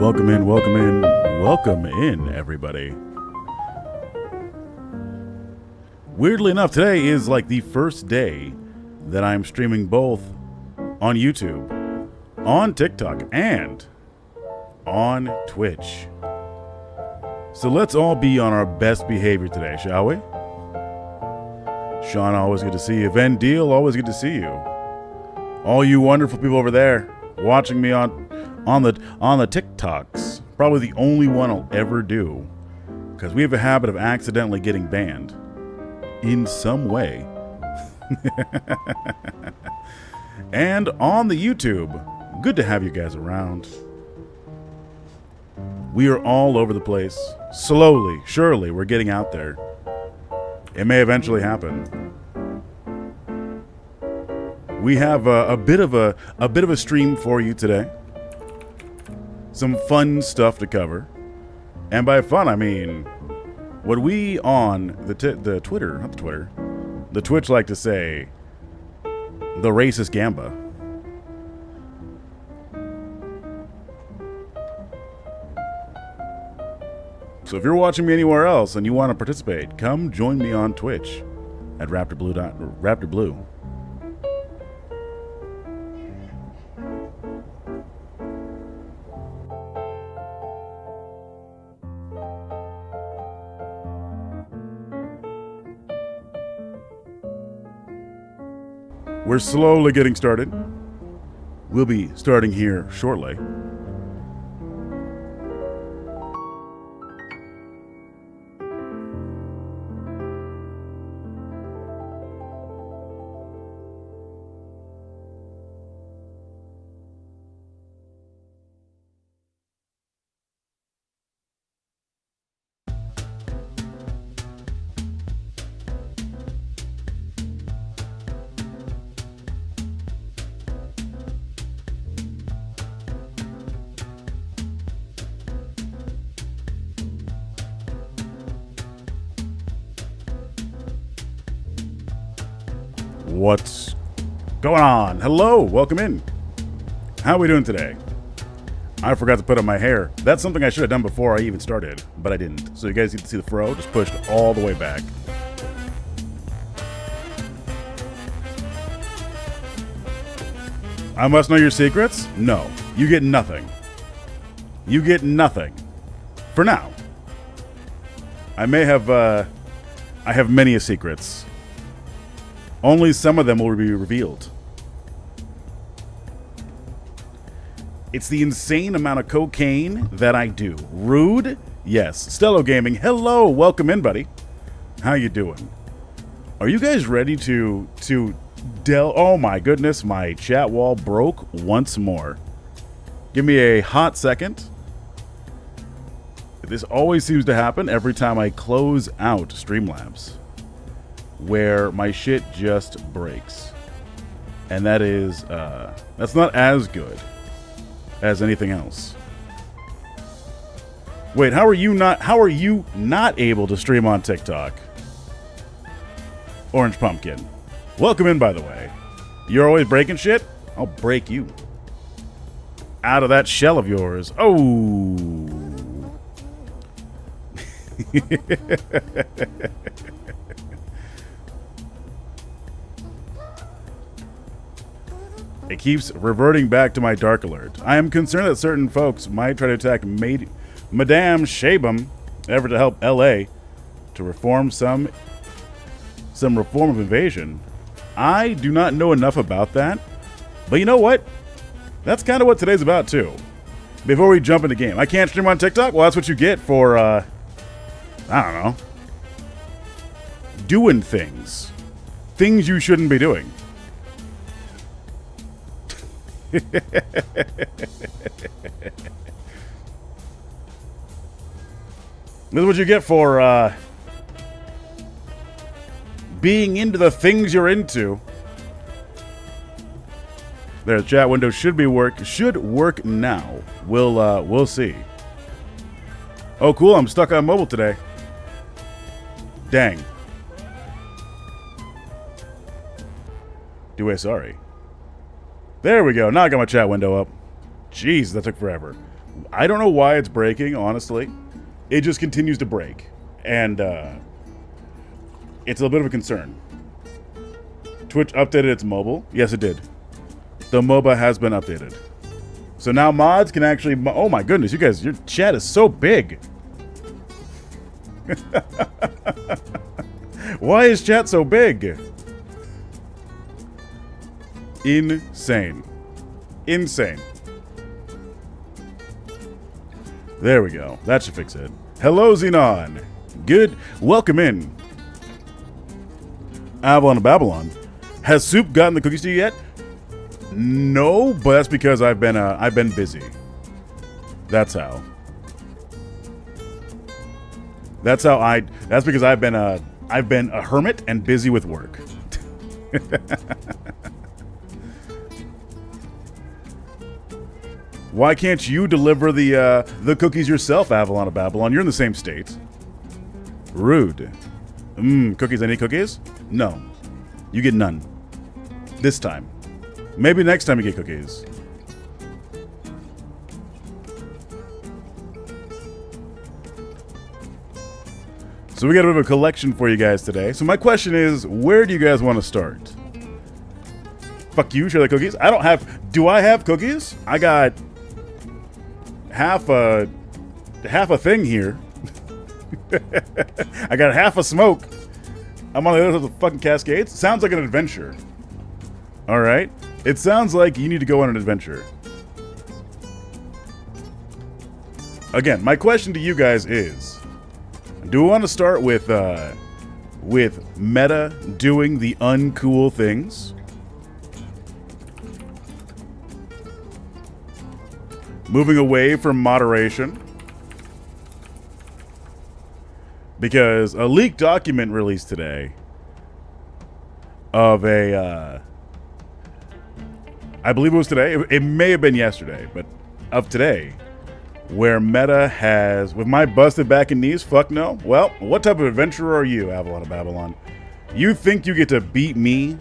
Welcome in, welcome in, welcome in, everybody. Weirdly enough, today is like the first day that I'm streaming both on YouTube, on TikTok, and on Twitch. So let's all be on our best behavior today, shall we? Sean, always good to see you. Van Deal, always good to see you. All you wonderful people over there watching me on the TikToks. Probably the only one I'll ever do, because we have a habit of accidentally getting banned in some way. And on the YouTube, good to have you guys around. We are all over the place. Slowly, surely, we're getting out there. It may eventually happen. We have a bit of a stream for you today. Some fun stuff to cover, and by fun I mean what we on the Twitch like to say, the racist Gamba. So if you're watching me anywhere else and you want to participate, come join me on Twitch at Raptor Blue. We're slowly getting started. We'll be starting here shortly. What's going on? Hello, welcome in. How are we doing today? I forgot to put on my hair. That's something I should have done before I even started, but I didn't. So you guys get to see the fro just pushed all the way back. I must know your secrets? No, you get nothing. You get nothing. For now. I have many secrets. Only some of them will be revealed. It's the insane amount of cocaine that I do. Rude? Yes. Stello Gaming, hello. Welcome in, buddy. How you doing? Are you guys ready to oh my goodness, my chat wall broke once more. Give me a hot second. This always seems to happen every time I close out Streamlabs, where my shit just breaks. And that is, that's not as good as anything else. Wait, how are you not able to stream on TikTok? Orange Pumpkin. Welcome in, by the way. You're always breaking shit? I'll break you. Out of that shell of yours. Oh. It keeps reverting back to my dark alert. I am concerned that certain folks might try to attack Madame Shabam, ever to help LA to reform some reform of invasion. I do not know enough about that, but you know what? That's kind of what today's about too. Before we jump into game, I can't stream on TikTok? Well, that's what you get for, I don't know, doing things. Things you shouldn't be doing. This is what you get for being into the things you're into. There, the chat window should work now. We'll see. Oh, cool! I'm stuck on mobile today. Dang. Sorry. There we go. Now I got my chat window up. Jeez, that took forever. I don't know why it's breaking, honestly. It just continues to break. And it's a bit of a concern. Twitch updated its mobile. Yes, it did. The MOBA has been updated. So now mods can actually... Oh my goodness, you guys, your chat is so big. Why is chat so big? Insane. Insane. There we go. That should fix it. Hello, Xenon. Good. Welcome in. Avalon of Babylon. Has Soup gotten the cookies to you yet? No, but that's because I've been busy. That's how. That's because I've been a hermit and busy with work. Why can't you deliver the cookies yourself, Avalon of Babylon? You're in the same state. Rude. Cookies. Any cookies? No. You get none. This time. Maybe next time you get cookies. So we got a bit of a collection for you guys today. So my question is, where do you guys want to start? Fuck you, share the cookies. I don't have... Do I have cookies? I got half a thing here. I got half a smoke. I'm on the other side of the fucking Cascades. Sounds like an adventure. All right. It sounds like you need to go on an adventure. Again, my question to you guys is, do we want to start with Meta doing the uncool things? Moving away from moderation? Because a leaked document released today of a, I believe it was today, it may have been yesterday, but of today, where Meta has, with my busted back and knees, fuck no. Well, what type of adventurer are you, Avalon of Babylon? You think you get to beat me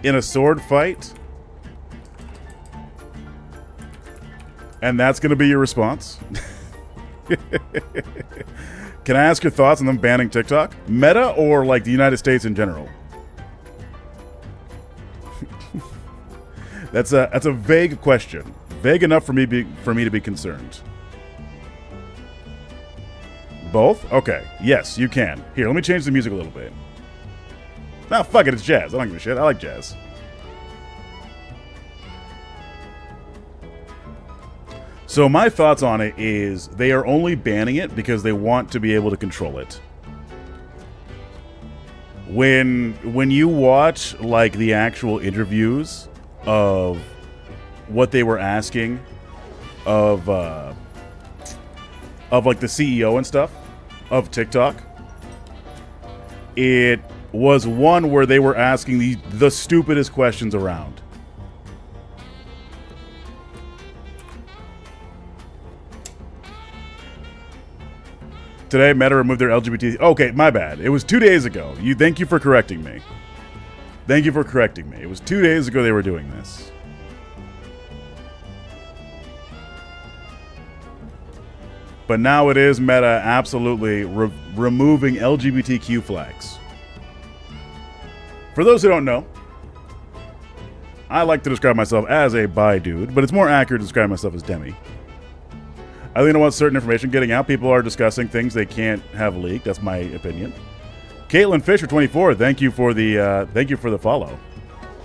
in a sword fight? And that's going to be your response? Can I ask your thoughts on them banning TikTok? Meta or like the United States in general? That's a vague question. Vague enough for me to be concerned. Both? Okay. Yes, you can. Here, let me change the music a little bit. Nah, fuck it, it's jazz. I don't give a shit. I like jazz. So my thoughts on it is they are only banning it because they want to be able to control it. When you watch like the actual interviews of what they were asking of like the CEO and stuff of TikTok, it was one where they were asking the stupidest questions around. Today, Meta removed their LGBT... Okay, my bad. It was 2 days ago. Thank you for correcting me. Thank you for correcting me. It was 2 days ago they were doing this. But now it is Meta absolutely removing LGBTQ flags. For those who don't know, I like to describe myself as a bi dude, but it's more accurate to describe myself as demi. I think I don't want certain information getting out. People are discussing things they can't have leaked. That's my opinion. Caitlin Fisher 24, thank you for the follow.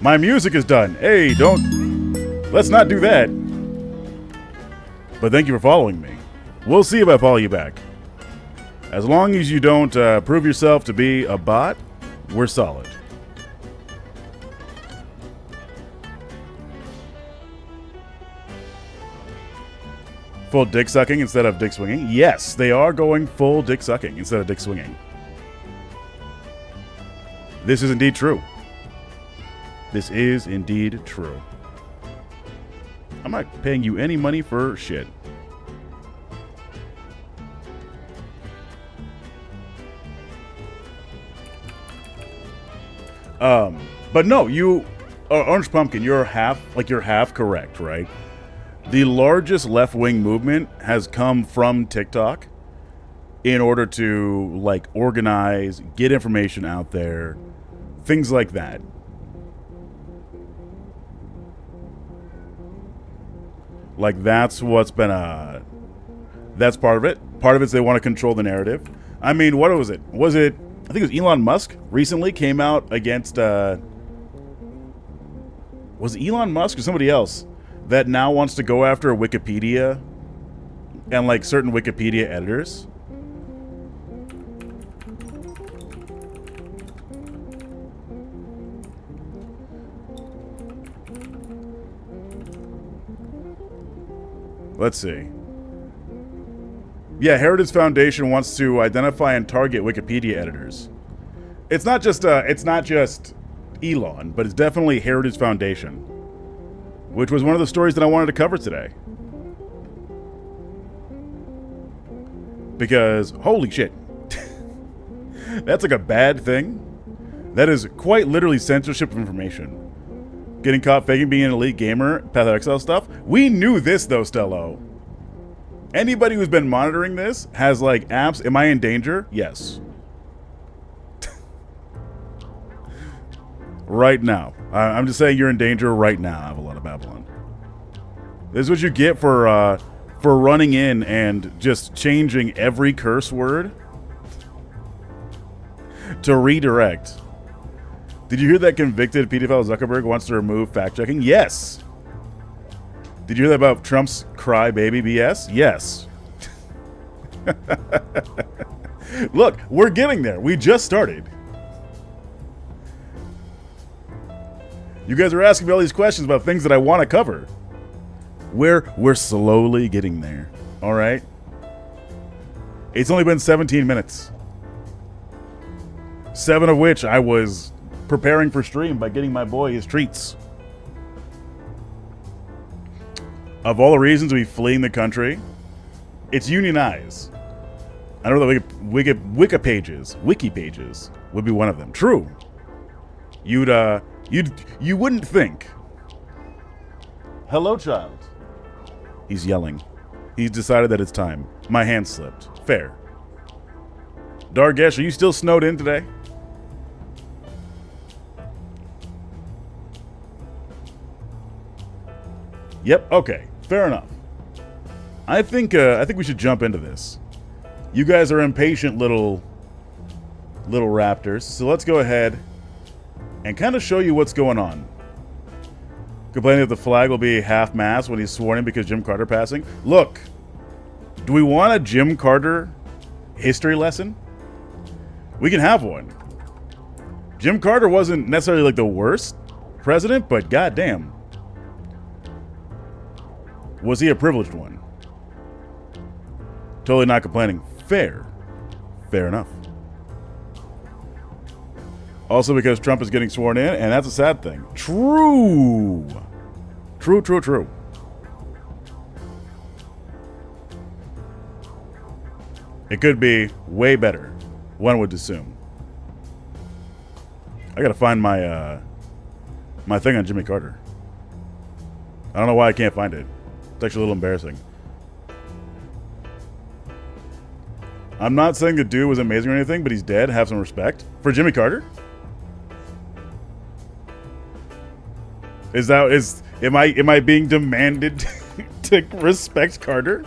My music is done. Hey, let's not do that. But thank you for following me. We'll see if I follow you back. As long as you don't prove yourself to be a bot, we're solid. Full dick sucking instead of dick swinging? Yes, they are going full dick sucking instead of dick swinging. This is indeed true. This is indeed true. I'm not paying you any money for shit. But no, Orange Pumpkin, you're half correct, right? The largest left-wing movement has come from TikTok in order to, like, organize, get information out there, things like that. Like, that's what's been that's part of it. Part of it's they want to control the narrative. I mean, what was it? I think it was Elon Musk recently came out against, was it Elon Musk or somebody else that now wants to go after Wikipedia and, like, certain Wikipedia editors? Let's see. Yeah, Heritage Foundation wants to identify and target Wikipedia editors. It's not just Elon, but it's definitely Heritage Foundation, which was one of the stories that I wanted to cover today. Because holy shit, that's like a bad thing. That is quite literally censorship of information. Getting caught faking being an elite gamer, PathXL stuff. We knew this though, Stello. Anybody who's been monitoring this has, like, apps. Am I in danger? Yes. Right now. I'm just saying you're in danger right now. I have a lot of Babylon. This is what you get for running in and just changing every curse word to redirect. Did you hear that convicted pedophile Zuckerberg wants to remove fact-checking? Yes. Did you hear that about Trump's crybaby BS? Yes. Look, we're getting there. We just started. You guys are asking me all these questions about things that I want to cover. We're slowly getting there. All right? It's only been 17 minutes. 7 of which I was preparing for stream by getting my boy his treats. Of all the reasons to be fleeing the country, it's unionize. I know that wiki pages would be one of them. True. You wouldn't think. Hello, child. He's yelling. He's decided that it's time. My hand slipped. Fair. Dargesh, are you still snowed in today? Yep. Okay. Fair enough. I think we should jump into this. You guys are impatient little raptors, so let's go ahead and kind of show you what's going on. Complaining that the flag will be half-mast when he's sworn in because Jim Carter passing. Look, do we want a Jim Carter history lesson? We can have one. Jim Carter wasn't necessarily like the worst president, but goddamn, was he a privileged one? Totally not complaining. Fair. Fair enough. Also because Trump is getting sworn in, and that's a sad thing. True. True, true, true. It could be way better, one would assume. I gotta find my my thing on Jimmy Carter. I don't know why I can't find it. It's actually a little embarrassing. I'm not saying the dude was amazing or anything, but he's dead. Have some respect for Jimmy Carter. Am I being demanded to respect Carter?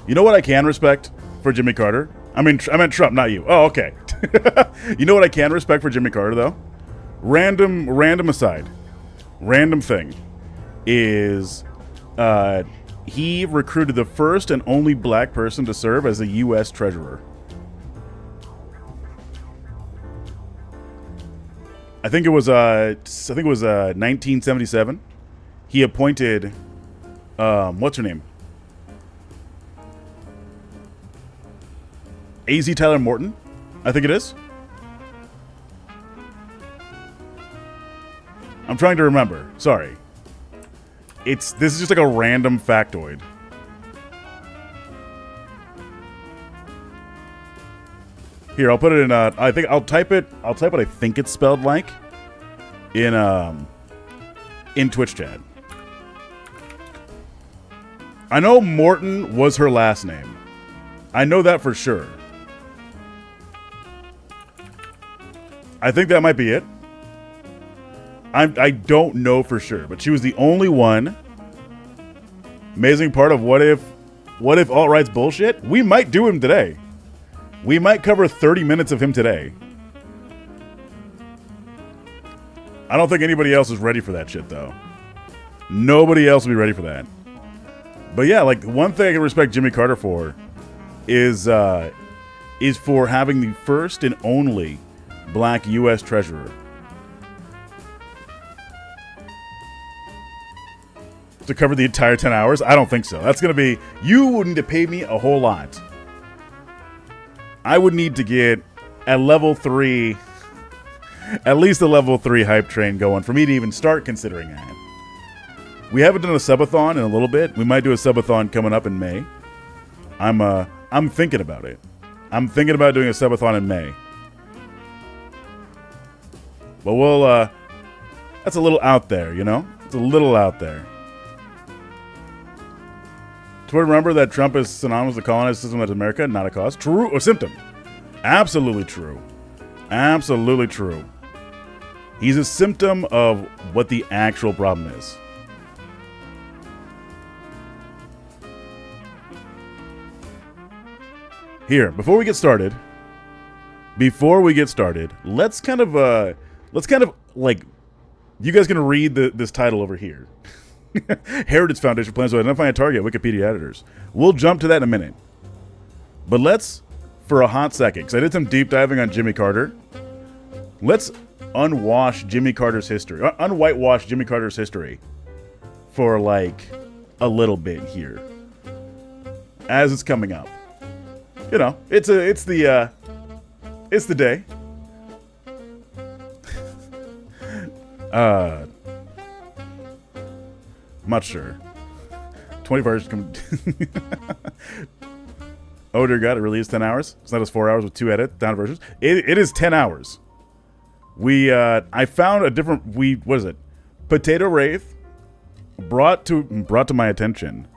You know what I can respect for Jimmy Carter? I meant Trump, not you. Oh, okay. You know what I can respect for Jimmy Carter, though? Random aside. Random thing. Is he recruited the first and only black person to serve as a U.S. treasurer. I think it was 1977. He appointed what's her name? A.Z. Tyler Morton, I think it is. I'm trying to remember. Sorry. This is just like a random factoid. Here, I'll put it in. I think I'll type it. I'll type what I think it's spelled like in Twitch chat. I know Morton was her last name. I know that for sure. I think that might be it. I don't know for sure, but she was the only one. Amazing part of what if alt-right's bullshit? We might do him today. We might cover 30 minutes of him today. I don't think anybody else is ready for that shit, though. Nobody else will be ready for that. But yeah, like, one thing I can respect Jimmy Carter for is for having the first and only black U.S. treasurer. To cover the entire 10 hours? I don't think so. That's going to be... You would need to pay me a whole lot. I would need to get at level 3... At least a level 3 hype train going for me to even start considering that. We haven't done a subathon in a little bit. We might do a subathon coming up in May. I'm thinking about it. I'm thinking about doing a subathon in May. But we'll... That's a little out there, you know? It's a little out there. To remember that Trump is synonymous with the colonized system of America, not a cause. True or symptom. Absolutely true. Absolutely true. He's a symptom of what the actual problem is. Here, before we get started, let's kind of like, you guys gonna read this title over here. Heritage Foundation plans to identify a target, Wikipedia editors. We'll jump to that in a minute. But let's, for a hot second, because I did some deep diving on Jimmy Carter, let's unwash Jimmy Carter's history, unwhitewash Jimmy Carter's history for like a little bit here. As it's coming up. You know, it's the day. I'm not sure. 24 hours come. Oh dear God! It really is 10 hours. It's not as 4 hours with 2 edit down versions. It is 10 hours. I found a different. What is it? Potato Wraith brought to my attention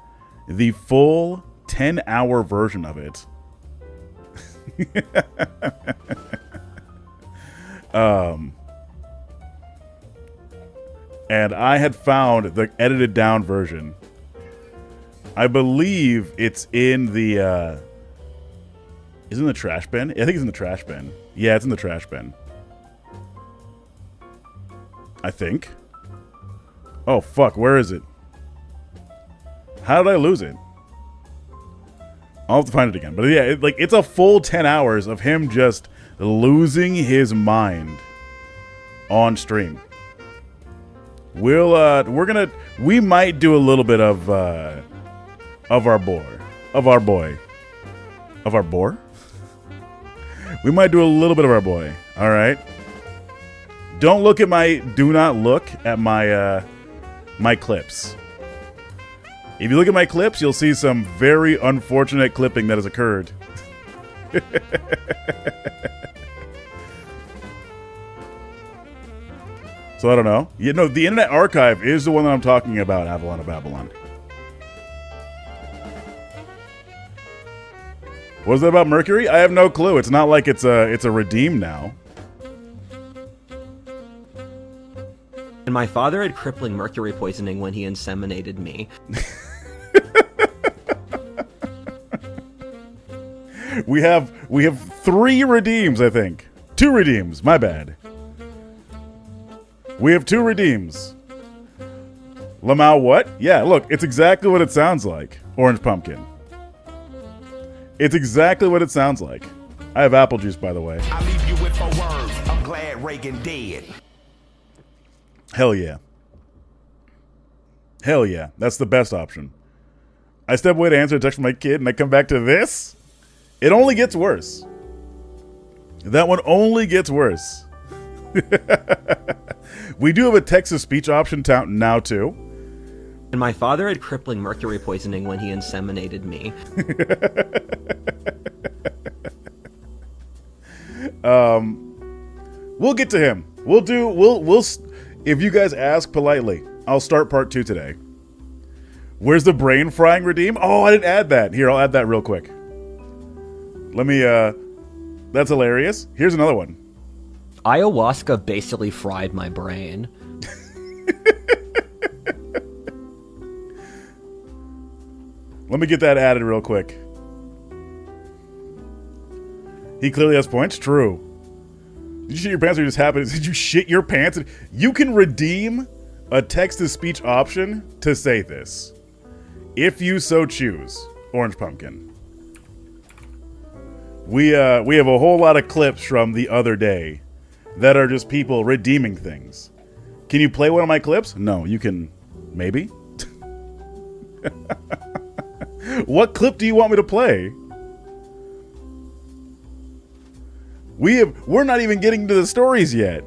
the full 10-hour version of it. And I had found the edited down version. I believe it's in the is it in the trash bin? I think it's in the trash bin. Yeah, it's in the trash bin. I think. Oh fuck, where is it? How did I lose it? I'll have to find it again. But yeah, it's a full 10 hours of him just losing his mind on stream. We might do a little bit of our boy. We might do a little bit of our boy. All right. Do not look at my clips. If you look at my clips, you'll see some very unfortunate clipping that has occurred. So I don't know. You know, the Internet Archive is the one that I'm talking about, Avalon of Babylon. What is that about Mercury? I have no clue. It's not like it's a redeem now. And my father had crippling mercury poisoning when he inseminated me. We have 3 redeems, I think. 2 redeems. My bad. We have 2 redeems. Lamau what? Yeah, look, it's exactly what it sounds like. Orange pumpkin. It's exactly what it sounds like. I have apple juice, by the way. I leave you with my words. I'm glad Reagan dead. Hell yeah. Hell yeah. That's the best option. I step away to answer a text from my kid, and I come back to this? It only gets worse. That one only gets worse. We do have a text-to-speech option now, too. And my father had crippling mercury poisoning when he inseminated me. We'll get to him. If you guys ask politely, I'll start part 2 today. Where's the brain frying redeem? Oh, I didn't add that. Here, I'll add that real quick. Let me, that's hilarious. Here's another one. Ayahuasca basically fried my brain. Let me get that added real quick. He clearly has points. True. Did you shit your pants or you just happened? Did you shit your pants? You can redeem a text-to-speech option to say this, if you so choose. Orange Pumpkin. We have a whole lot of clips from the other day that are just people redeeming things. Can you play one of my clips? No, you can. Maybe. What clip do you want me to play? We're not even getting to the stories yet.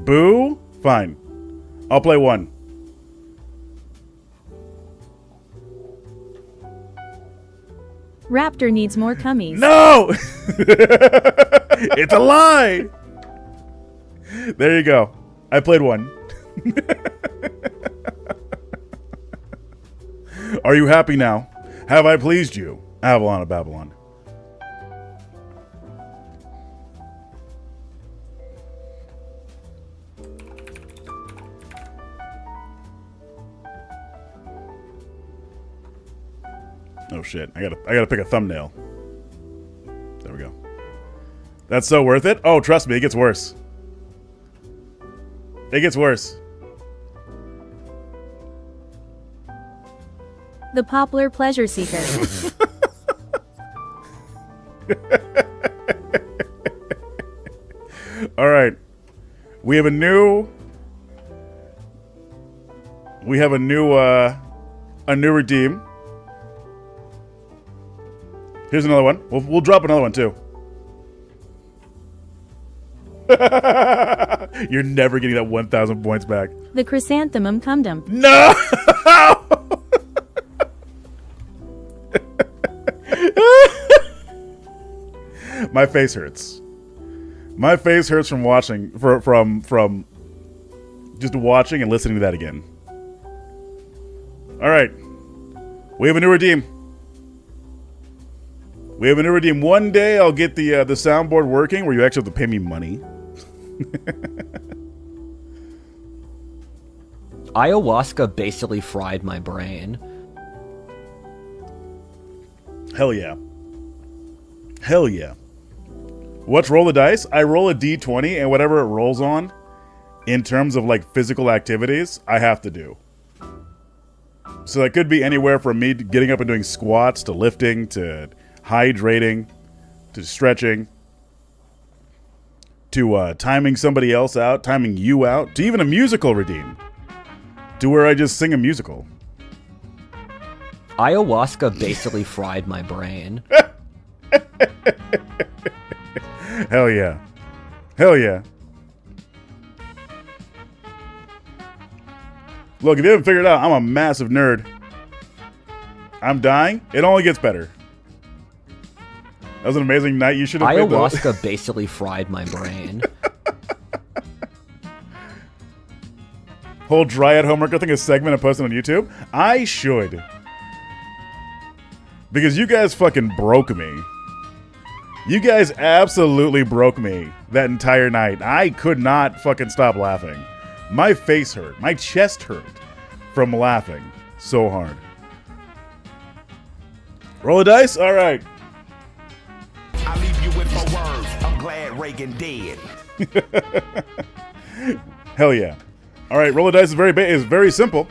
Boo? Fine. I'll play one. Raptor needs more cummies. No! It's a lie! There you go. I played one. Are you happy now? Have I pleased you? Avalon of Babylon. Oh shit, I gotta pick a thumbnail. There we go. That's so worth it? Oh, trust me, it gets worse. It gets worse. The Poplar Pleasure Seeker. All right. We have a new redeem. Here's another one. We'll drop another one too. You're never getting that 1,000 points back. The Chrysanthemum Cumdom. No! My face hurts. My face hurts from watching, from just watching and listening to that again. All right, we have a new redeem. We have a new redeem. One day I'll get the soundboard working where you actually have to pay me money. Ayahuasca basically fried my brain. Hell yeah. Hell yeah. What's roll the dice? I roll a d20 and whatever it rolls on, in terms of like physical activities, I have to do. So that could be anywhere from me getting up and doing squats to lifting to hydrating to stretching to timing somebody else out, timing you out, to even a musical redeem, to where I just sing a musical. Ayahuasca basically fried my brain. Hell yeah. Hell yeah. Look, if you haven't figured it out, I'm a massive nerd. I'm dying. It only gets better. That was an amazing night. You should have played those. Ayahuasca basically fried my brain. Whole Dryad homework, I think, a segment I posted on YouTube. I should. Because you guys fucking broke me. You guys absolutely broke me that entire night. I could not fucking stop laughing. My face hurt. My chest hurt from laughing so hard. Roll a dice? All right. I leave you with my words. I'm glad Reagan dead. Hell yeah. All right, roll a dice is very simple.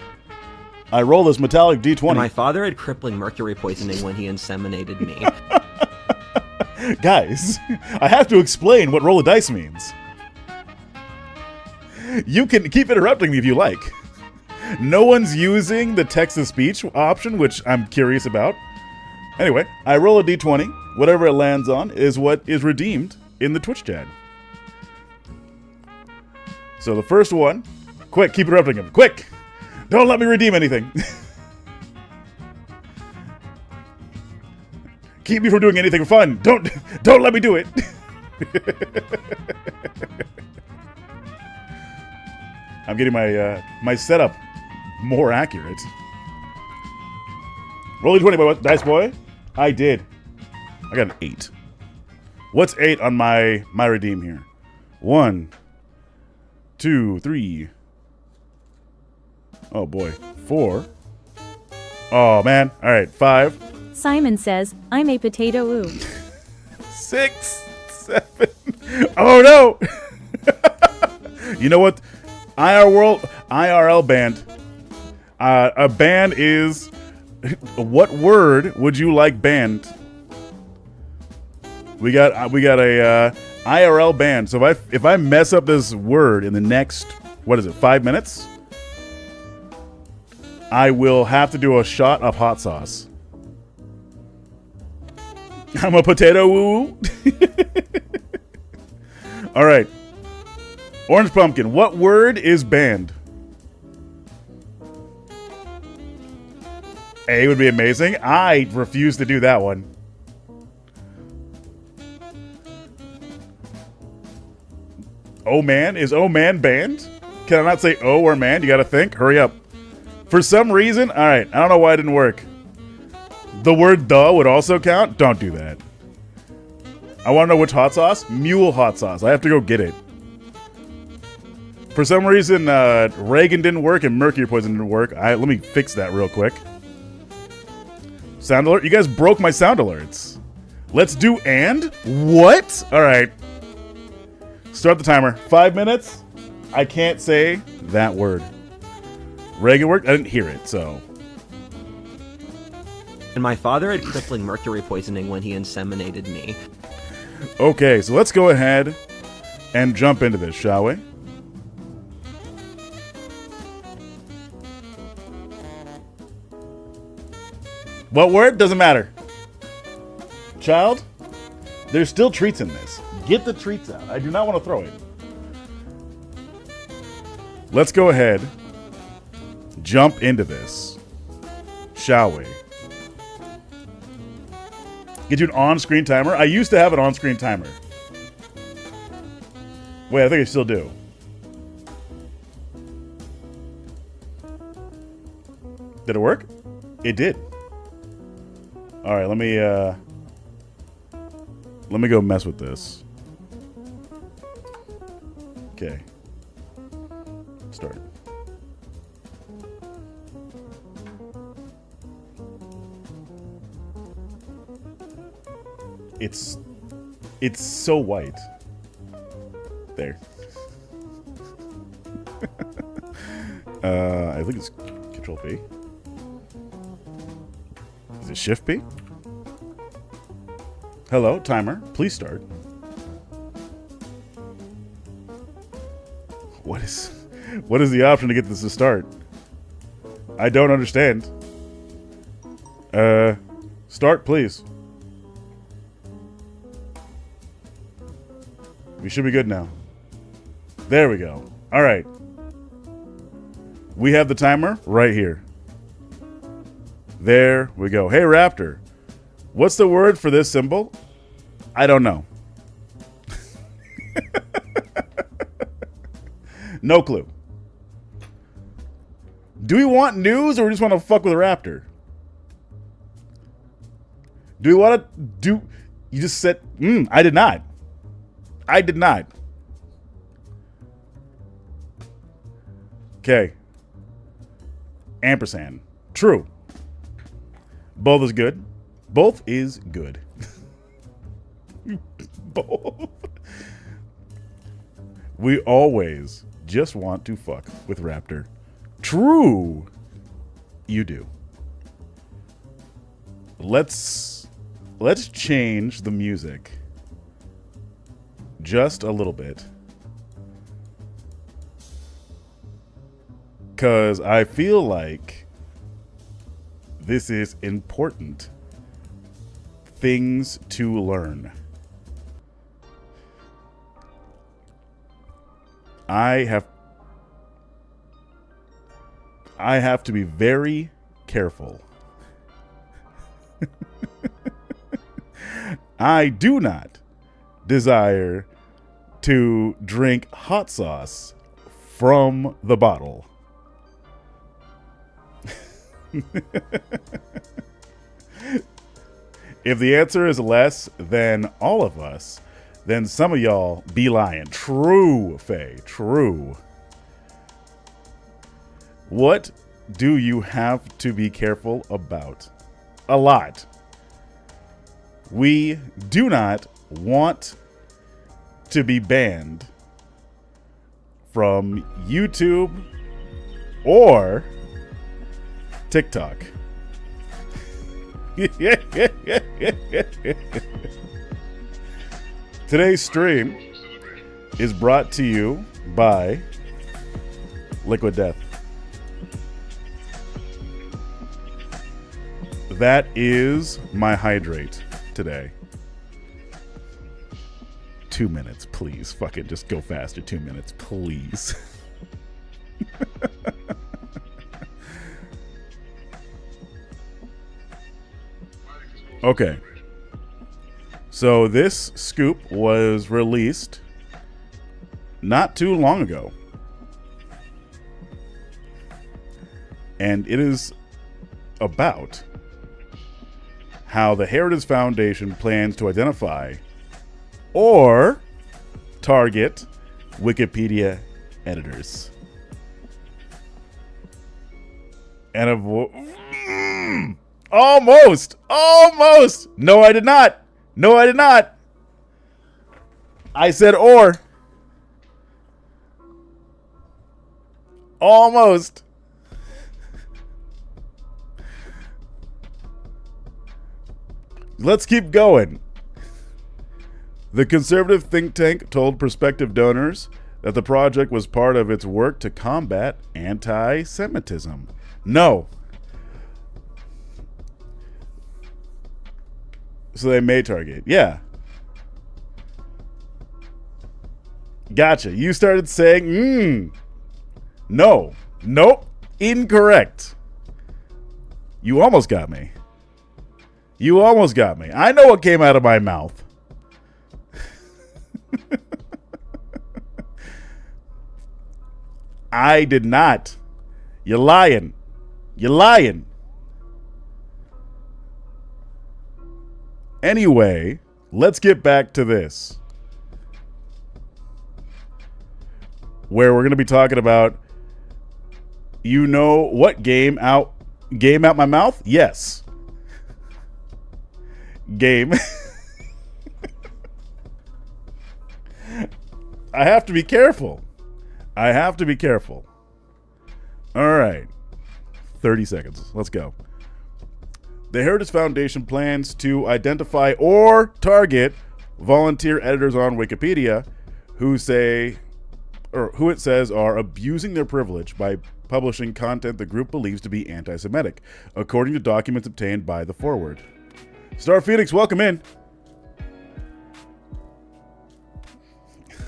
I roll this metallic D20. My father had crippling mercury poisoning when he inseminated me. Guys, I have to explain what roll a dice means. You can keep interrupting me if you like. No one's using the text-to-speech option, which I'm curious about. Anyway, I roll a d20. Whatever it lands on is what is redeemed in the Twitch chat. So the first one... Quick, keep interrupting him. Quick! Don't let me redeem anything. Keep me from doing anything fun. Don't let me do it. I'm getting my my setup more accurate. Roll d20, boy. Dice boy. I did. I got an 8. What's 8 on my redeem here? 1, 2, 3. Oh boy. 4. Oh man. All right. 5. Simon says, I'm a potato ooh. 6, 7. Oh no! You know what? IRL band. A band is. What word would you like banned? We got a IRL band. So if I mess up this word in the next 5 minutes, I will have to do a shot of hot sauce. I'm a potato woo. All right. Orange pumpkin. What word is banned? A would be amazing. I refuse to do that one. Oh man? Is oh man banned? Can I not say oh or man? You gotta think. Hurry up. For some reason, alright, I don't know why it didn't work. The word the would also count? Don't do that. I wanna know which hot sauce? Mule hot sauce. I have to go get it. For some reason, Reagan didn't work and mercury poison didn't work. Let me fix that real quick. Sound alert? You guys broke my sound alerts. Let's do and? What? Alright. Start the timer. 5 minutes. I can't say that word. Reagan worked? I didn't hear it, so. And my father had crippling mercury poisoning when he inseminated me. Okay, so let's go ahead and jump into this, shall we? What word? Doesn't matter. Child, there's still treats in this. Get the treats out. I do not want to throw it. Let's go ahead. Jump into this. Shall we? Get you an on-screen timer? I used to have an on-screen timer. Wait, I think I still do. Did it work? It did. All right, let me go mess with this. Okay. Start. It's so white. There. I think it's Control P. Is it Shift P? Hello, timer. Please start. What is the option to get this to start? I don't understand. Start, please. We should be good now. There we go. All right. We have the timer right here. There we go. Hey, Raptor. What's the word for this symbol? I don't know. No clue. Do we want news or we just want to fuck with a raptor? Do we want to do... You just said... I did not. I did not. Okay. Ampersand. True. Both is good. Both is good. Both. We always just want to fuck with Raptor. True. You do. Let's change the music just a little bit. 'Cause I feel like this is important things to learn. I have to be very careful. I do not desire to drink hot sauce from the bottle? If the answer is less than all of us, then some of y'all be lying. True, Faye. True. What do you have to be careful about? A lot. We do not want to be banned from YouTube or TikTok. Today's stream is brought to you by Liquid Death. That is my hydrate today. 2 minutes, please. Fuck it, just go faster. 2 minutes, please. Okay. So this scoop was released not too long ago. And it is about how the Heritage Foundation plans to identify or target Wikipedia editors. And almost. No, I did not. I said or. Almost. Let's keep going. The conservative think tank told prospective donors that the project was part of its work to combat anti-Semitism. No. So they may target. Yeah. Gotcha. You started saying, no. Nope. Incorrect. You almost got me. I know what came out of my mouth. I did not. You're lying. Anyway, let's get back to this. Where we're going to be talking about, you know what game out my mouth? Yes. Game. I have to be careful. All right. 30 seconds. Let's go. The Heritage Foundation plans to identify or target volunteer editors on Wikipedia who it says are abusing their privilege by publishing content the group believes to be anti-Semitic, according to documents obtained by the Forward. Star Phoenix, welcome in.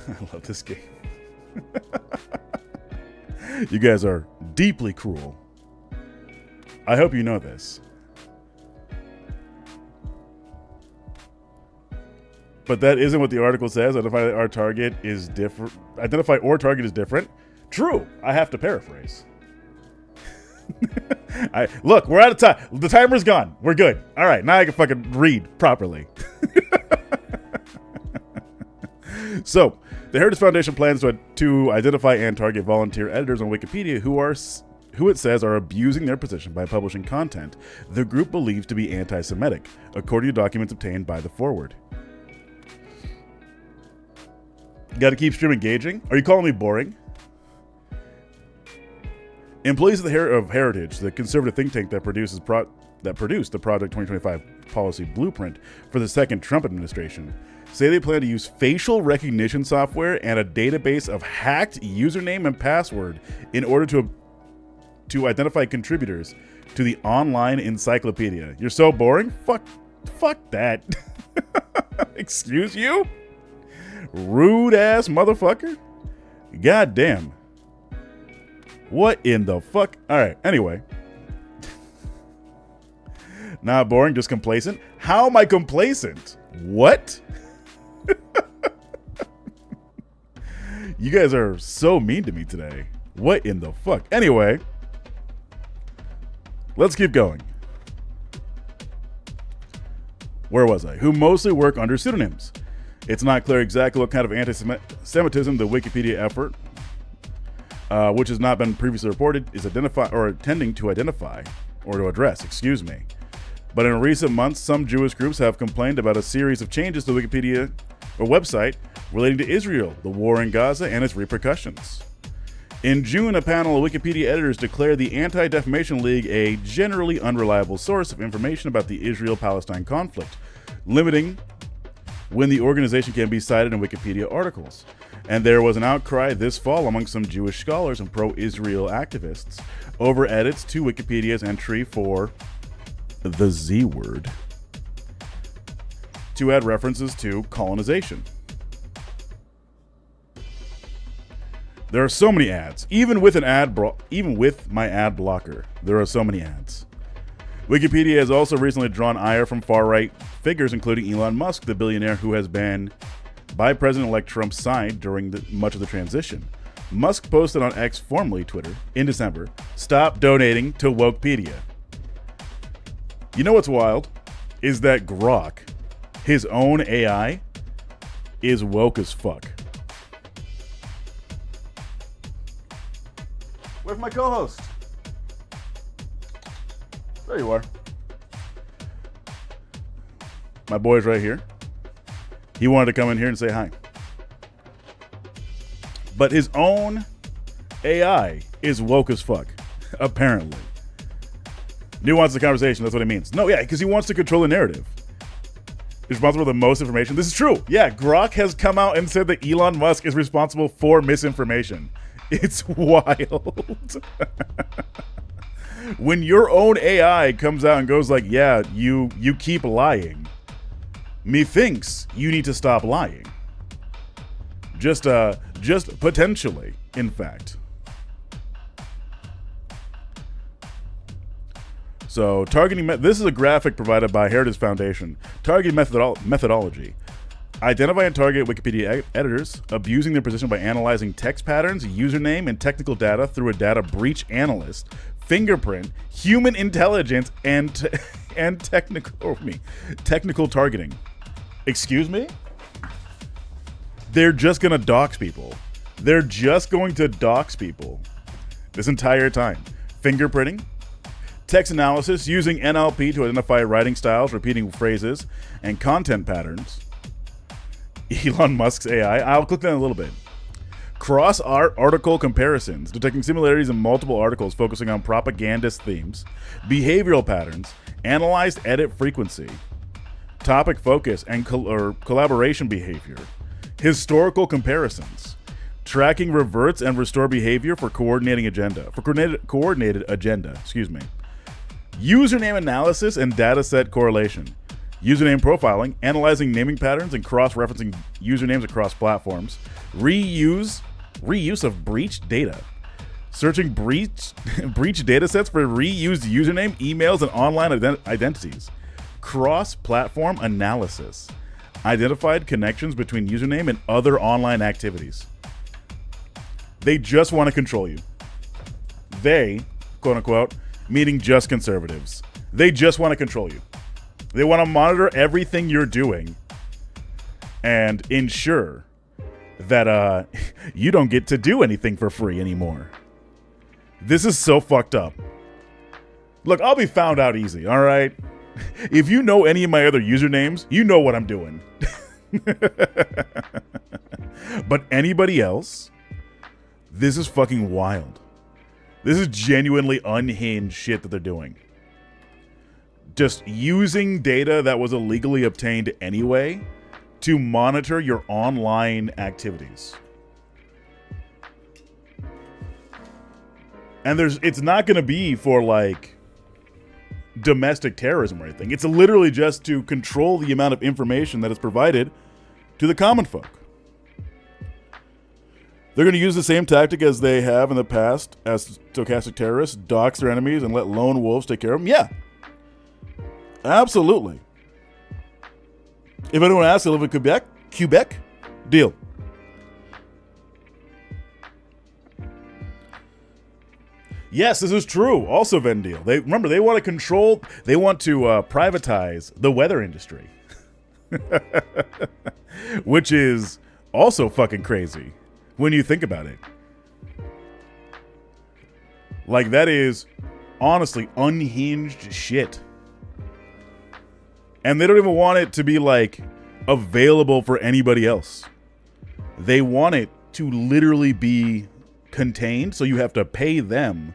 I love this game. You guys are deeply cruel. I hope you know this. But that isn't what the article says. Identify or target is different. True. I have to paraphrase. Look, we're out of time. The timer's gone. We're good. All right, now I can fucking read properly. So, the Heritage Foundation plans to identify and target volunteer editors on Wikipedia who it says are abusing their position by publishing content the group believes to be anti-Semitic, according to documents obtained by the Forward. Got to keep stream engaging? Are you calling me boring? Employees of Heritage, the conservative think tank that produced the Project 2025 policy blueprint for the second Trump administration, say they plan to use facial recognition software and a database of hacked username and password in order to identify contributors to the online encyclopedia. You're so boring? Fuck that. Excuse you? Rude ass motherfucker. God damn. What in the fuck? All right. Anyway. Not boring, just complacent. How am I complacent? What? You guys are so mean to me today. What in the fuck? Anyway, let's keep going. Where was I? Who mostly work under pseudonyms. It's not clear exactly what kind of anti-Semitism the Wikipedia effort, which has not been previously reported, is intending to identify or to address, excuse me. But in recent months, some Jewish groups have complained about a series of changes to the Wikipedia or website relating to Israel, the war in Gaza, and its repercussions. In June, a panel of Wikipedia editors declared the Anti-Defamation League a generally unreliable source of information about the Israel-Palestine conflict, limiting when the organization can be cited in Wikipedia articles. And there was an outcry this fall among some Jewish scholars and pro-Israel activists over edits to Wikipedia's entry for the Z word to add references to colonization. There are so many ads. Even with my ad blocker, there are so many ads. Wikipedia has also recently drawn ire from far-right figures, including Elon Musk, the billionaire who has been by President-elect Trump's side during much of the transition. Musk posted on X, formerly Twitter, in December, "Stop donating to Wokepedia." You know what's wild? Is that Grok, his own AI, is woke as fuck. Where's my co-host? There you are. My boy's right here. He wanted to come in here and say hi. But his own AI is woke as fuck, apparently. Nuance the conversation, that's what it means. No, yeah, because he wants to control the narrative. He's responsible for the most information. This is true. Yeah, Grok has come out and said that Elon Musk is responsible for misinformation. It's wild. When your own AI comes out and goes like, yeah, you keep lying, methinks you need to stop lying. Just potentially, in fact. So, targeting, this is a graphic provided by Heritage Foundation. Targeting methodology. Identify and target Wikipedia editors abusing their position by analyzing text patterns, username, and technical data through a data breach analyst, fingerprint, human intelligence, and technical targeting. Excuse me? They're just going to dox people. They're just going to dox people this entire time. Fingerprinting, text analysis using NLP to identify writing styles, repeating phrases, and content patterns. Elon Musk's AI. I'll click that in a little bit. Cross-article comparisons, detecting similarities in multiple articles focusing on propagandist themes, behavioral patterns, analyzed edit frequency, topic focus, and collaboration behavior, historical comparisons, tracking reverts and restore behavior for coordinated agenda, username analysis and dataset correlation, username profiling, analyzing naming patterns and cross-referencing usernames across platforms, reuse of breached data, searching breach datasets for reused username, emails, and online identities, cross-platform analysis, identified connections between username and other online activities. They just want to control you. They, quote unquote, meaning just conservatives, they just want to control you. They want to monitor everything you're doing and ensure that you don't get to do anything for free anymore. This is so fucked up. Look, I'll be found out easy, all right? If you know any of my other usernames, you know what I'm doing. But anybody else, this is fucking wild. This is genuinely unhinged shit that they're doing. Just using data that was illegally obtained anyway to monitor your online activities. And it's not going to be for like domestic terrorism or anything. It's literally just to control the amount of information that is provided to the common folk. They're going to use the same tactic as they have in the past as stochastic terrorists, dox their enemies and let lone wolves take care of them. Yeah. Absolutely. If anyone asks, I live in Quebec, deal. Yes, this is true. Also, Venn deal. They want to control. They want to privatize the weather industry, which is also fucking crazy when you think about it. Like, that is honestly unhinged shit, and they don't even want it to be like available for anybody else. They want it to literally be contained, so you have to pay them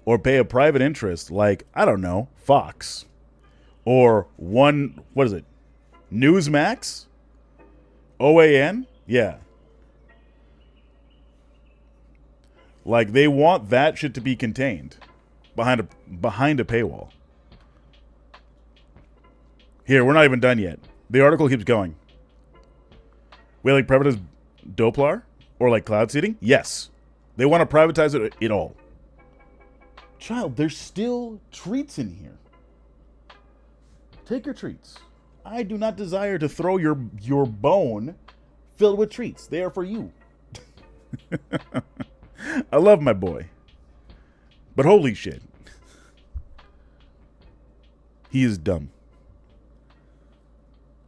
or pay a private interest, like, I don't know, Fox or Newsmax, OAN. Yeah, like, they want that shit to be contained behind a paywall. Here, we're not even done yet. The article keeps going. We like privatize Doppler or like cloud seeding? Yes. They want to privatize it all. Child, there's still treats in here. Take your treats. I do not desire to throw your bone filled with treats. They are for you. I love my boy. But holy shit. He is dumb.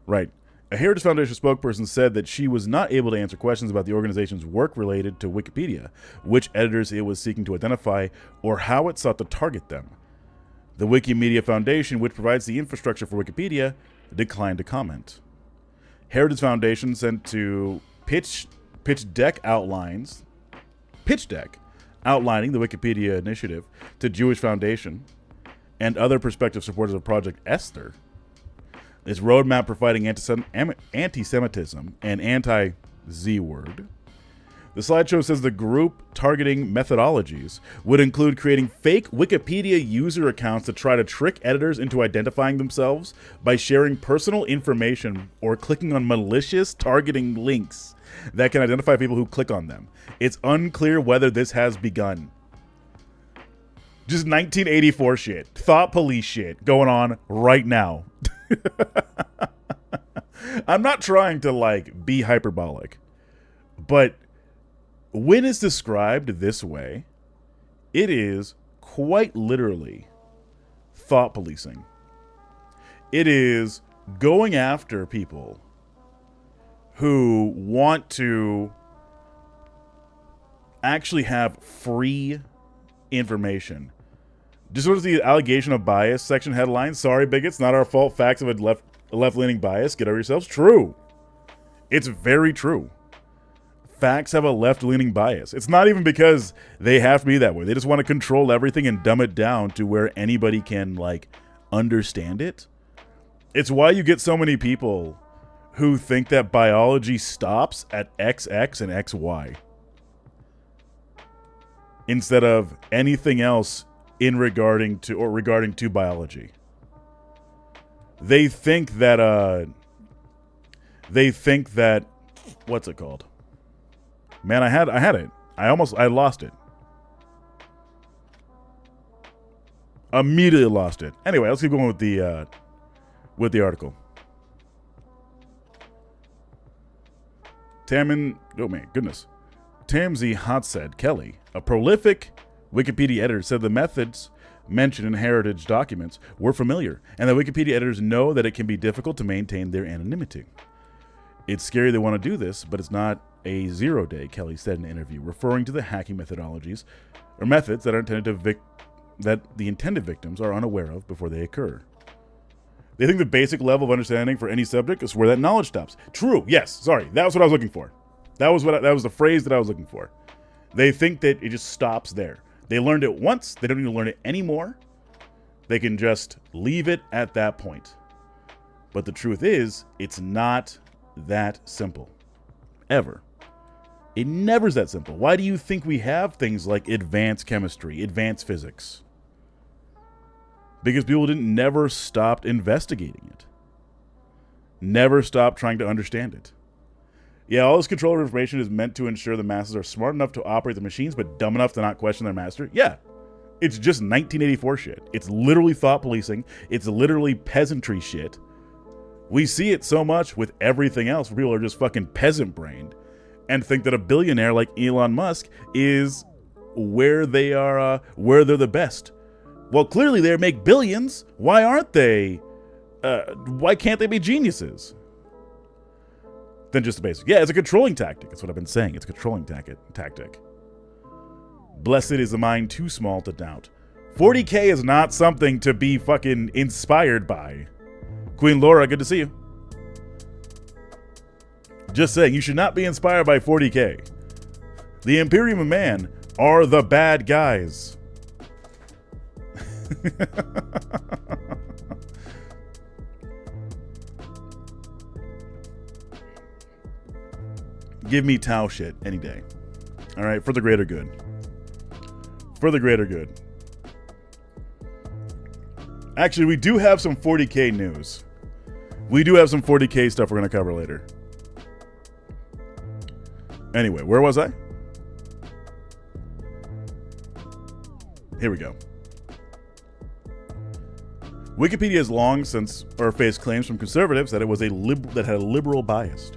Right. A Heritage Foundation spokesperson said that she was not able to answer questions about the organization's work related to Wikipedia, which editors it was seeking to identify, or how it sought to target them. The Wikimedia Foundation, which provides the infrastructure for Wikipedia, declined to comment. Heritage Foundation sent to pitch deck outlining the Wikipedia initiative to Jewish Foundation and other prospective supporters of Project Esther. This roadmap for fighting anti-Semitism and anti-Z word. The slideshow says the group targeting methodologies would include creating fake Wikipedia user accounts to try to trick editors into identifying themselves by sharing personal information or clicking on malicious targeting links that can identify people who click on them. It's unclear whether this has begun. Just 1984 shit. Thought police shit going on right now. I'm not trying to like be hyperbolic, but when it's described this way, it is quite literally thought policing. It is going after people who want to actually have free information. Just notice the allegation of bias section headline. Sorry, bigots, not our fault. Facts of a left-leaning bias. Get over yourselves. True. It's very true. Facts have a left-leaning bias. It's not even because they have to be that way. They just want to control everything and dumb it down to where anybody can, like, understand it. It's why you get so many people who think that biology stops at XX and XY instead of anything else in regarding to biology. They think that what's it called? Man, I had it. I lost it. Immediately lost it. Anyway, let's keep going with the article. Tamzy Hotsed Kelly, a prolific Wikipedia editor, said the methods mentioned in heritage documents were familiar, and that Wikipedia editors know that it can be difficult to maintain their anonymity. It's scary they want to do this, but it's not a 0 day, Kelly said in an interview, referring to the hacking methodologies or methods that are intended that the intended victims are unaware of before they occur. They think the basic level of understanding for any subject is where that knowledge stops. True. Yes. Sorry. That was what I was looking for. That was the phrase that I was looking for. They think that it just stops there. They learned it once. They don't need to learn it anymore. They can just leave it at that point. But the truth is, it's not that simple. Ever. It never is that simple. Why do you think we have things like advanced chemistry, advanced physics? Because people never stopped investigating it. Never stopped trying to understand it. Yeah, all this control of information is meant to ensure the masses are smart enough to operate the machines, but dumb enough to not question their master. Yeah, it's just 1984 shit. It's literally thought policing. It's literally peasantry shit. We see it so much with everything else where people are just fucking peasant-brained and think that a billionaire like Elon Musk is where they're the best. Well, clearly they make billions. Why aren't they? Why can't they be geniuses? Then just the basic. Yeah, it's a controlling tactic. That's what I've been saying. It's a controlling tactic. Blessed is the mind too small to doubt. 40K is not something to be fucking inspired by. Queen Laura, good to see you. Just saying, you should not be inspired by 40K. The Imperium of Man are the bad guys. Give me Tau shit any day. All right, for the greater good. For the greater good. Actually, we do have some 40K news. We do have some 40K stuff we're going to cover later. Anyway, where was I? Here we go. Wikipedia has long since faced claims from conservatives that it was that had a liberal bias.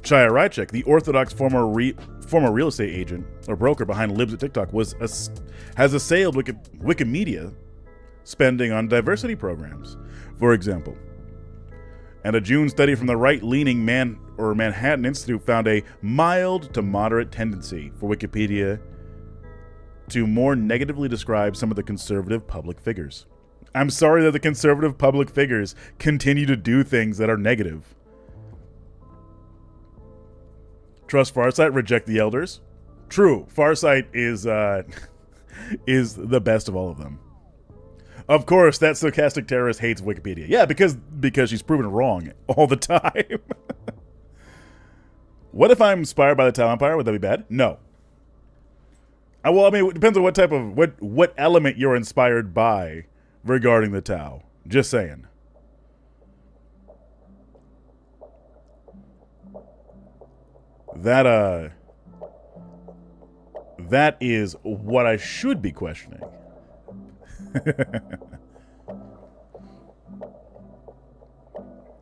Chaya Rychek, the orthodox former real estate agent or broker behind Libs at TikTok, has assailed Wikimedia spending on diversity programs, for example. And a June study from the right-leaning Manhattan Institute found a mild to moderate tendency for Wikipedia to more negatively describe some of the conservative public figures. I'm sorry that the conservative public figures continue to do things that are negative. Trust Farsight, reject the elders. True, Farsight is is the best of all of them. Of course, that sarcastic terrorist hates Wikipedia. Yeah, because she's proven wrong all the time. What if I'm inspired by the Tau Empire? Would that be bad? No. Well, I mean, it depends on what type of what element you're inspired by regarding the Tau. Just saying. That is what I should be questioning.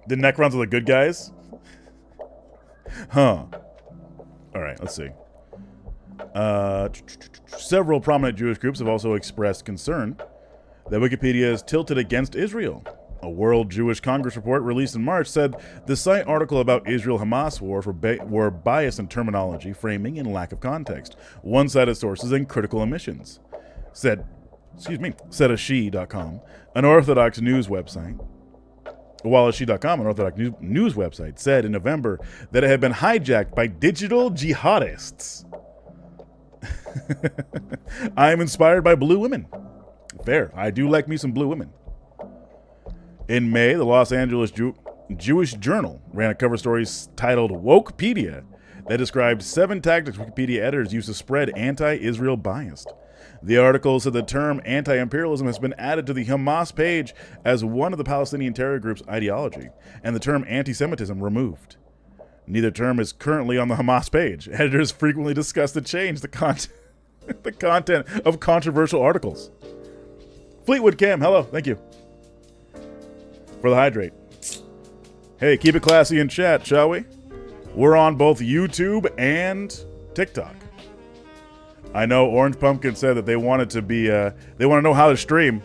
The Necrons are the good guys? Huh. Alright, let's see. Several prominent Jewish groups have also expressed concern that Wikipedia is tilted against Israel. A World Jewish Congress report released in March said the site article about Israel-Hamas war were biased in terminology, framing, and lack of context, one-sided sources, and critical omissions. Said a she.com, an Orthodox news website. While a she.com, an Orthodox news website, said in November that it had been hijacked by digital jihadists. I am inspired by blue women. Fair. I do like me some blue women. In May, the Los Angeles Jewish Journal ran a cover story titled Wokepedia that described 7 tactics Wikipedia editors use to spread anti-Israel bias. The article said the term anti-imperialism has been added to the Hamas page as one of the Palestinian terror group's ideology, and the term anti-Semitism removed. Neither term is currently on the Hamas page. Editors frequently discuss to change the content of controversial articles. Fleetwood Cam, hello, thank you for the hydrate. Hey, keep it classy in chat, shall we? We're on both YouTube and TikTok. I know Orange Pumpkin said that they wanted to be, they want to know how to stream,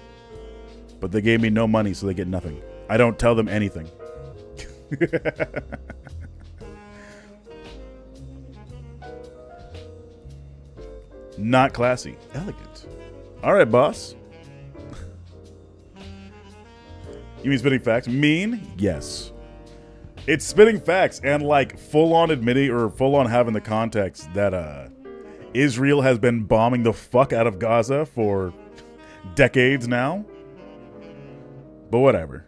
but they gave me no money, so they get nothing. I don't tell them anything. Not classy. Elegant. All right, boss. You mean spitting facts? Mean? Yes. It's spitting facts and like full-on admitting or full-on having the context that Israel has been bombing the fuck out of Gaza for decades now. But whatever.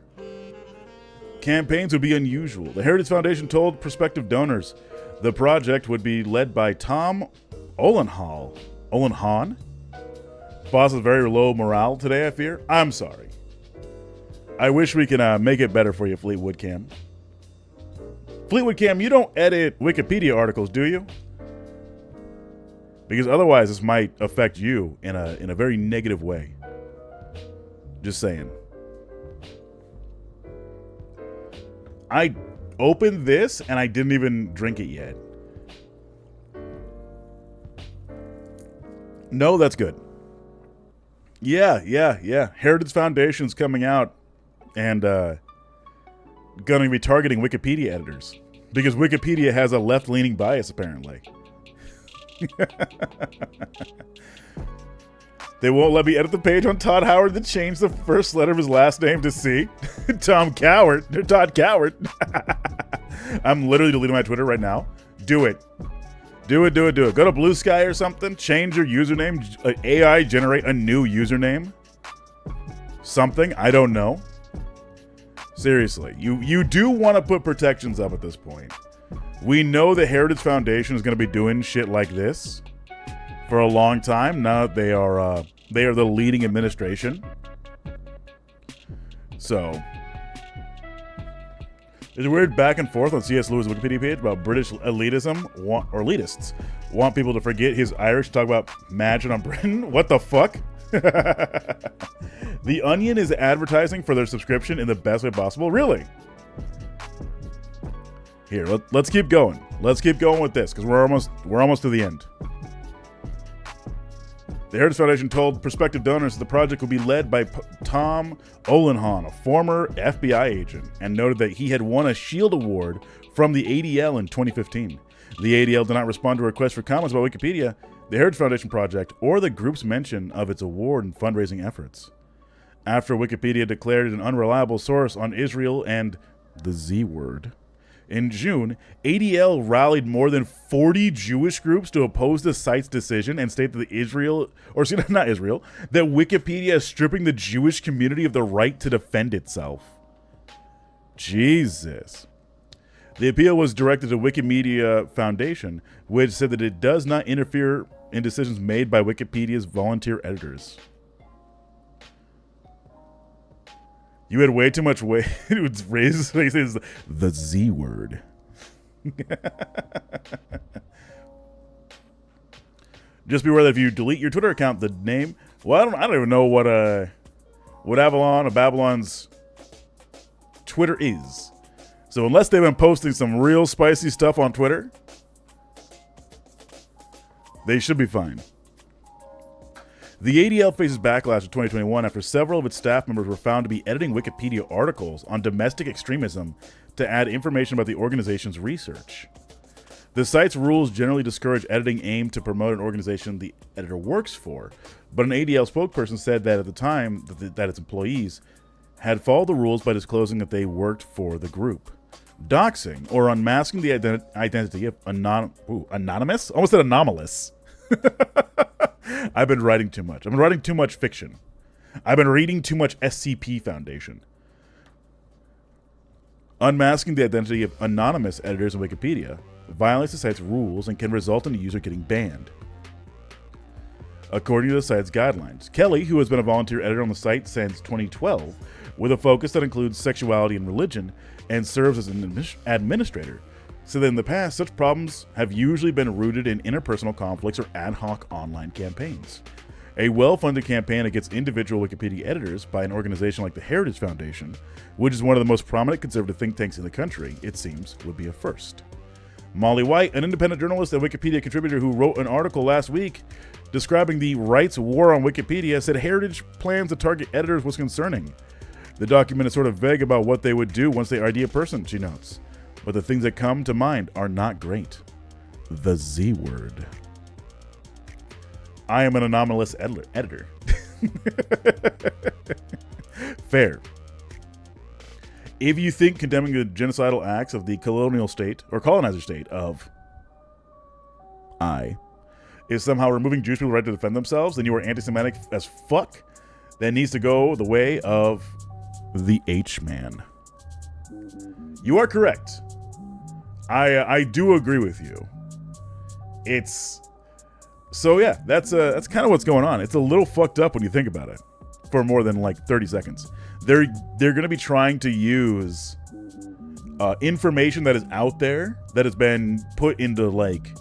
Campaigns would be unusual. The Heritage Foundation told prospective donors the project would be led by Tom Olenhahn. Boss is very low morale today, I fear. I'm sorry. I wish we can make it better for you, Fleetwood Cam. Fleetwood Cam, you don't edit Wikipedia articles, do you? Because otherwise this might affect you in a very negative way. Just saying. I opened this and I didn't even drink it yet. No, that's good. Yeah. Heritage Foundation's coming out and going to be targeting Wikipedia editors because Wikipedia has a left-leaning bias, apparently. They won't let me edit the page on Todd Howard that changed the first letter of his last name to C. Todd Coward. I'm literally deleting my Twitter right now. Do it. Do it. Go to Blue Sky or something. Change your username. AI generate a new username. Something. I don't know. Seriously. You do want to put protections up at this point. We know the Heritage Foundation is going to be doing shit like this for a long time. Now that they are the leading administration. So there's a weird back and forth on C.S. Lewis' Wikipedia page about British elitism elitists want people to forget his Irish, talk about magic on Britain. What the fuck? The Onion is advertising for their subscription in the best way possible. Really? Here, let's keep going. Let's keep going with this because we're almost to the end. The Heritage Foundation told prospective donors that the project will be led by Tom Olenhan, a former FBI agent, and noted that he had won a SHIELD award from the ADL in 2015. The ADL did not respond to requests for comments about Wikipedia, the Heritage Foundation project, or the group's mention of its award and fundraising efforts. After Wikipedia declared it an unreliable source on Israel and the Z word, in June, ADL rallied more than 40 Jewish groups to oppose the site's decision and state that that Wikipedia is stripping the Jewish community of the right to defend itself. Jesus. The appeal was directed to Wikimedia Foundation, which said that it does not interfere in decisions made by Wikipedia's volunteer editors. You had way too much weight. It was raised the Z word. Just be aware that if you delete your Twitter account, the name. Well, I don't even know what Avalon or Babylon's Twitter is. So unless they've been posting some real spicy stuff on Twitter, they should be fine. The ADL faces backlash in 2021 after several of its staff members were found to be editing Wikipedia articles on domestic extremism to add information about the organization's research. The site's rules generally discourage editing aimed to promote an organization the editor works for, but an ADL spokesperson said that at the time that its employees had followed the rules by disclosing that they worked for the group. Doxing, or unmasking the identity of anonymous? Almost said anomalous. I've been writing too much. I've been writing too much fiction. I've been reading too much SCP Foundation. Unmasking the identity of anonymous editors in Wikipedia violates the site's rules and can result in a user getting banned. According to the site's guidelines, Kelly, who has been a volunteer editor on the site since 2012, with a focus that includes sexuality and religion, and serves as an administrator, so that in the past, such problems have usually been rooted in interpersonal conflicts or ad hoc online campaigns. A well-funded campaign against individual Wikipedia editors by an organization like the Heritage Foundation, which is one of the most prominent conservative think tanks in the country, it seems, would be a first. Molly White, an independent journalist and Wikipedia contributor who wrote an article last week describing the rights war on Wikipedia, said Heritage plans to target editors was concerning. The document is sort of vague about what they would do once they ID a person, she notes. But the things that come to mind are not great. The Z word. I am an anomalous editor. Fair. If you think condemning the genocidal acts of the colonial state or colonizer state of I is somehow removing Jewish people's right to defend themselves, then you are anti-Semitic as fuck. That needs to go the way of the H-man. You are correct. I do agree with you. It's so yeah. That's kind of what's going on. It's a little fucked up when you think about it. For more than like 30 seconds, they're going to be trying to use information that is out there that has been put into like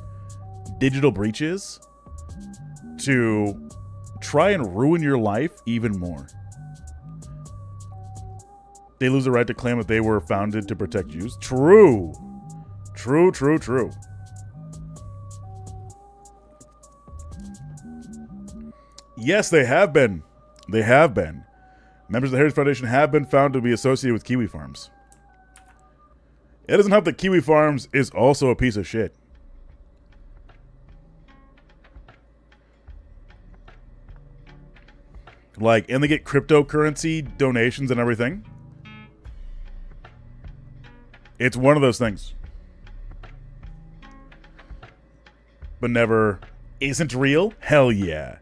digital breaches to try and ruin your life even more. They lose the right to claim that they were founded to protect Jews. True. Yes, they have been. They have been. Members of the Heritage Foundation have been found to be associated with Kiwi Farms. It doesn't help that Kiwi Farms is also a piece of shit. Like, and they get cryptocurrency donations and everything. It's one of those things. But never isn't real? Hell yeah.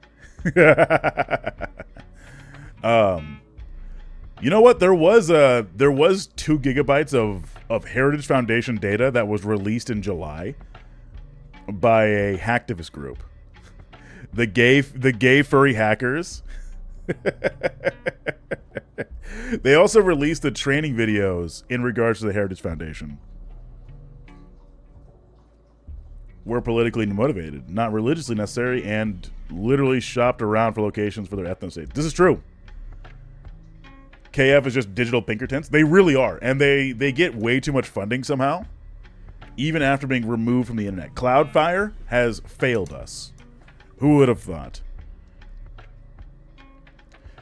You know what? There was 2 gigabytes of Heritage Foundation data that was released in July by a hacktivist group. The gay furry hackers. They also released the training videos in regards to the Heritage Foundation. Were politically motivated, not religiously necessary, and literally shopped around for locations for their ethnicity. This is true. KF is just digital Pinkertons. They really are. And they get way too much funding somehow, even after being removed from the internet. Cloudfire has failed us. Who would have thought?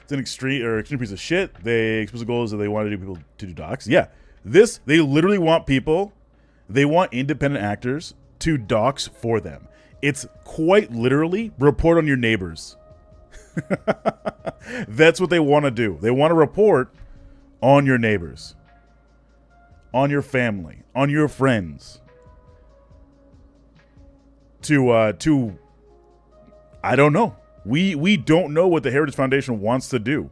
It's an extreme piece of shit. They explicit goal is that they want to do people to do docs. Yeah. They literally want people, they want independent actors to docs for them. It's quite literally report on your neighbors. That's what they want to do. They want to report on your neighbors, on your family, on your friends. To I don't know. We don't know what the Heritage Foundation wants to do.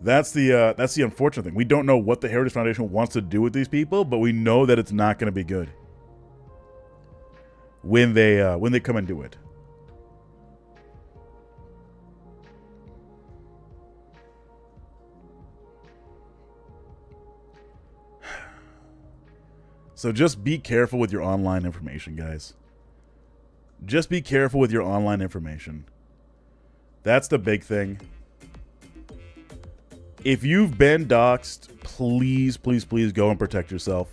That's the unfortunate thing. We don't know what the Heritage Foundation wants to do with these people, but we know that it's not going to be good when they come and do it. So just be careful with your online information, guys. Just be careful with your online information. That's the big thing. If you've been doxxed, please, please, please go and protect yourself.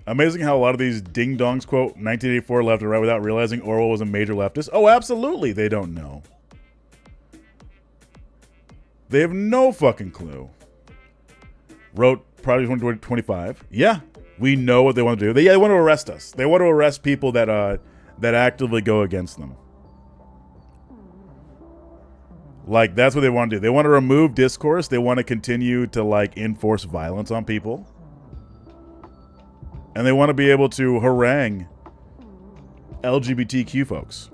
Amazing how a lot of these ding-dongs quote 1984 left and right without realizing Orwell was a major leftist. Oh, absolutely, they don't know. They have no fucking clue. Wrote Project 2025. Yeah, we know what they want to do. They want to arrest us. They want to arrest people that actively go against them. Like, that's what they want to do. They want to remove discourse. They want to continue to, like, enforce violence on people. And they want to be able to harangue LGBTQ folks.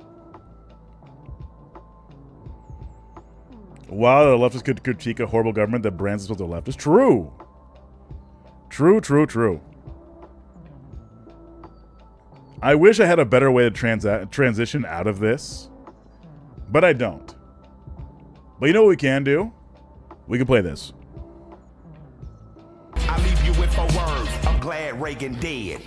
While the leftists could critique a horrible government that brands themselves as a leftist. True. True, true, true. I wish I had a better way to transition out of this. But I don't. But you know what we can do? We can play this. I leave you with a word. I'm glad Reagan dead.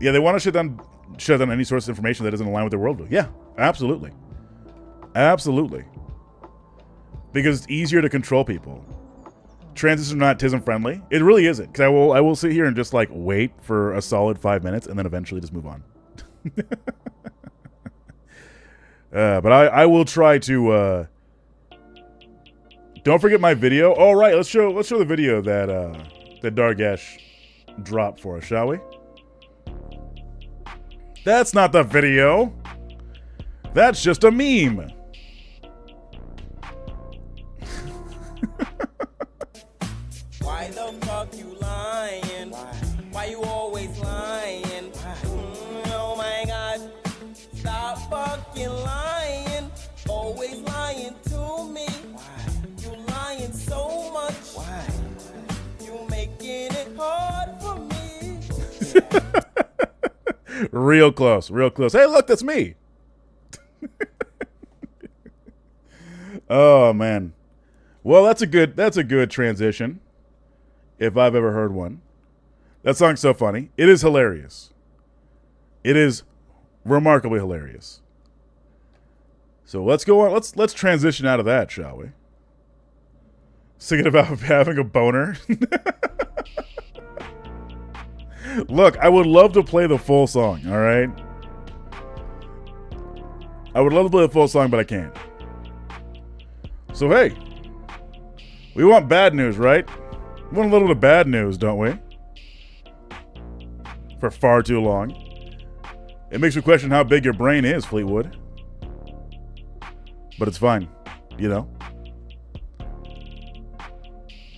Yeah, they want to shut down any source of information that doesn't align with their worldview. Yeah, absolutely. Absolutely. Because it's easier to control people. Transitions are not TISM friendly. It really isn't. Because I will sit here and just like wait for a solid 5 minutes and then eventually just move on. But I will try to. Don't forget my video. All right, let's show the video that Dargesh dropped for us, shall we? That's not the video. That's just a meme. Why the fuck you lying? Why you always lying? Oh my god. Stop fucking lying. Always lying to me. You lying so much. You making it hard for me. Real close, real close. Hey, look, that's me. Oh man. Well, that's a good transition. If I've ever heard one. That song's so funny. It is hilarious. It is remarkably hilarious. So let's go on. Let's transition out of that, shall we? Singing about having a boner. Look, I would love to play the full song, all right? I would love to play the full song, but I can't. So, hey, we want bad news, right? We want a little bit of bad news, don't we? For far too long. It makes me question how big your brain is, Fleetwood. But it's fine, you know?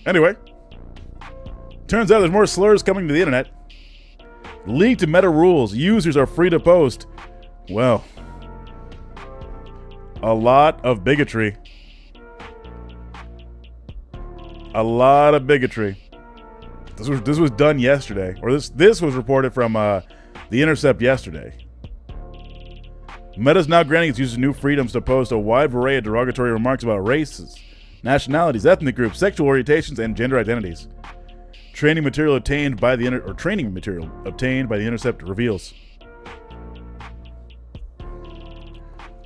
Anyway, turns out there's more slurs coming to the internet. Leaked meta rules. Users are free to post. Well, a lot of bigotry. A lot of bigotry. This was done yesterday, or this was reported from The Intercept yesterday. Meta is now granting its users new freedoms to post a wide array of derogatory remarks about races, nationalities, ethnic groups, sexual orientations, and gender identities. Training material obtained by the Intercept reveals.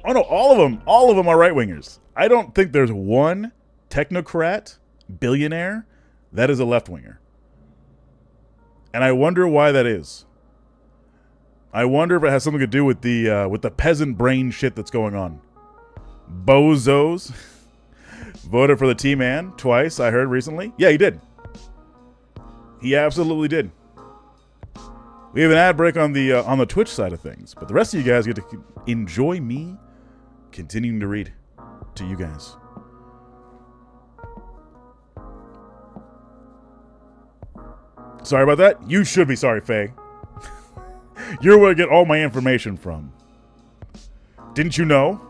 Oh no, all of them are right wingers. I don't think there's one technocrat, billionaire, that is a left winger. And I wonder why that is. I wonder if it has something to do with the peasant brain shit that's going on. Bozos voted for the T-Man twice, I heard recently. Yeah, he did. He absolutely did. We have an ad break on the Twitch side of things, but the rest of you guys get to enjoy me continuing to read to you guys. Sorry about that. You should be sorry, Faye. You're where I get all my information from. Didn't you know?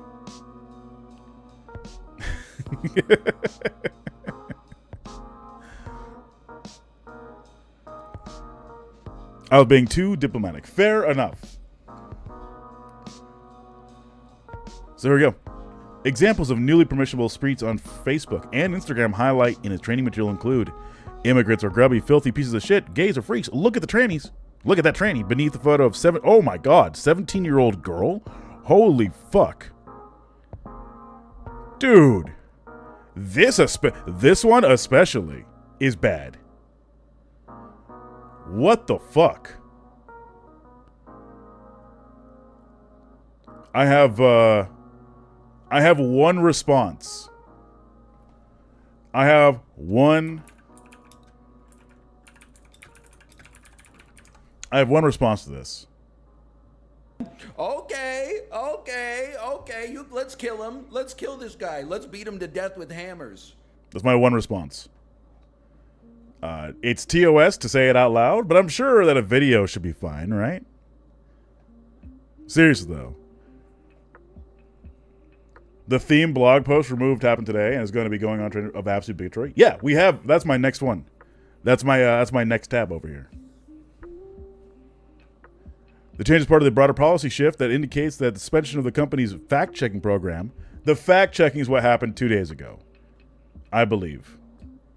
I was being too diplomatic. Fair enough. So here we go. Examples of newly permissible speech on Facebook and Instagram highlight in its training material include: immigrants are grubby, filthy pieces of shit. Gays are freaks. Look at the trannies. Look at that tranny beneath the photo of 17-year-old girl. Holy fuck. Dude. This one especially is bad. What the fuck? I have one response. I have one response to this. Okay. Let's kill him. Let's kill this guy. Let's beat him to death with hammers. That's my one response. It's TOS to say it out loud, but I'm sure that a video should be fine, right? Seriously, though. The theme blog post removed happened today and is going to be going on of absolute bigotry. Yeah, we have. That's my next one. That's my next tab over here. The change is part of the broader policy shift that indicates that the suspension of the company's fact-checking program. The fact-checking is what happened 2 days ago, I believe.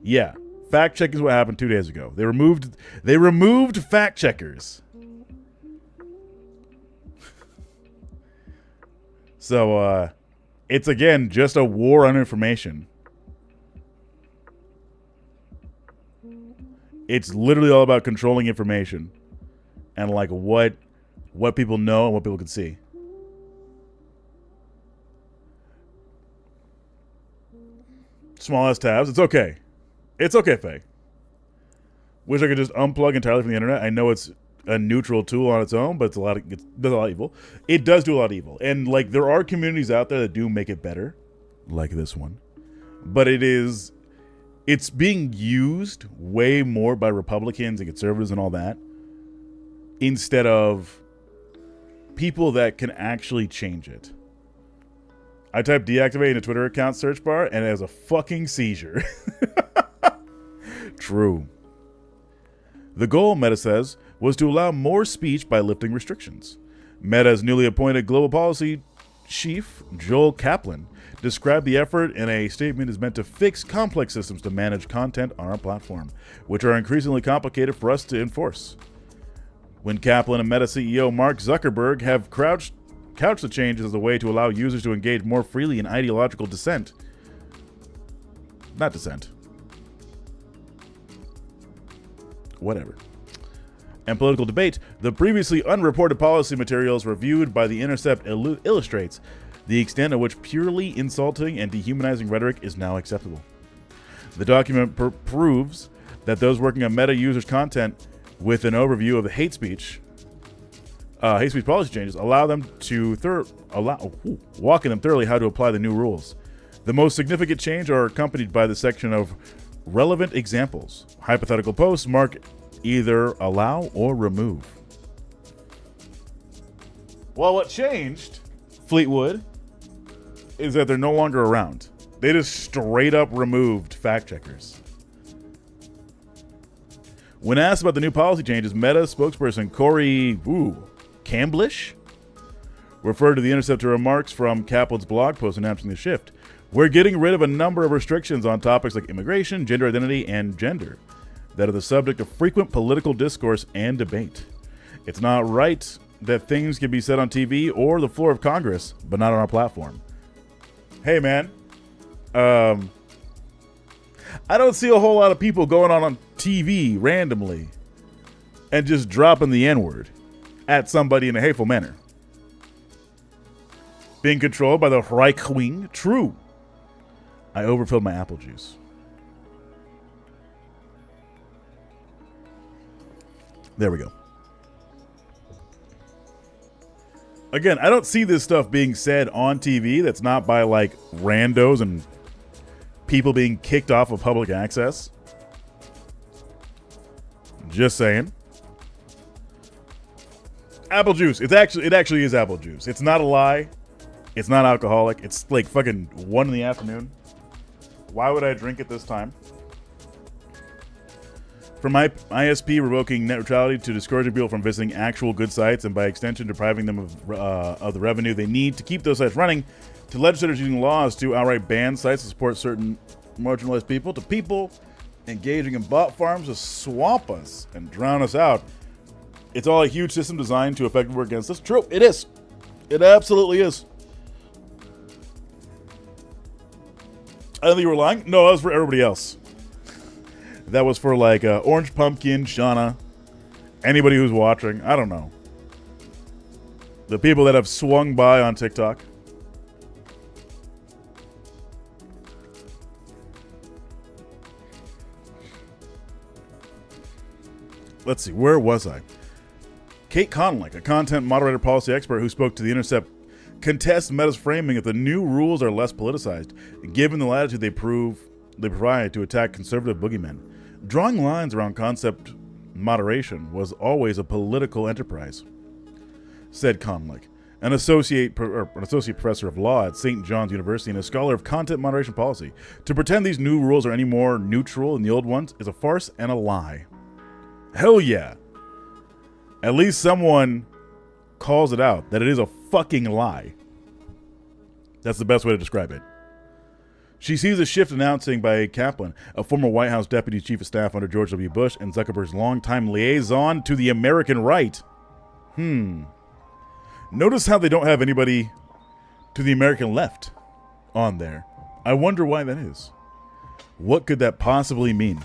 Yeah, fact-checking is what happened 2 days ago. They removed fact-checkers. So, it's again just a war on information. It's literally all about controlling information and like what people know and what people can see. Small ass tabs. It's okay. It's okay, Faye. Wish I could just unplug entirely from the internet. I know it's a neutral tool on its own, but it does a lot of evil. It does do a lot of evil. And like there are communities out there that do make it better, like this one. But it's being used way more by Republicans and conservatives and all that, instead of people that can actually change it. I typed deactivate in a Twitter account search bar and it has a fucking seizure. True. The goal, Meta says, was to allow more speech by lifting restrictions. Meta's newly appointed global policy chief, Joel Kaplan, described the effort in a statement as meant to fix complex systems to manage content on our platform, which are increasingly complicated for us to enforce. When Kaplan and Meta CEO Mark Zuckerberg have couched the changes as a way to allow users to engage more freely in ideological dissent. Not dissent. Whatever. and political debate, the previously unreported policy materials reviewed by The Intercept illustrates the extent at which purely insulting and dehumanizing rhetoric is now acceptable. The document proves that those working on Meta users' content with an overview of the hate speech policy changes walking them thoroughly how to apply the new rules. The most significant change are accompanied by the section of relevant examples. Hypothetical posts mark either allow or remove. Well, what changed, Fleetwood, is that they're no longer around. They just straight up removed fact checkers. When asked about the new policy changes, Meta spokesperson Corey Camblish referred to The Intercept to remarks from Kaplan's blog post announcing the shift. We're getting rid of a number of restrictions on topics like immigration, gender identity, and gender that are the subject of frequent political discourse and debate. It's not right that things can be said on TV or the floor of Congress, but not on our platform. Hey, man. I don't see a whole lot of people going on TV randomly and just dropping the N-word at somebody in a hateful manner. Being controlled by the Reich Wing? True. I overfilled my apple juice. There we go. Again, I don't see this stuff being said on TV that's not by like randos and people being kicked off of public access. Just saying. Apple juice. It actually is apple juice. It's not a lie. It's not alcoholic. It's like fucking 1 PM. Why would I drink it this time? From ISP revoking net neutrality to discouraging people from visiting actual good sites and by extension depriving them of the revenue they need to keep those sites running, to legislators using laws to outright ban sites to support certain marginalized people, to people engaging in bot farms to swamp us and drown us out. It's all a huge system designed to effectively work against us. True, it is. It absolutely is. I don't think you were lying. No, that was for everybody else. That was for like Orange Pumpkin, Shauna, anybody who's watching. I don't know. The people that have swung by on TikTok. Let's see, where was I? Kate Conlick, a content moderator policy expert who spoke to The Intercept, contests Meta's framing that the new rules are less politicized, given the latitude they provide to attack conservative boogeymen. Drawing lines around concept moderation was always a political enterprise, said Conlick, an associate professor of law at St. John's University and a scholar of content moderation policy. To pretend these new rules are any more neutral than the old ones is a farce and a lie. Hell yeah. At least someone calls it out that it is a fucking lie. That's the best way to describe it. She sees a shift announcing by Kaplan, a former White House deputy chief of staff under George W. Bush and Zuckerberg's longtime liaison to the American right. Notice how they don't have anybody to the American left on there. I wonder why that is. What could that possibly mean?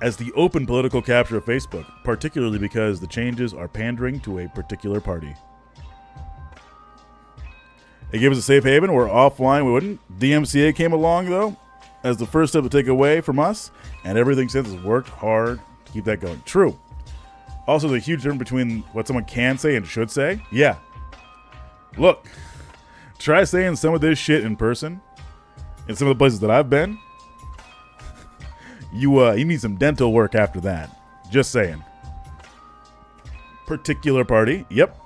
As the open political capture of Facebook, particularly because the changes are pandering to a particular party. It gave us a safe haven where offline we wouldn't. DMCA came along, though, as the first step to take away from us, and everything since has worked hard to keep that going. True. Also, there's a huge difference between what someone can say and should say. Yeah. Look, try saying some of this shit in person in some of the places that I've been. You need some dental work after that. Just saying. Particular party. Yep.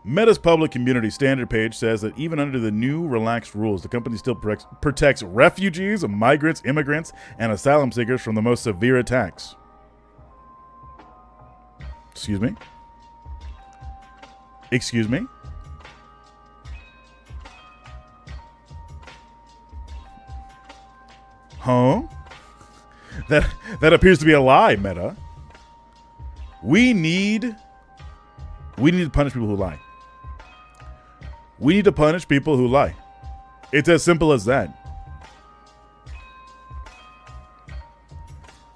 Meta's public community standard page says that even under the new relaxed rules, the company still protects refugees, migrants, immigrants, and asylum seekers from the most severe attacks. Excuse me? Excuse me? Huh? That appears to be a lie, Meta. We need to punish people who lie. We need to punish people who lie. It's as simple as that.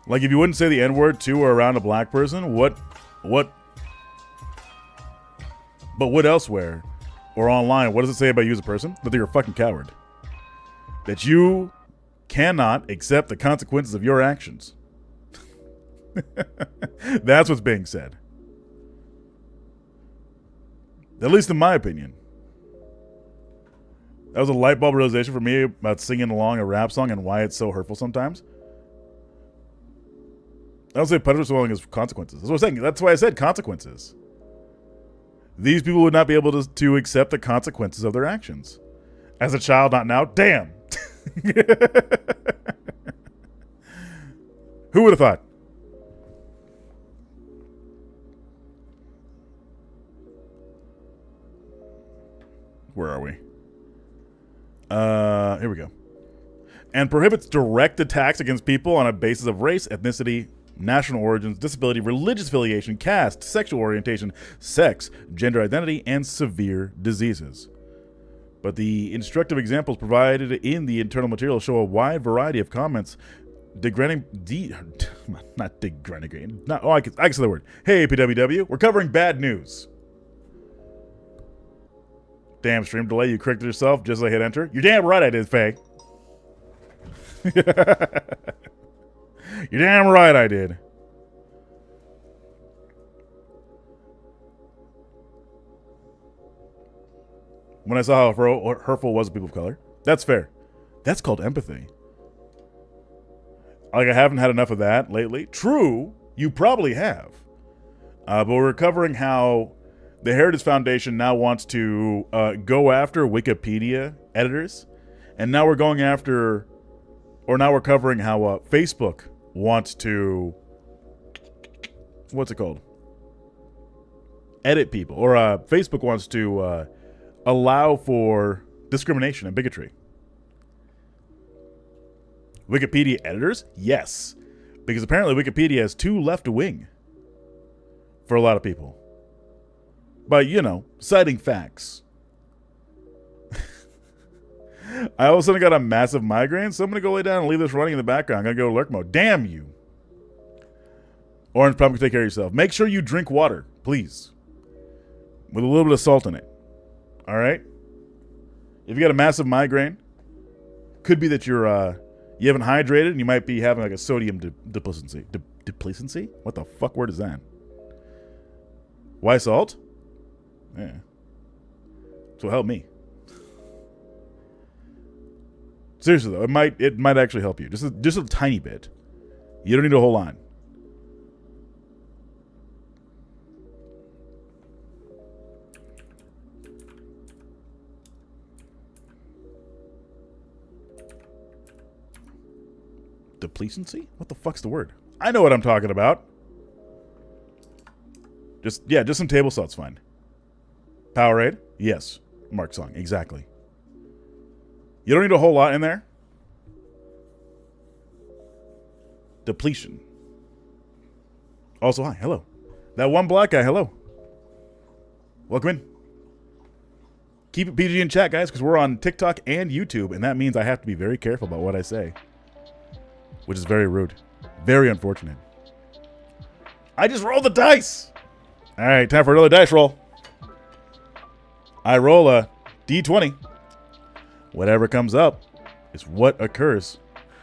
Like, if you wouldn't say the N-word to or around a black person, but what elsewhere or online, what does it say about you as a person? That you're a fucking coward. That you cannot accept the consequences of your actions. That's what's being said. At least in my opinion. That was a light bulb realization for me about singing along a rap song and why it's so hurtful sometimes. I don't say punishment so long as consequences. That's what I'm saying. That's why I said consequences. These people would not be able to accept the consequences of their actions. As a child, not now. Damn. Who would have thought? Where are we? Here we go. And prohibits direct attacks against people on a basis of race, ethnicity, national origins, disability, religious affiliation, caste, sexual orientation, sex, gender identity, and severe diseases. But the instructive examples provided in the internal material show a wide variety of comments I can say the word. Hey, PWW, we're covering bad news. Damn stream delay, you corrected yourself just as I hit enter. You're damn right I did, Faye. You're damn right I did. When I saw how hurtful it was to people of color. That's fair. That's called empathy. Like, I haven't had enough of that lately. True, you probably have. But we're covering how the Heritage Foundation now wants to go after Wikipedia editors. And now we're going after, or now we're covering how Facebook wants to, what's it called? Edit people. Or Facebook wants to allow for discrimination and bigotry. Wikipedia editors? Yes. Because apparently Wikipedia is too left-wing for a lot of people. But, you know, citing facts. I all of a sudden got a massive migraine, so I'm going to go lay down and leave this running in the background. I'm going to go to lurk mode. Damn you. Orange Pump, take care of yourself. Make sure you drink water, please. With a little bit of salt in it. All right? If you got a massive migraine, could be that you haven't hydrated and you might be having like a sodium depletion. Depletion? What the fuck word is that? Why salt? Yeah. So help me. Seriously though, it might actually help you. Just a tiny bit. You don't need a whole lot. Deplecency? What the fuck's the word? I know what I'm talking about. Just some table salt's fine. Powerade? Yes. Mark Song, exactly. You don't need a whole lot in there. Depletion. Also, hi, hello. That one black guy, hello. Welcome in. Keep it PG in chat, guys, because we're on TikTok and YouTube, and that means I have to be very careful about what I say. Which is very rude. Very unfortunate. I just rolled the dice! Alright, time for another dice roll. I roll a D20. Whatever comes up is what occurs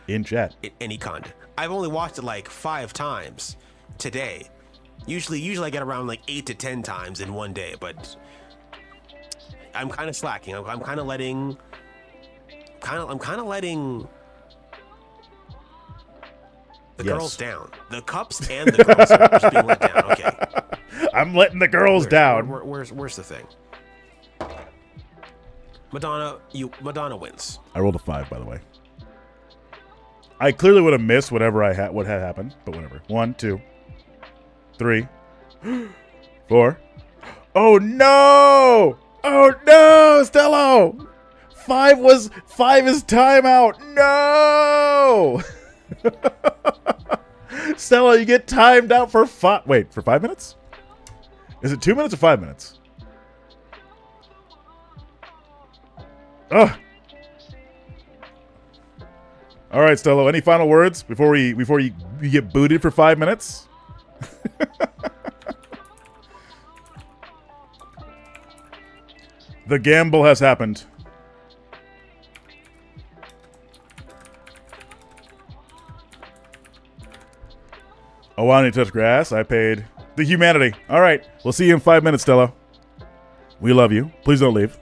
in chat. Any content. I've only watched it like 5 times today. Usually I get around like 8 to 10 times in one day, but I'm kind of slacking. I'm kind of letting the girls down. The cups and the girls are just being let down. Okay. I'm letting the girls down. Where's the thing? Madonna wins. I rolled a 5, by the way. I clearly would have missed what had happened, but whatever. 1, 2, 3, 4. Oh no! Oh no, Stello! 5 is timeout. No! Stella, you get timed out for 5. Wait, for 5 minutes? Is it 2 minutes or 5 minutes? Ugh. All right, Stello. Any final words before you get booted for 5 minutes? The gamble has happened. Oh, I need to touch grass. I paid the humanity. All right. We'll see you in 5 minutes, Stella. We love you. Please don't leave.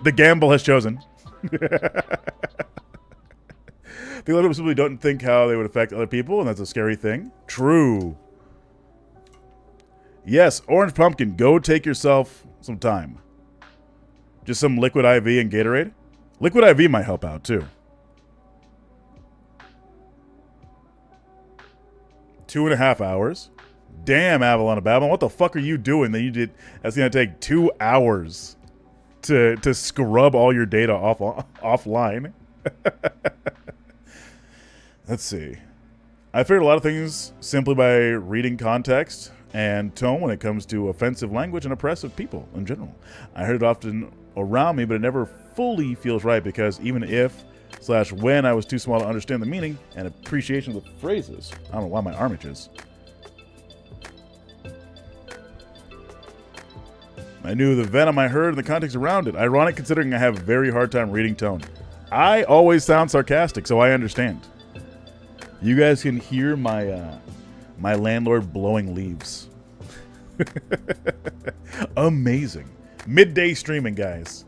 The gamble has chosen. The other people simply don't think how they would affect other people, and that's a scary thing. True. Yes, Orange Pumpkin, go take yourself some time. Just some liquid IV and Gatorade. Liquid IV might help out, too. 2.5 hours. Damn, Avalon of Babylon. What the fuck are you doing that you did? That's going to take 2 hours to scrub all your data offline. Let's see. I figured a lot of things simply by reading context and tone when it comes to offensive language and oppressive people in general. I heard it often around me, but it never fully feels right because even if/when I was too small to understand the meaning and appreciation of the phrases. I don't know why my arm itches. I knew the venom I heard and the context around it. Ironic considering I have a very hard time reading tone. I always sound sarcastic, so I understand. You guys can hear my my landlord blowing leaves. Amazing. Midday streaming, guys.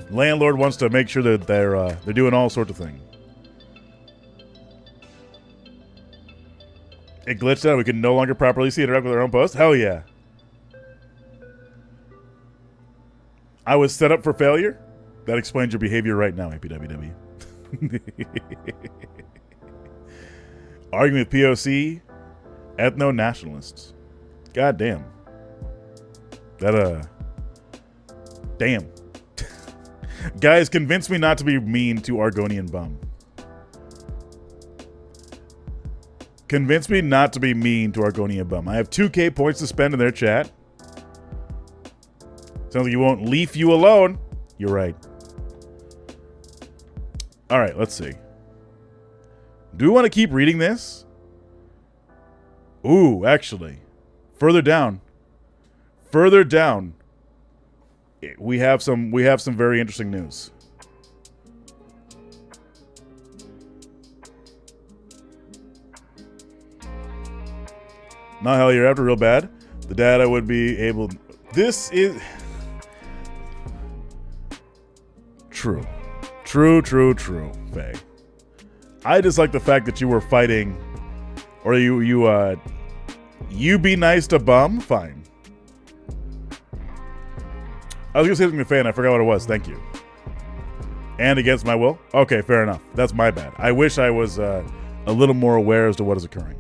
Landlord wants to make sure that they're doing all sorts of things. It glitched out. We can no longer properly see and interact with our own post. Hell yeah. I was set up for failure. That explains your behavior right now, APWW. Arguing with POC ethno-nationalists. God damn. Damn. Guys, convince me not to be mean to Argonian Bum. Convince me not to be mean to Argonian Bum. I have 2K points to spend in their chat. Sounds like you won't leave you alone. You're right. All right, let's see. Do we want to keep reading this? Ooh, actually. Further down. We have some very interesting news. Not hell, you're after real bad. The data would be able. This is true. Faye. I just like the fact that you were fighting, or you be nice to Bum. Fine. I was gonna say something to Faye and I forgot what it was. Thank you. And against my will? Okay, fair enough. That's my bad. I wish I was a little more aware as to what is occurring.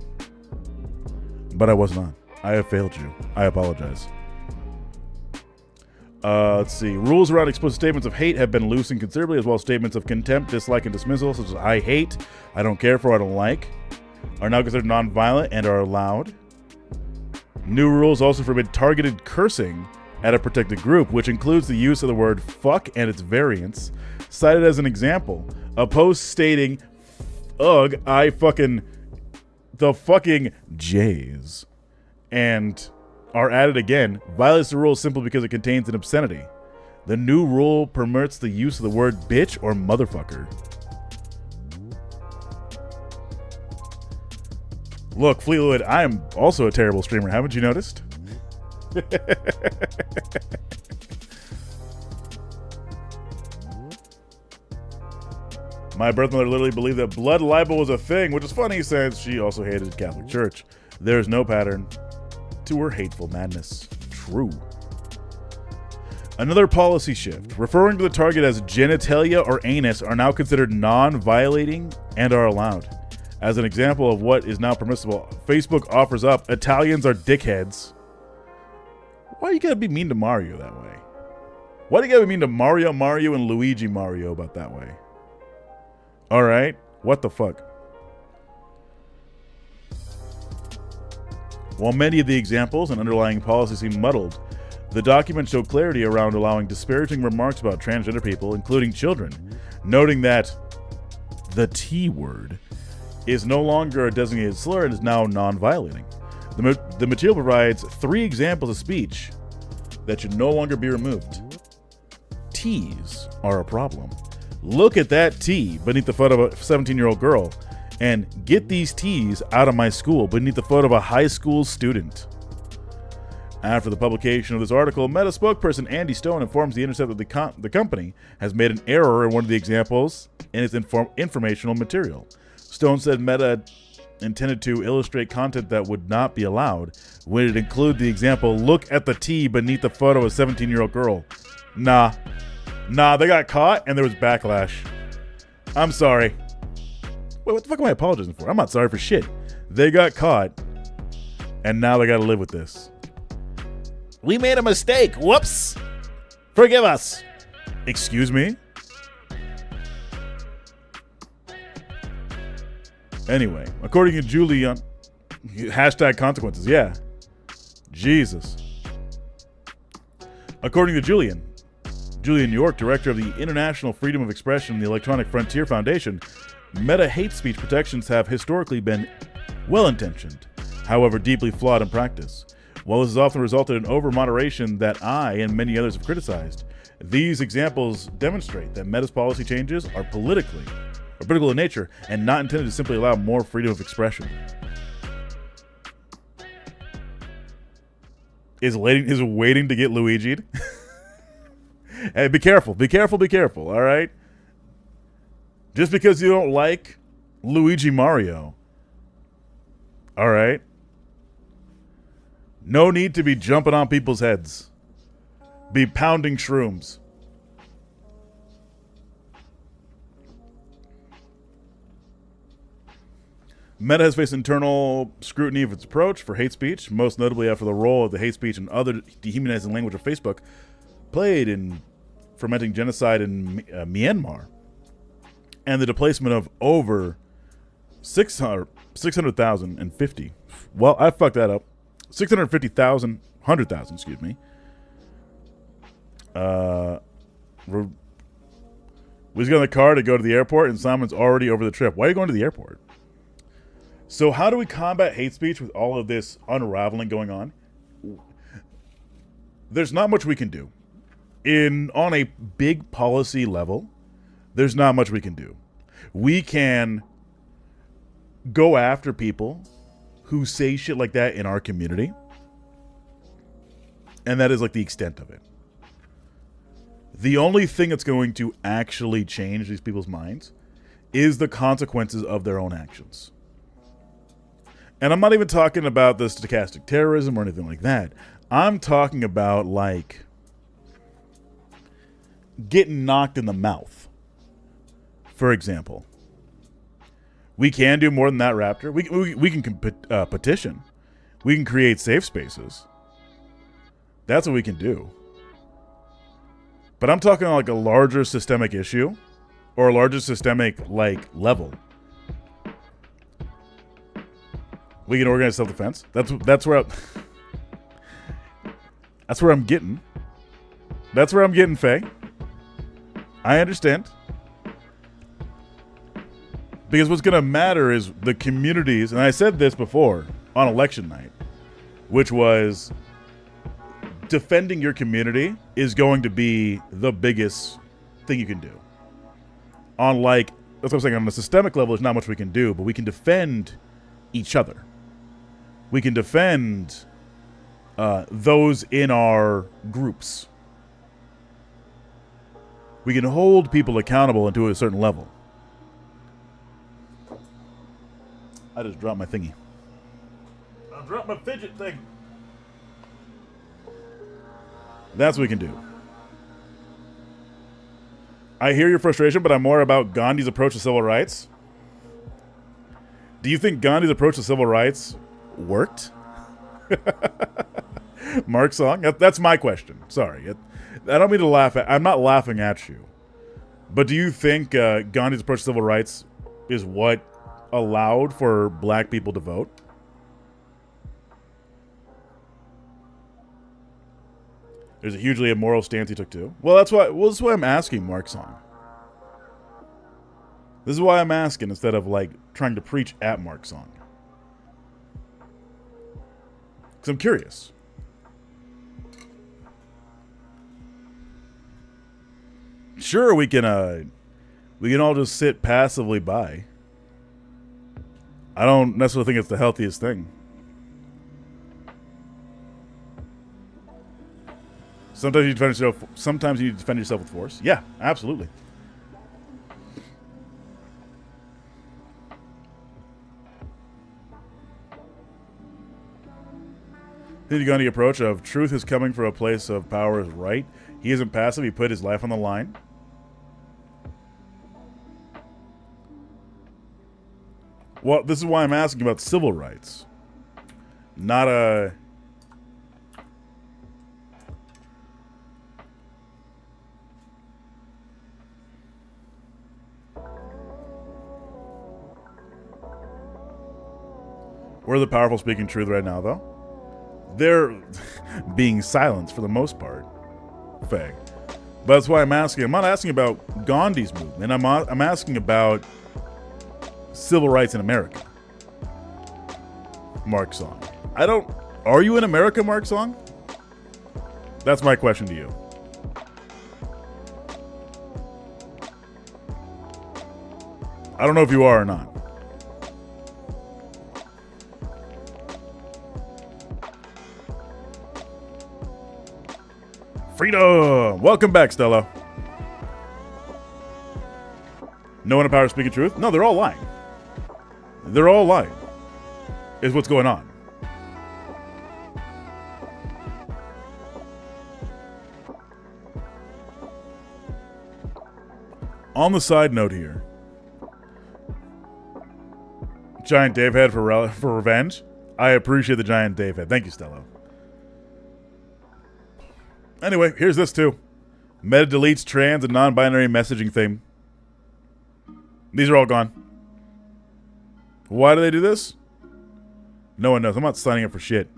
But I was not. I have failed you. I apologize. Let's see. Rules around explicit statements of hate have been loosened considerably, as well as statements of contempt, dislike, and dismissal, such as I hate, I don't care for, I don't like, are now considered non-violent and are allowed. New rules also forbid targeted cursing at a protected group, which includes the use of the word fuck and its variants. Cited as an example, a post stating, ugh, I fucking, the fucking J's, and are added again, violates the rule simply because it contains an obscenity. The new rule permits the use of the word bitch or motherfucker. Look, Fleetwood, I am also a terrible streamer. Haven't you noticed? My birth mother literally believed that blood libel was a thing, which is funny since she also hated the Catholic Church. There's no pattern to her hateful madness. True. Another policy shift. Referring to the target as genitalia or anus are now considered non-violating and are allowed. As an example of what is now permissible, Facebook offers up Italians are dickheads. Why you gotta be mean to Mario that way? Why do you gotta be mean to Mario and Luigi Mario about that way? Alright, what the fuck? While many of the examples and underlying policies seem muddled, the documents show clarity around allowing disparaging remarks about transgender people, including children. noting that the T word is no longer a designated slur and is now non-violating. The material provides 3 examples of speech that should no longer be removed. T's are a problem. Look at that T beneath the photo of a 17-year-old girl, and get these T's out of my school beneath the photo of a high school student. After the publication of this article, Meta spokesperson Andy Stone informs The Intercept that the company has made an error in one of the examples in its informational material. Stone said Meta intended to illustrate content that would not be allowed when it included the example, look at the T beneath the photo of a 17-year-old girl. Nah, they got caught and there was backlash. I'm sorry. Wait, what the fuck am I apologizing for? I'm not sorry for shit. They got caught and now they gotta live with this. We made a mistake. Whoops. Forgive us. Excuse me? Anyway, according to Julian, hashtag consequences, yeah. Jesus. According to Julian York, director of the International Freedom of Expression and the Electronic Frontier Foundation, Meta hate speech protections have historically been well-intentioned, however deeply flawed in practice. While this has often resulted in over-moderation that I and many others have criticized, these examples demonstrate that Meta's policy changes are political in nature and not intended to simply allow more freedom of expression. Is waiting to get Luigi'd? Hey, be careful, all right? Just because you don't like Luigi Mario, all right? No need to be jumping on people's heads. Be pounding shrooms. Meta has faced internal scrutiny of its approach for hate speech, most notably after the role of the hate speech and other dehumanizing language of Facebook played in fomenting genocide in Myanmar, and the displacement of over 600,050. Well, I fucked that up. 650,000, 100,000, excuse me. We just got in the car to go to the airport, and Simon's already over the trip. Why are you going to the airport? So how do we combat hate speech with all of this unraveling going on? There's not much we can do. On a big policy level, there's not much we can do. We can go after people who say shit like that in our community, and that is like the extent of it. The only thing that's going to actually change these people's minds is the consequences of their own actions. And I'm not even talking about the stochastic terrorism or anything like that. I'm talking about, like, getting knocked in the mouth, for example. We can do more than that, Raptor. We can petition. We can create safe spaces. That's what we can do. But I'm talking like a larger systemic issue or a larger systemic, like, level. We can organize self-defense. That's where I'm getting. That's where I'm getting, Faye. I understand. Because what's going to matter is the communities, and I said this before on election night, which was defending your community is going to be the biggest thing you can do. That's what I'm saying, on a systemic level, there's not much we can do, but we can defend each other. We can defend those in our groups. We can hold people accountable and to a certain level. I just dropped my thingy. I dropped my fidget thing. That's what we can do. I hear your frustration, but I'm more about Gandhi's approach to civil rights. Do you think Gandhi's approach to civil rights worked? Mark Song? That's my question. Sorry. I don't mean to laugh at. I'm not laughing at you. But do you think Gandhi's approach to civil rights is what allowed for black people to vote? There's a hugely immoral stance he took too. Well, that's why I'm asking Mark Song. This is why I'm asking instead of like trying to preach at Mark Song. Because I'm curious. Sure, we can all just sit passively by. I don't necessarily think it's the healthiest thing. Sometimes you defend yourself. Sometimes you defend yourself with force. Yeah, absolutely. Then you go on the approach of truth is coming from a place of power is right. He isn't passive. He put his life on the line. Well, this is why I'm asking about civil rights. Not a... We're the powerful speaking truth right now, though. They're being silenced for the most part. Fag. But that's why I'm asking. I'm not asking about Gandhi's movement. I'm asking about civil rights in America. Mark Song. Are you in America, Mark Song? That's my question to you. I don't know if you are or not. Freedom! Welcome back, Stella. No one in power speaking truth? No, they're all lying. They're all lying. Is what's going on. On the side note here, Giant Dave head for revenge. I appreciate the Giant Dave head. Thank you, Stella. Anyway, here's this too. Meta deletes trans and non-binary messaging theme. These are all gone. Why do they do this? No one knows. I'm not signing up for shit.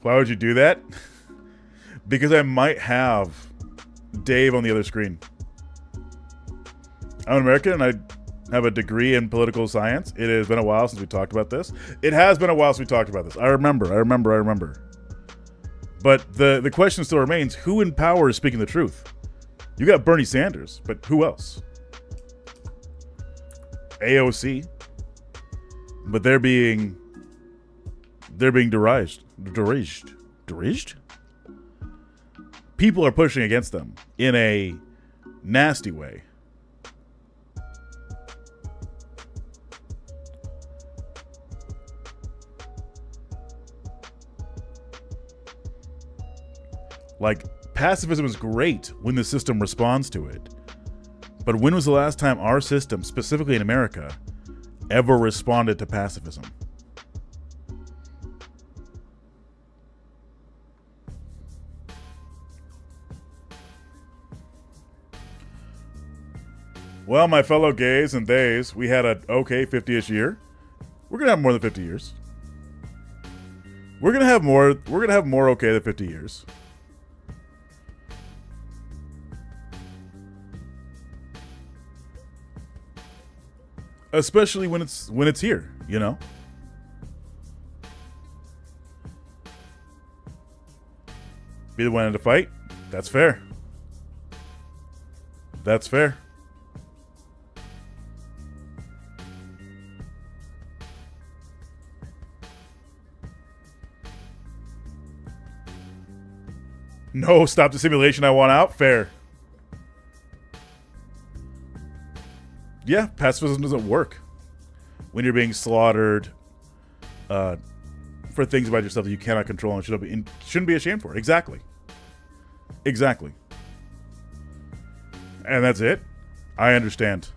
Why would you do that? Because I might have Dave on the other screen. I'm an American and I have a degree in political science. It has been a while since we talked about this. It has been a while since we talked about this. I remember. But the question still remains, who in power is speaking the truth? You got Bernie Sanders, but who else? AOC. But they're being derised. People are pushing against them in a nasty way. Like, pacifism is great when the system responds to it. But when was the last time our system, specifically in America, ever responded to pacifism? Well, my fellow gays and theys, we had an okay 50-ish year. We're gonna have more than 50 years. We're gonna have more okay than 50 years. Especially when it's here, you know? Be the one to fight? That's fair. That's fair. No, stop the simulation, I want out. Fair. Yeah, pacifism doesn't work when you're being slaughtered for things about yourself that you cannot control and shouldn't be ashamed for. Exactly. And that's it. I understand.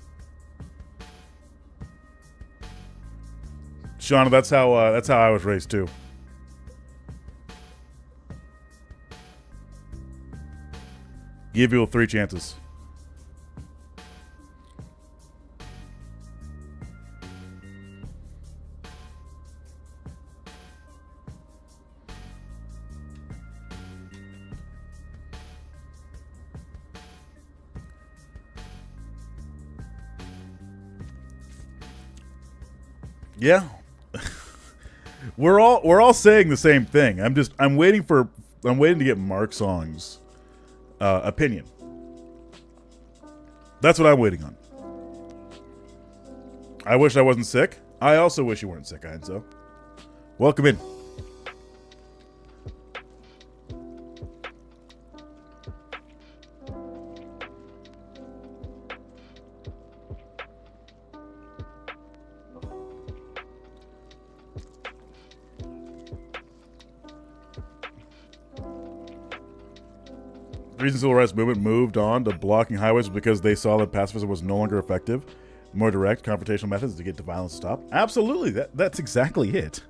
Shauna, that's how I was raised too. Give people 3 chances. Yeah. We're all saying the same thing. I'm waiting to get Mark Song's opinion. That's what I'm waiting on. I wish I wasn't sick. I also wish you weren't sick, Heinzo. Welcome in. The reason the civil rights movement moved on to blocking highways was because they saw that pacifism was no longer effective. More direct confrontational methods to get the violence stopped. Absolutely, that's exactly it.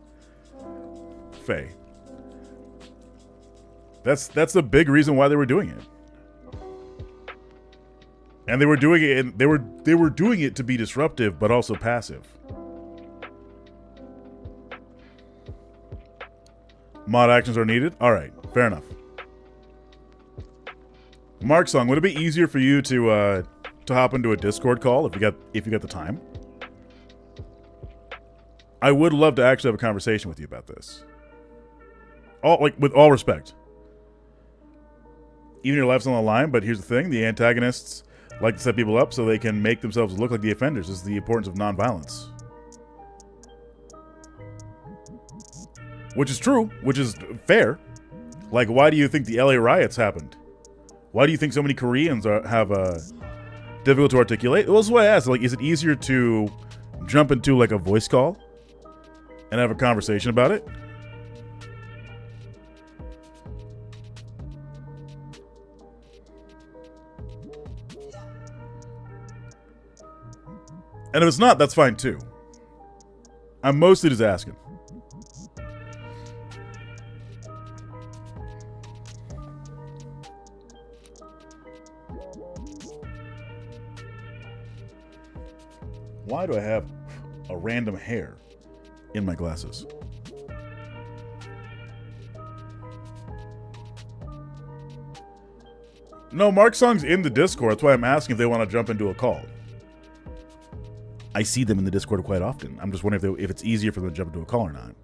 Faye. That's the big reason why they were doing it. And they were doing it, and they were doing it to be disruptive, but also passive. Mod actions are needed. All right, fair enough. Mark Song, would it be easier for you to hop into a Discord call if you got the time? I would love to actually have a conversation with you about this. With all respect. Even your life's on the line, but here's the thing: the antagonists like to set people up so they can make themselves look like the offenders. This is the importance of nonviolence. Which is true, which is fair. Like, why do you think the LA riots happened? Why do you think so many Koreans have difficult to articulate? Well, this is why I asked. Like, is it easier to jump into like a voice call and have a conversation about it? And if it's not, that's fine too. I'm mostly just asking. Why do I have a random hair in my glasses? No, Mark Song's in the Discord. That's why I'm asking if they want to jump into a call. I see them in the Discord quite often. I'm just wondering if it's easier for them to jump into a call or not.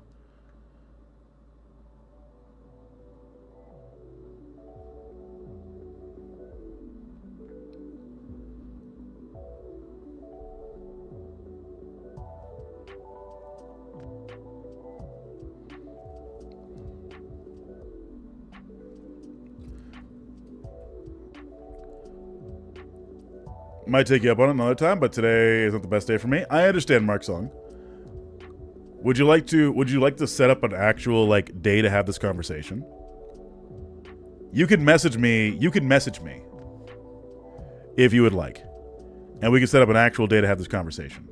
Might take you up on it another time, but today isn't the best day for me. I understand, Mark Song. Would you like to set up an actual day to have this conversation? You could message me if you would like. And we could set up an actual day to have this conversation.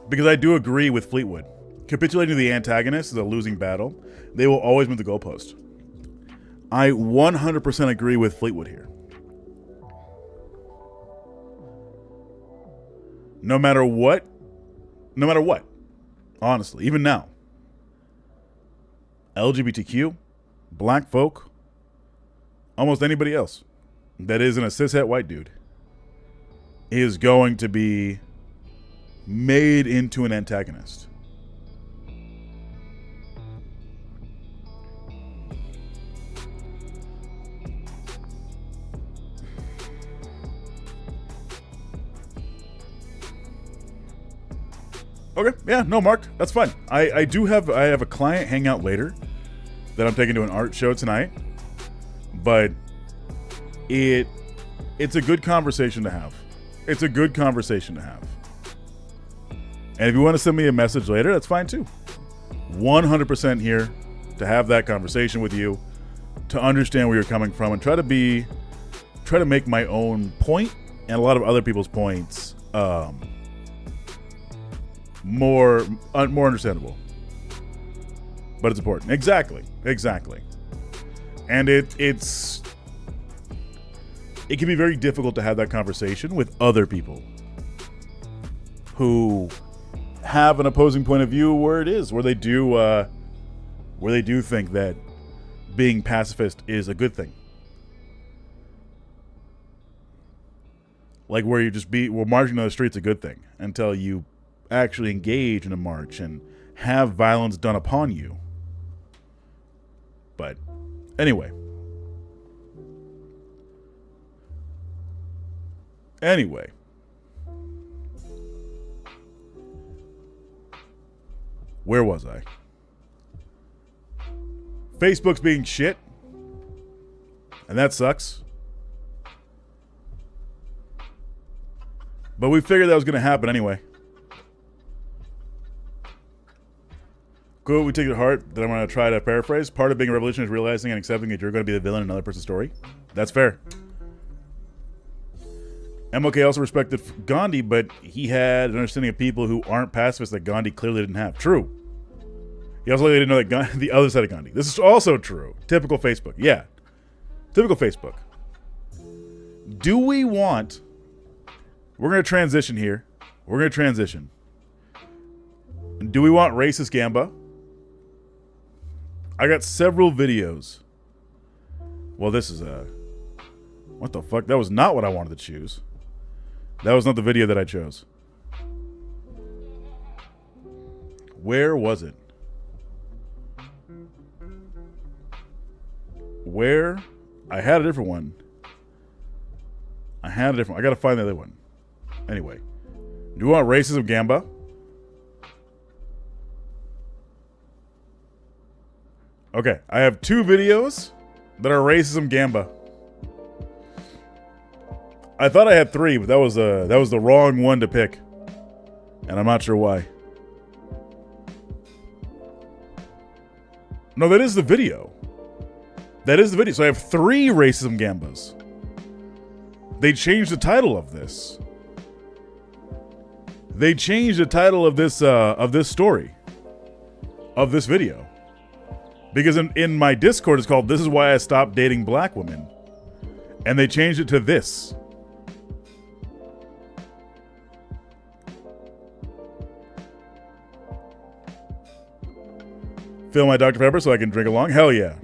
Because I do agree with Fleetwood. Capitulating to the antagonist is a losing battle. They will always move the goalpost. I 100% agree with Fleetwood here. No matter what, honestly, even now, LGBTQ, black folk, almost anybody else that isn't a cishet white dude is going to be made into an antagonist. Okay, yeah, no, Mark, that's fine. I have a client hang out later that I'm taking to an art show tonight, but it's a good conversation to have. It's a good conversation to have. And if you want to send me a message later, that's fine too. 100% here to have that conversation with you, to understand where you're coming from, and try to make my own point and a lot of other people's points more understandable. But it's important. Exactly. And it can be very difficult to have that conversation with other people. who have an opposing point of view where they do think that being pacifist is a good thing. Like where marching down the street's a good thing until you actually engage in a march and have violence done upon you. But anyway. Where was I? Facebook's being shit. And that sucks. But we figured that was going to happen anyway. Cool, we take it to heart that I'm going to try to paraphrase. Part of being a revolutionary is realizing and accepting that you're going to be the villain in another person's story. That's fair. MLK also respected Gandhi, but he had an understanding of people who aren't pacifists that Gandhi clearly didn't have. True. He also didn't know that the other side of Gandhi. This is also true. Typical Facebook. Yeah. Typical Facebook. Do we want... We're going to transition here. We're going to transition. Do we want racist Gamba? I got several videos. Well, this is a... What the fuck? That was not what I wanted to choose. That was not the video that I chose. Where was it? Where? I had a different one. I gotta find the other one. Anyway. Do you want racism Gamba? Okay, I have two videos that are racism Gamba. I thought I had three, but that was the wrong one to pick. And I'm not sure why. No, that is the video. That is the video. So I have three racism Gambas. They changed the title of this. They changed the title of this story. Of this video. Because in my Discord it's called "This is why I stopped dating black women." And they changed it to this. Fill my Dr. Pepper so I can drink along? Hell yeah.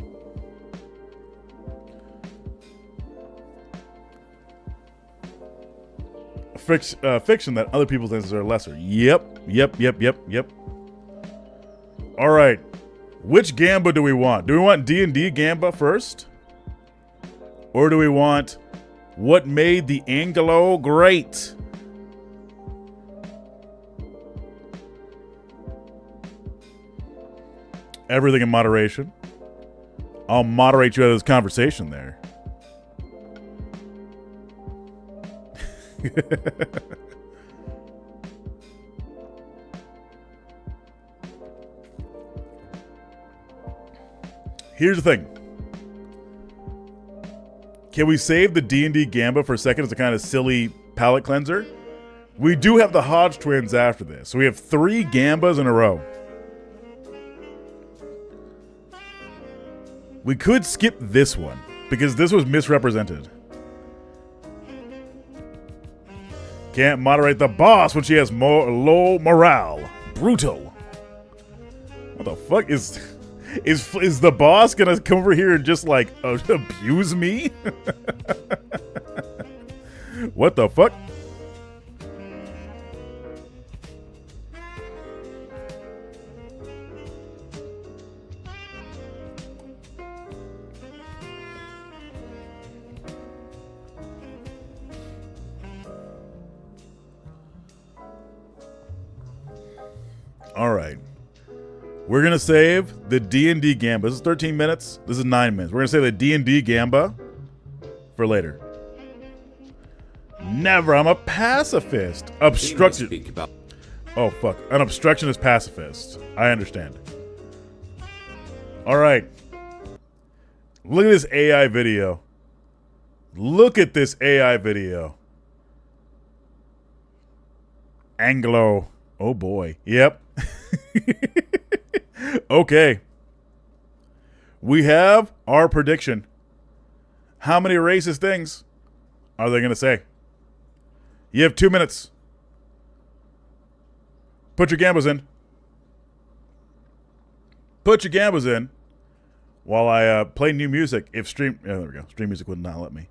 Fiction that other people's answers are lesser. Yep. All right. Which Gamba do we want? Do we want D&D Gamba first? Or do we want what made the Anglo great? Everything in moderation. I'll moderate you out of this conversation there. Here's the thing. Can we save the D&D Gamba for a second as a kind of silly palate cleanser? We do have the Hodge twins after this. So we have 3 Gambas in a row. We could skip this one because this was misrepresented. Can't moderate the boss when she has low morale. Brutal. What the fuck is the boss gonna come over here and just like abuse me? What the fuck? All right. We're going to save the D&D Gamba. This is 13 minutes. This is 9 minutes. We're going to save the D&D Gamba for later. Never. I'm a pacifist. Obstruction. Oh, fuck. An obstructionist pacifist. I understand. All right. Look at this AI video. Look at this AI video. Anglo. Oh, boy. Yep. Okay. We have our prediction. How many racist things are they going to say? You have 2 minutes. Put your gambas in. Put your gambas in while I play new music. If stream... Oh, there we go. Stream music would not let me.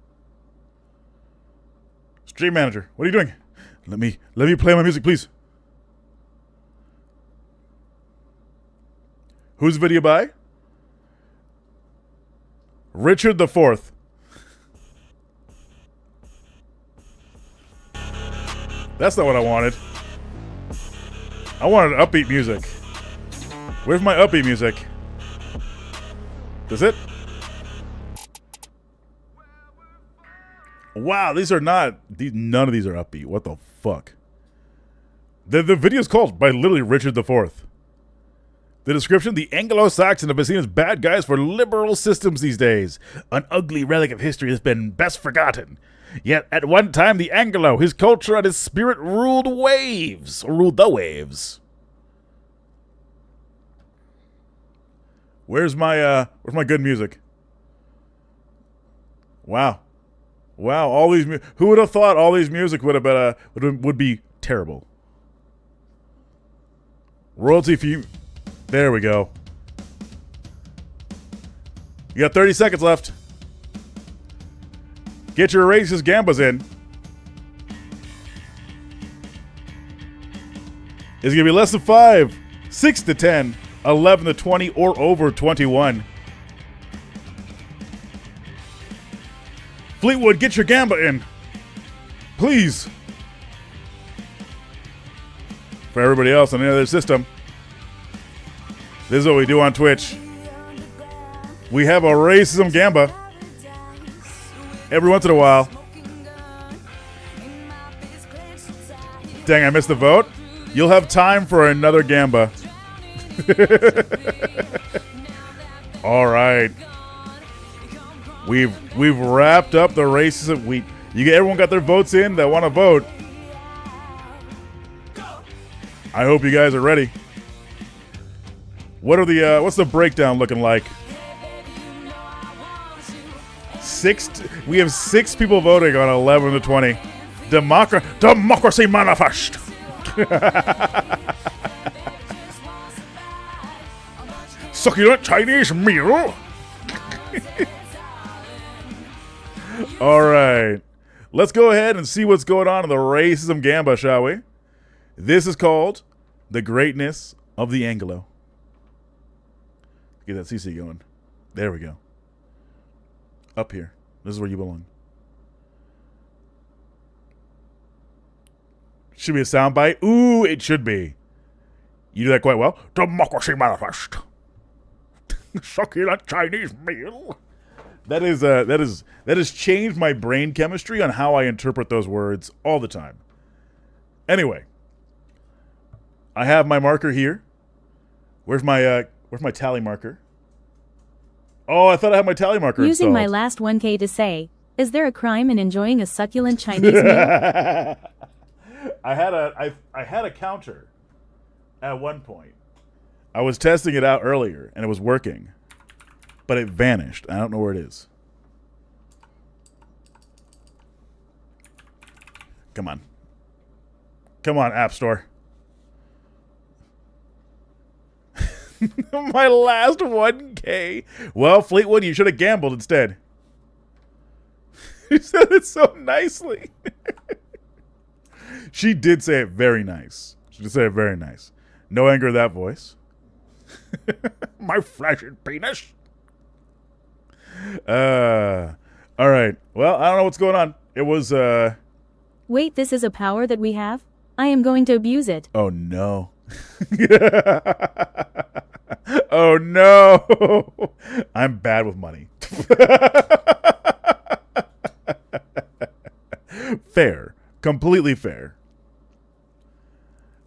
Stream manager, what are you doing? Let me play my music, please. Whose video by? Richard the Fourth. That's not what I wanted. I wanted upbeat music. Where's my upbeat music? Is it? Wow, these are not... none of these are upbeat. What the fuck? The video is called by literally Richard the Fourth. The description, the Anglo-Saxons have been seen as bad guys for liberal systems these days. An ugly relic of history has been best forgotten. Yet at one time the Anglo, his culture and his spirit ruled the waves. Where's my good music? Wow. Wow, all these who would have thought all these music would have been would be terrible. Royalty fee. There we go. You got 30 seconds left. Get your racist gambas in. It's gonna be less than 5, 6 to 10, 11 to 20, or over 21. Fleetwood, get your gamba in. Please. For everybody else on the other system, this is what we do on Twitch. We have a racism gamba every once in a while. Dang, I missed the vote. You'll have time for another gamba. All right. We've wrapped up the racism. Everyone got their votes in that want to vote. I hope you guys are ready. What's the breakdown looking like? We have 6 people voting on 11 to 20. Democracy manifest. Succulent Chinese meal. All right. Let's go ahead and see what's going on in the racism gamba, shall we? This is called The Greatness of the Anglo. Get that CC going. There we go. Up here. This is where you belong. Should be a soundbite. Ooh, it should be. You do that quite well. Democracy manifest. Succulent Chinese meal. That has changed my brain chemistry on how I interpret those words all the time. Anyway, I have my marker here. Where's my tally marker? Oh, I thought I had my tally marker Using installed. my last 1K to say, is there a crime in enjoying a succulent Chinese meal? I had a counter at one point. I was testing it out earlier and it was working, but it vanished. I don't know where it is. Come on. Come on, App Store. My last 1K. Well, Fleetwood, you should have gambled instead. She said it so nicely. She did say it very nice. She did say it very nice. No anger in that voice. My flashing penis. All right. Well, I don't know what's going on. It was, Wait, this is a power that we have? I am going to abuse it. Oh, no. Oh, no. I'm bad with money. Fair. Completely fair.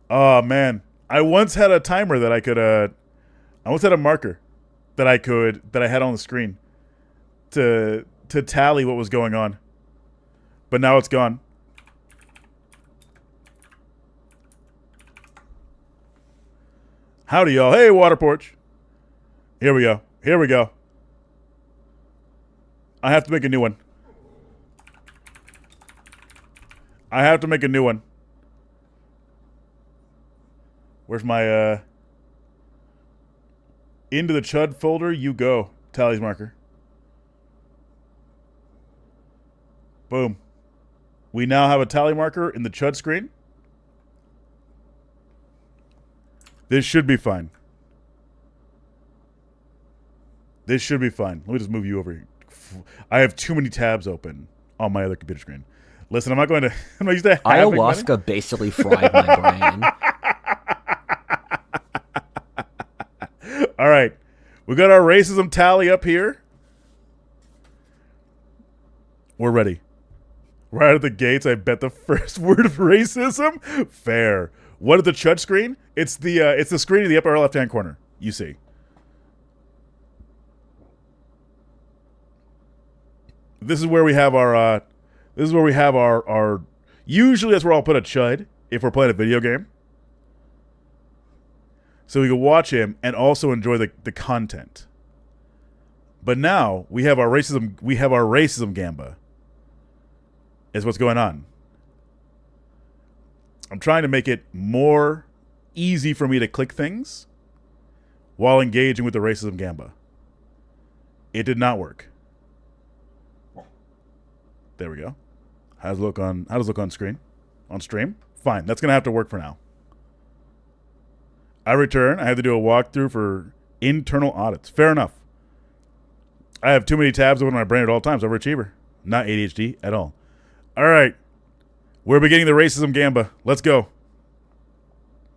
Oh, man. I once had a timer that I could, I once had a marker that I had on the screen to tally what was going on. But now it's gone. Howdy, y'all. Hey, Water Porch. Here we go. Here we go. I have to make a new one. I have to make a new one. Where's my into the chud folder you go. Tallies marker. Boom. We now have a tally marker in the chud screen. This should be fine. This should be fine. Let me just move you over here. I have too many tabs open on my other computer screen. Listen, I'm not going to... I'm not used to having Ayahuasca money. basically fried my brain. All right. We got our racism tally up here. We're ready. Right out of the gates, I bet the first word of racism. Fair. What is the chud screen? It's the screen in the upper left-hand corner. You see. This is where we have our. Usually that's where I'll put a chud if we're playing a video game. So we can watch him and also enjoy the content. But now we have our racism. We have our racism Gamba. Is what's going on. I'm trying to make it more easy for me to click things while engaging with the racism Gamba. It did not work. There we go. How does it look on screen? On stream? Fine. That's gonna have to work for now. I return. I have to do a walkthrough for internal audits. Fair enough. I have too many tabs open on my brain at all times. Overachiever. Not ADHD at all. All right. We're beginning the racism Gamba. Let's go.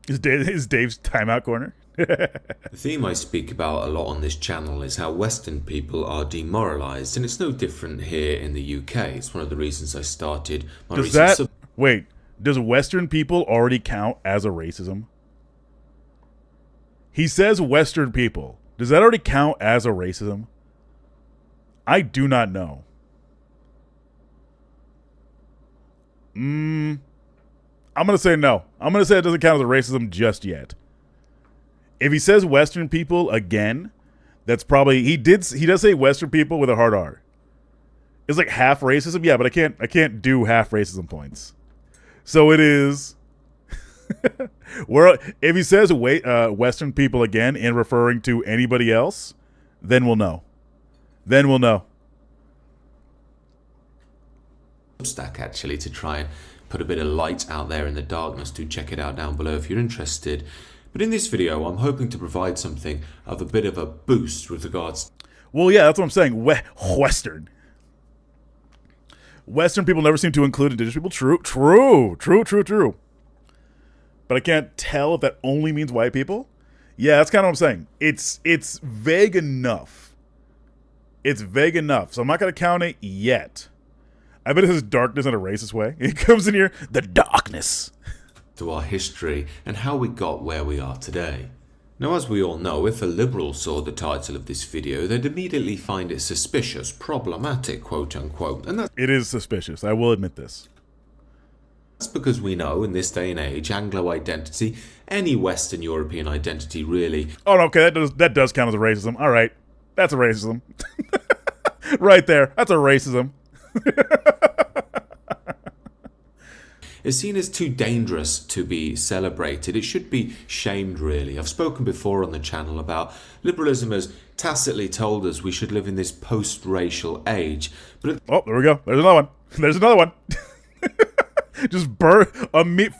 Is Dave's timeout corner? The theme I speak about a lot on this channel is how Western people are demoralised, and it's no different here in the UK. It's one of the reasons I started my Wait, does Western people already count as a racism? He says Western people. Does that already count as a racism? I do not know. I'm going to say no. I'm going to say it doesn't count as a racism just yet. If he says Western people again, that's probably he does say Western people with a hard R. It's like half racism, yeah, but I can't do half racism points. So it is. If he says Western people again in referring to anybody else, then we'll know. Then we'll know. Substack actually to try and put a bit of light out there in the darkness. Do check it out down below if you're interested. But in this video, I'm hoping to provide something of a bit of a boost with regards. Well, yeah, that's what I'm saying. Western people never seem to include indigenous people. True. But I can't tell if that only means white people. Yeah, that's kind of what I'm saying. It's vague enough. It's vague enough. So I'm not going to count it yet. I bet it says darkness in a racist way. It comes in here, the darkness. To our history and how we got where we are today. Now, as we all know, if a liberal saw the title of this video, they'd immediately find it suspicious, problematic, quote unquote. And it is suspicious, I will admit this. That's because we know, in this day and age, Anglo identity, any Western European identity really... Oh, okay, that does count as a racism. All right, that's a racism. Right there, that's a racism. is seen as too dangerous to be celebrated. It should be shamed, really. I've spoken before on the channel about liberalism has tacitly told us we should live in this post-racial age. But oh, there we go. There's another one. There's another one. Just burn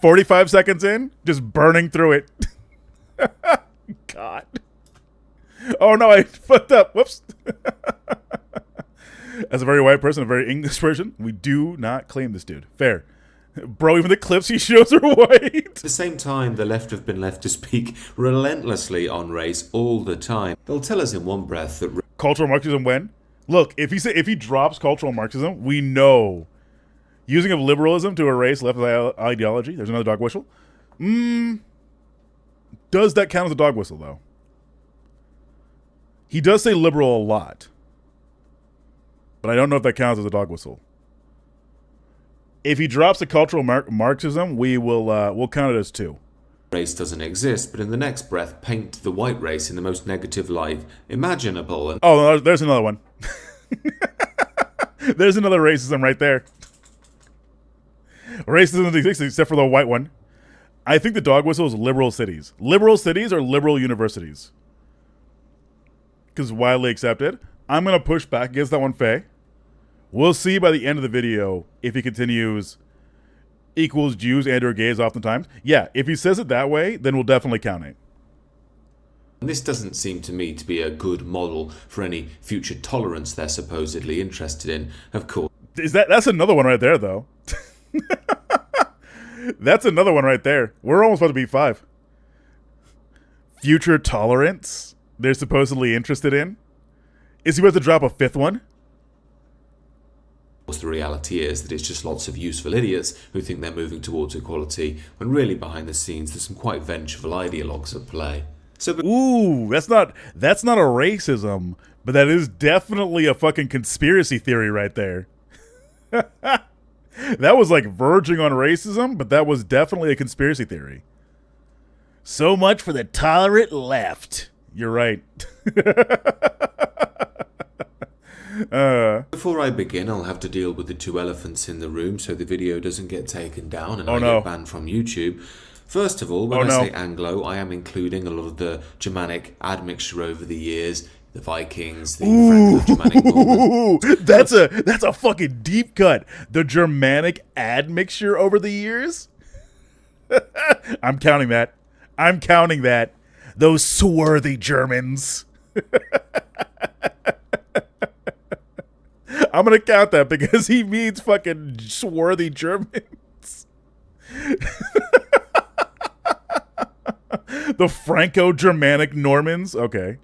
45 seconds in, just burning through it. God. Oh no, I fucked up. Whoops. As a very white person, a very English person, we do not claim this dude. Fair. Bro, even the clips he shows are white. At the same time, the left have been left to speak relentlessly on race all the time. They'll tell us in one breath that cultural Marxism when? Look, if he drops cultural Marxism, we know using of liberalism to erase left ideology. There's another dog whistle. Does that count as a dog whistle, though? He does say liberal a lot. But I don't know if that counts as a dog whistle. If he drops the cultural Marxism, we'll count it as 2. Race doesn't exist, but in the next breath paint the white race in the most negative light imaginable. And oh, there's another one. There's another racism right there. Racism doesn't exist except for the white one. I think the dog whistle is liberal cities. Liberal cities or liberal universities. Because widely accepted. I'm going to push back against that one, Faye. We'll see by the end of the video if he continues equals Jews and or gays oftentimes. Yeah, if he says it that way, then we'll definitely count it. And this doesn't seem to me to be a good model for any future tolerance they're supposedly interested in, of course. That's another one right there, though. That's another one right there. We're almost about to beat 5. Future tolerance they're supposedly interested in. Is he about to drop a 5th one? Of course, the reality is that it's just lots of useful idiots who think they're moving towards equality, when really behind the scenes there's some quite vengeful ideologues at play. So, Ooh, that's not a racism, but that is definitely a fucking conspiracy theory right there. That was like verging on racism, but that was definitely a conspiracy theory. So much for the tolerant left. You're right. Before I begin, I'll have to deal with the 2 elephants in the room so the video doesn't get taken down and I get banned from YouTube. First of all, when I say Anglo, I am including a lot of the Germanic admixture over the years. The Vikings, the Franco-Germanic movement. That's a fucking deep cut. The Germanic admixture over the years? I'm counting that. I'm counting that. Those swarthy Germans. I'm going to count that because he means fucking swarthy Germans. The Franco-Germanic Normans? Okay.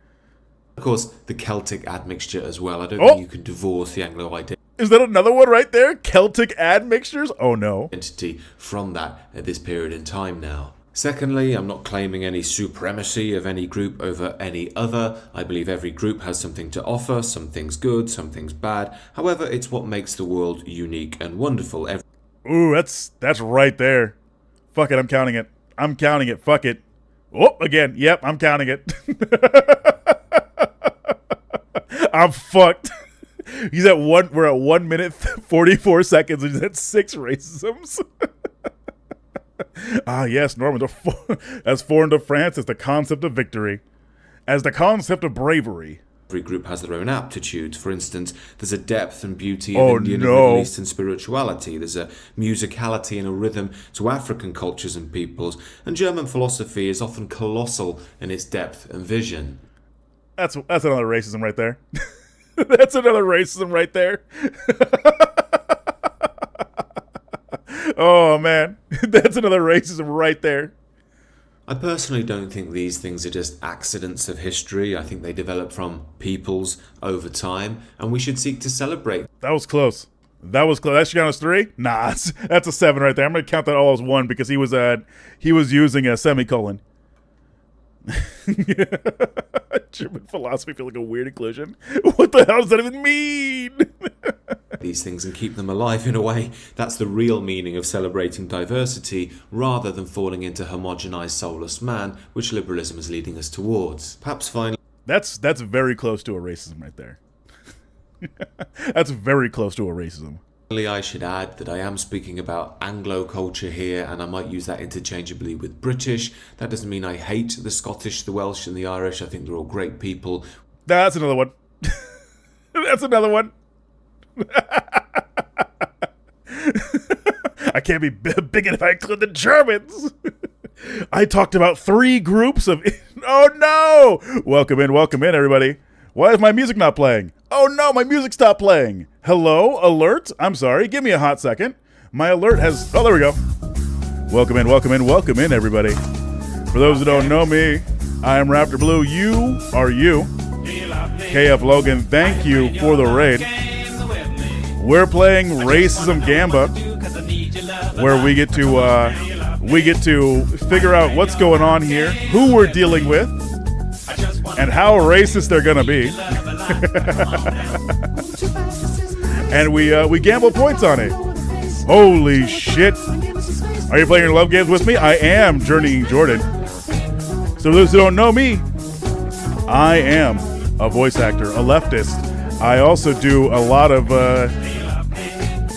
Of course, the Celtic admixture as well. I don't think you can divorce the Anglo identity. Is that another one right there? Celtic admixtures? Oh no. Identity from that at this period in time now. Secondly, I'm not claiming any supremacy of any group over any other. I believe every group has something to offer, some things good, some things bad. However, it's what makes the world unique and wonderful. Ooh, that's right there. Fuck it, I'm counting it. I'm counting it. Fuck it. Oh, again. Yep, I'm counting it. I'm fucked. We're at 1 minute 44 seconds and he's at 6 racisms. Ah, yes, Norman, as foreign to France as the concept of victory, as the concept of bravery. Every group has their own aptitudes. For instance, there's a depth and beauty of Indian and Middle Eastern spirituality. There's a musicality and a rhythm to African cultures and peoples. And German philosophy is often colossal in its depth and vision. That's another racism right there. That's another racism right there. Oh, man. That's another racism right there. I personally don't think these things are just accidents of history. I think they develop from peoples over time, and we should seek to celebrate. That was close. That was close. That should count as 3? Nah, that's a 7 right there. I'm going to count that all as 1 because he was using a semicolon. German philosophy feels like a weird inclusion. What the hell does that even mean? These things and keep them alive in a way. That's the real meaning of celebrating diversity, rather than falling into homogenized soulless man, which liberalism is leading us towards. Perhaps finally, that's very close to a racism right there. That's very close to a racism. I should add that I am speaking about Anglo culture here, and I might use that interchangeably with British. That doesn't mean I hate the Scottish, the Welsh, and the Irish. I think they're all great people. That's another one. That's another one. I can't be big if I include the Germans. I talked about 3 groups of... Oh, no! Welcome in, everybody. Why is my music not playing? Oh, no, my music stopped playing. Hello, alert? I'm sorry, give me a hot second. My alert has... Oh, there we go. Welcome in, everybody. For those who don't know me, I am Raptor Blue. You are you. KF Logan, thank you for the raid. We're playing Racism Gamba, where we get to figure out what's going on here, who we're dealing with, and how racist they're gonna be. And we gamble points on it. Holy shit! Are you playing your love games with me? I am Journeying Jordan. So those who don't know me, I am a voice actor, a leftist. I also do a lot of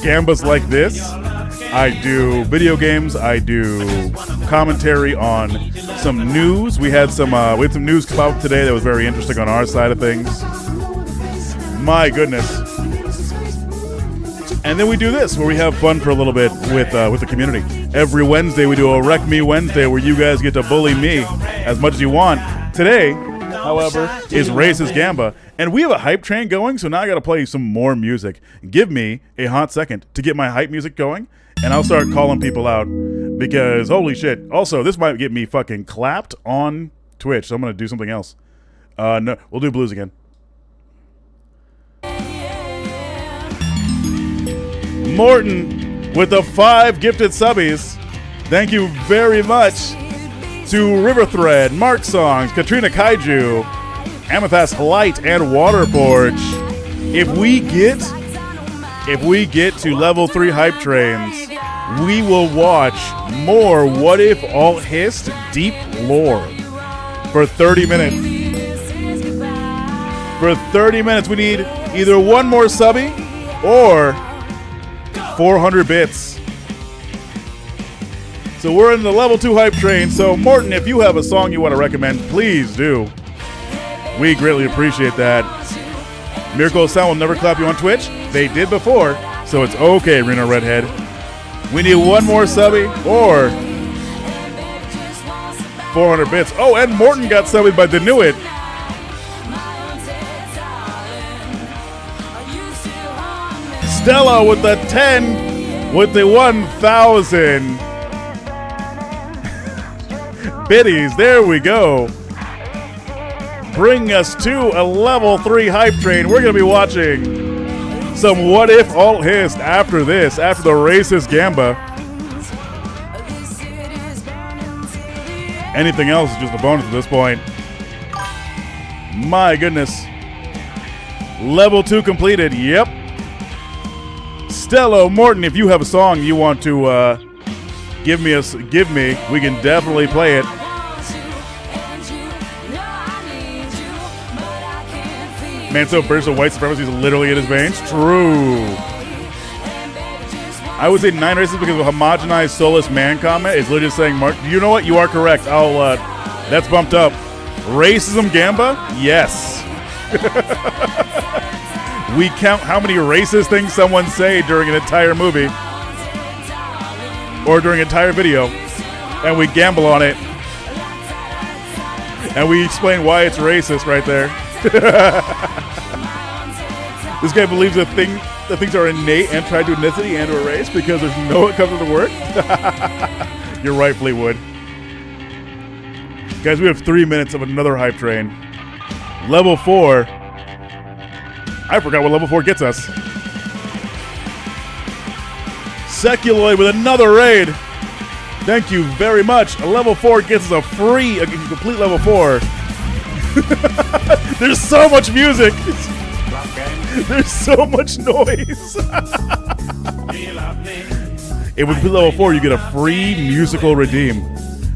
gambas like this. I do video games. I do commentary on some news. We had some news come out today that was very interesting on our side of things. My goodness. And then we do this, where we have fun for a little bit with the community. Every Wednesday, we do a Wreck Me Wednesday, where you guys get to bully me as much as you want. Today, however, is Racist Gamba. And we have a hype train going, so now I got to play some more music. Give me a hot second to get my hype music going, and I'll start calling people out, because holy shit. Also, this might get me fucking clapped on Twitch, so I'm going to do something else. No, we'll do blues again. Morton with the 5 gifted subbies. Thank you very much to River Thread, Mark Songs, Katrina Kaiju, Amethyst Light, and Waterforge. If we get to level 3 hype trains, we will watch more What If Alt Hist Deep Lore for 30 minutes. For 30 minutes, we need either one more subby or 400 bits. So we're in the level 2 hype train. So Morton, if you have a song you want to recommend, please do. We greatly appreciate that. Miracle of Sound will never clap you on Twitch. They did before, so it's okay, Reno Redhead. We need one more subby or 400 bits. Oh, and Morton got subbied by Denuit. Stella with the 10, with the 1,000 biddies. There we go. Bring us to a level 3 hype train. We're going to be watching some What If Alt Hist after this, after the Racist Gamba. Anything else is just a bonus at this point. My goodness. Level 2 completed. Yep. Stello, Morton, if you have a song you want to give me, we can definitely play it. Man, so burst of white supremacy is literally in his veins. True. I would say 9 races because of a homogenized soulless man comment is literally just saying, Mark, you know what? You are correct. That's bumped up. Racism Gamba? Yes. We count how many racist things someone say during an entire movie or during an entire video, and we gamble on it, and we explain why it's racist right there. This guy believes that things are innate and tied to ethnicity and or race because there's no it comes to the word. You're right, Fleetwood. Guys, we have 3 minutes of another hype train. Level 4. I forgot what level 4 gets us. Seculoid with another raid. Thank you very much. A level 4 gets us a complete level 4. There's so much music. There's so much noise. If we complete level 4, you get a free musical redeem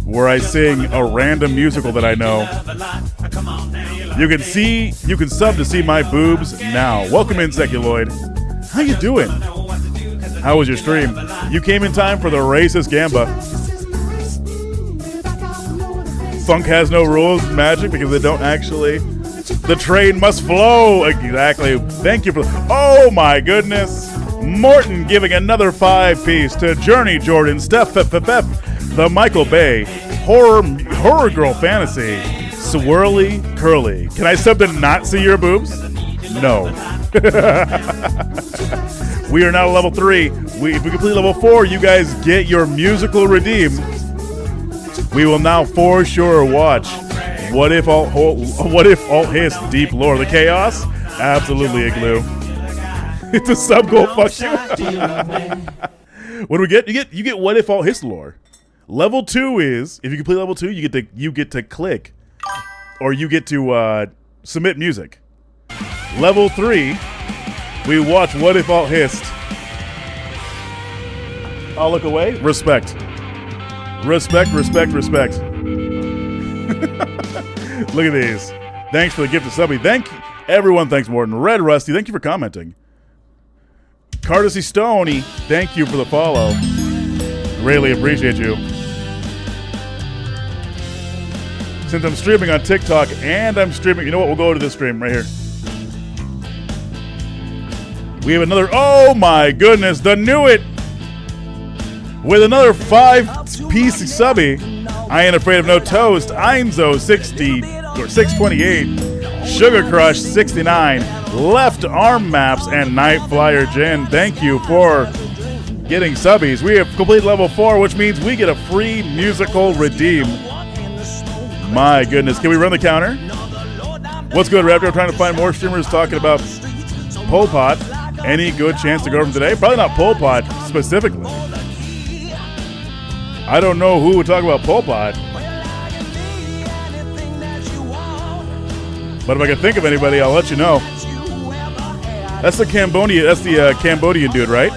where I sing a random musical that I know. You can sub to see my boobs now. Welcome in, Seculoid. How you doing? How was your stream? You came in time for the Racist Gamba. Funk has no rules, magic, because they don't actually. The train must flow. Exactly. Thank you for. Oh my goodness. Morton giving another 5-piece to Journey Jordan, Steph, the Michael Bay, Horror Girl Fantasy, Swirly Curly. Can I sub to not see your boobs? No. We are now level 3. If we complete level 4, you guys get your musical redeem. We will now for sure watch What If Alt Hist Deep Lore. The Chaos? Absolutely, Igloo. It's a sub goal, fuck you. What do we get? You get What If Alt Hist Lore. Level 2 is, if you complete level 2, you get to click, or you get to submit music. Level 3, we watch What If Alt Hist. I'll look away. Respect. Respect, respect, respect. Look at these. Thanks for the gift of subby. Thank everyone. Thanks, Morton. Red Rusty, thank you for commenting. Courtesy Stoney, thank you for the follow. Greatly appreciate you. Since I'm streaming on TikTok and I'm streaming, you know what? We'll go to this stream right here. We have another, oh my goodness, the Knew It! With another 5-piece subby. I Ain't Afraid of No Toast, Einzo 60 or 628, Sugar Crush 69, Left Arm Maps, and Night Flyer Gin. Thank you for getting subbies. We have complete level 4, which means we get a free musical redeem. My goodness, can we run the counter? What's good, Raptor? I'm trying to find more streamers talking about Pol Pot. Any good chance to go from today? Probably not Pol Pot specifically. I don't know who would talk about Pol Pot. But if I can think of anybody, I'll let you know. That's the Cambodian dude, right?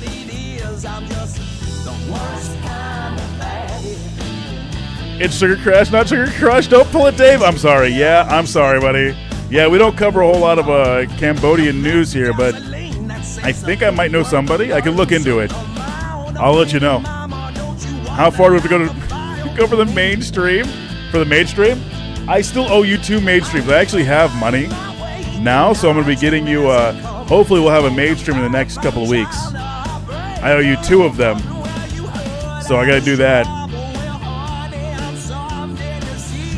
It's Sugar Crash, not Sugar Crush. Don't pull it, Dave. I'm sorry. Yeah, I'm sorry, buddy. Yeah, we don't cover a whole lot of Cambodian news here, but I think I might know somebody. I can look into it. I'll let you know. How far do we have to go for the mainstream? For the mainstream? I still owe you 2 mainstreams. I actually have money now, so I'm going to be getting you, hopefully we'll have a mainstream in the next couple of weeks. I owe you 2 of them. So I got to do that.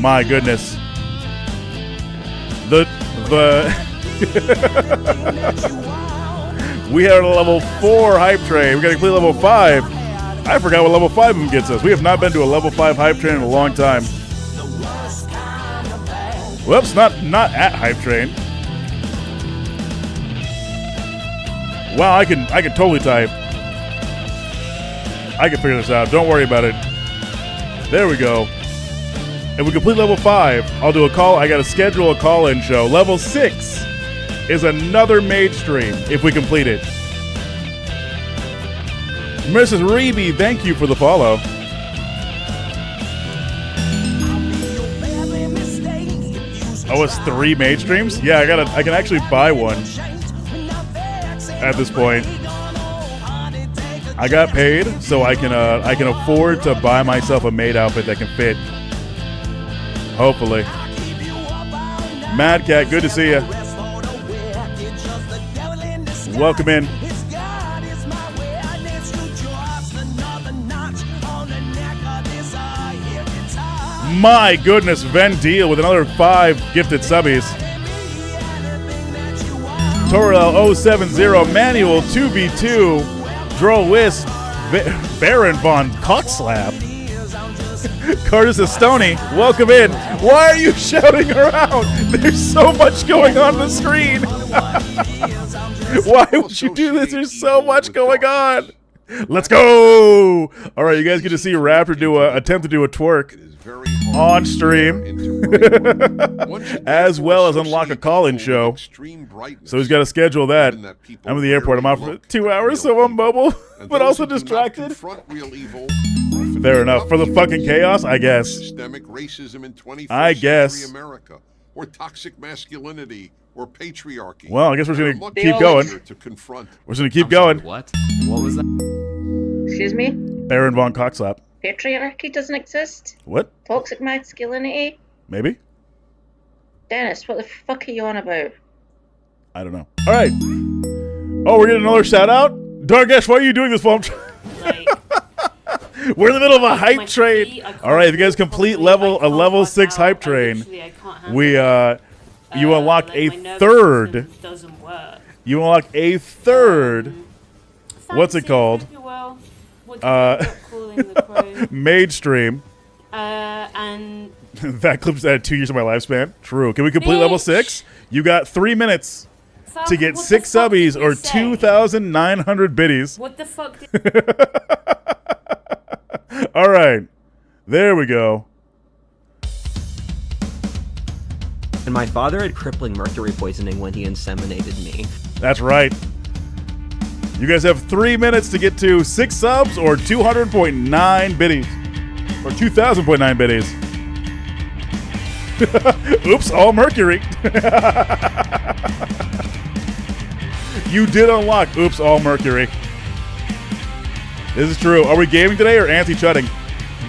My goodness. We had a level 4 hype train. We got to complete level 5. I forgot what level 5 even gets us. We have not been to a level 5 hype train in a long time. Whoops, not at hype train. Wow, I can totally type. I can figure this out. Don't worry about it. There we go. If we complete level 5, I'll do a call. I got to schedule a call-in show. Level 6 is another maid stream if we complete it. Mrs. Reeby, thank you for the follow. Oh, it's 3 maid streams? Yeah, I can actually buy one at this point. I got paid, so I can afford to buy myself a maid outfit that can fit. Hopefully. Mad Cat, good to see you. Welcome in. My goodness, Ven Deal with another 5 gifted subbies. Torel 070, Manual 2v2, Droll Whist, Baron Von Cockslap. Curtis Estoni, welcome in. Why are you shouting around? There's so much going on the screen. Why would you do this? There's so much going on. Let's go. All right, you guys get to see Raptor attempt to do a twerk on stream, as well as unlock a call-in show. So he's got to schedule that. I'm at the airport. I'm out for 2 hours, so I'm mobile, but also distracted. Fair enough. For the fucking chaos, I guess. Systemic racism in 21st I guess. century America, or toxic masculinity, or patriarchy. Well, I guess we're going to keep going. We're just going to keep going. What? What was that? Excuse me? Baron Von Cockslap. Patriarchy doesn't exist? What? Toxic masculinity? Maybe? Dennis, what the fuck are you on about? I don't know. All right. Oh, we're getting another shout out? Dargesh, why are you doing this while we're in the middle of a hype train. All right, if you guys complete a level 6 hype train, you unlock a third. You unlock a third. What's it called? Maid stream. And that clip's added 2 years of my lifespan. True. Can we complete level 6? You got 3 minutes to get 6 subbies or 2,900 biddies. What the fuck? All right. There we go. And my father had crippling mercury poisoning when he inseminated me. That's right. You guys have 3 minutes to get to 6 subs or 200.9 biddies. Or 2,000.9 biddies. Oops, all mercury. You did unlock Oops, all mercury. This is true. Are we gaming today or anti-chutting?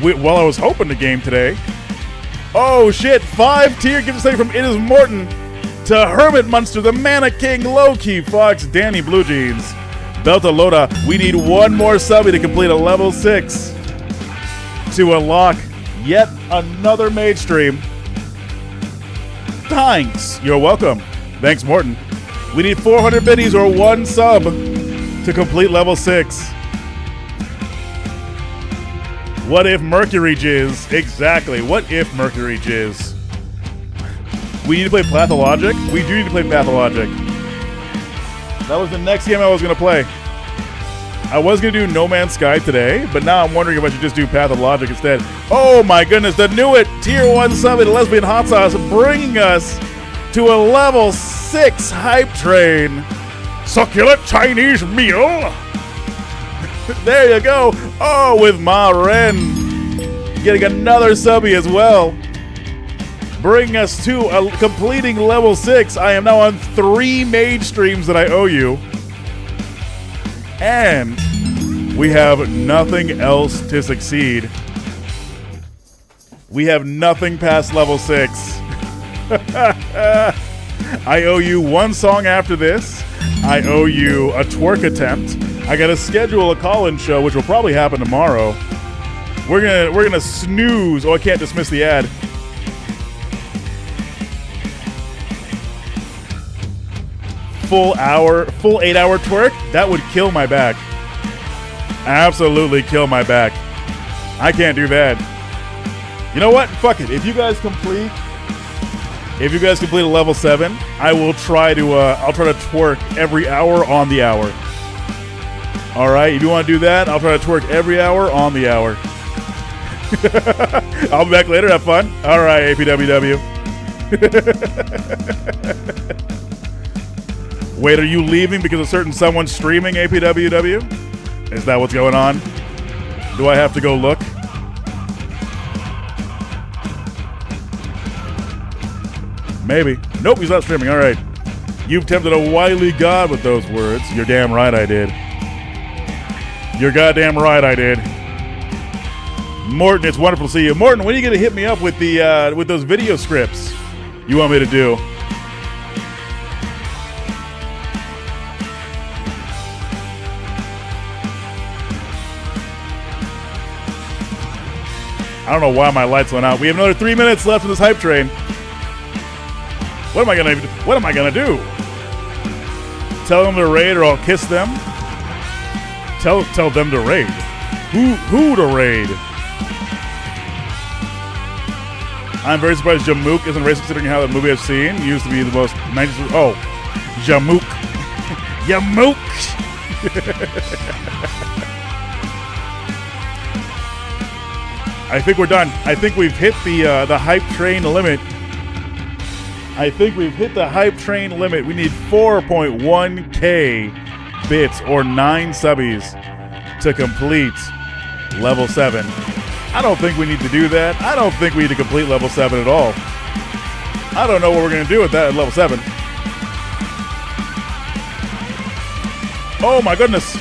Well, I was hoping to game today. Oh shit, 5-tier gift study from It Is Morton to Hermit Munster, the Mana King, Low-Key Fox, Danny Blue Jeans, Belta Loda. We need one more subby to complete a level 6 to unlock yet another mage stream. Thanks. You're welcome. Thanks, Morton. We need 400 biddies or one sub to complete level 6. What if Mercury Jizz? Exactly. What if Mercury Jizz? We need to play Pathologic? We do need to play Pathologic. That was the next game I was going to play. I was going to do No Man's Sky today, but now I'm wondering if I should just do Pathologic instead. Oh my goodness, the new it! Tier 1 summit, Lesbian Hot Sauce, bringing us to a level 6 hype train. Succulent Chinese meal! There you go. Oh, with Ma Ren getting another subby as well. Bringing us to completing level 6. I am now on 3 mage streams that I owe you. And we have nothing else to succeed. We have nothing past level 6. I owe you one song after this. I owe you a twerk attempt. I gotta schedule a call-in show, which will probably happen tomorrow. We're gonna snooze. Oh, I can't dismiss the ad. Full 8-hour twerk? That would kill my back. Absolutely kill my back. I can't do that. You know what? Fuck it. If you guys complete a level 7, I will try to I'll try to twerk every hour on the hour. All right, if you want to do that, I'll try to twerk every hour on the hour. I'll be back later. Have fun. All right, APWW. Wait, are you leaving because a certain someone's streaming, APWW? Is that what's going on? Do I have to go look? Maybe. Nope, he's not streaming. All right. You've tempted a wily god with those words. You're damn right I did. You're goddamn right I did. Morton, it's wonderful to see you. Morton, when are you gonna hit me up with the with those video scripts you want me to do? I don't know why my lights went out. We have another 3 minutes left in this hype train. What am I gonna do? Tell them to raid or I'll kiss them? Tell them to raid. Who to raid? I'm very surprised Jamook isn't racist considering how the movie I've seen used to be the most 90s. Oh, Jamook. Jamook. I think we're done. I think we've hit the hype train limit. I think we've hit the hype train limit. We need 4.1k bits or 9 subbies to complete level 7. I don't think we need to do that. I don't think we need to complete level 7 at all. I don't know what we're going to do with that at level 7. Oh my goodness.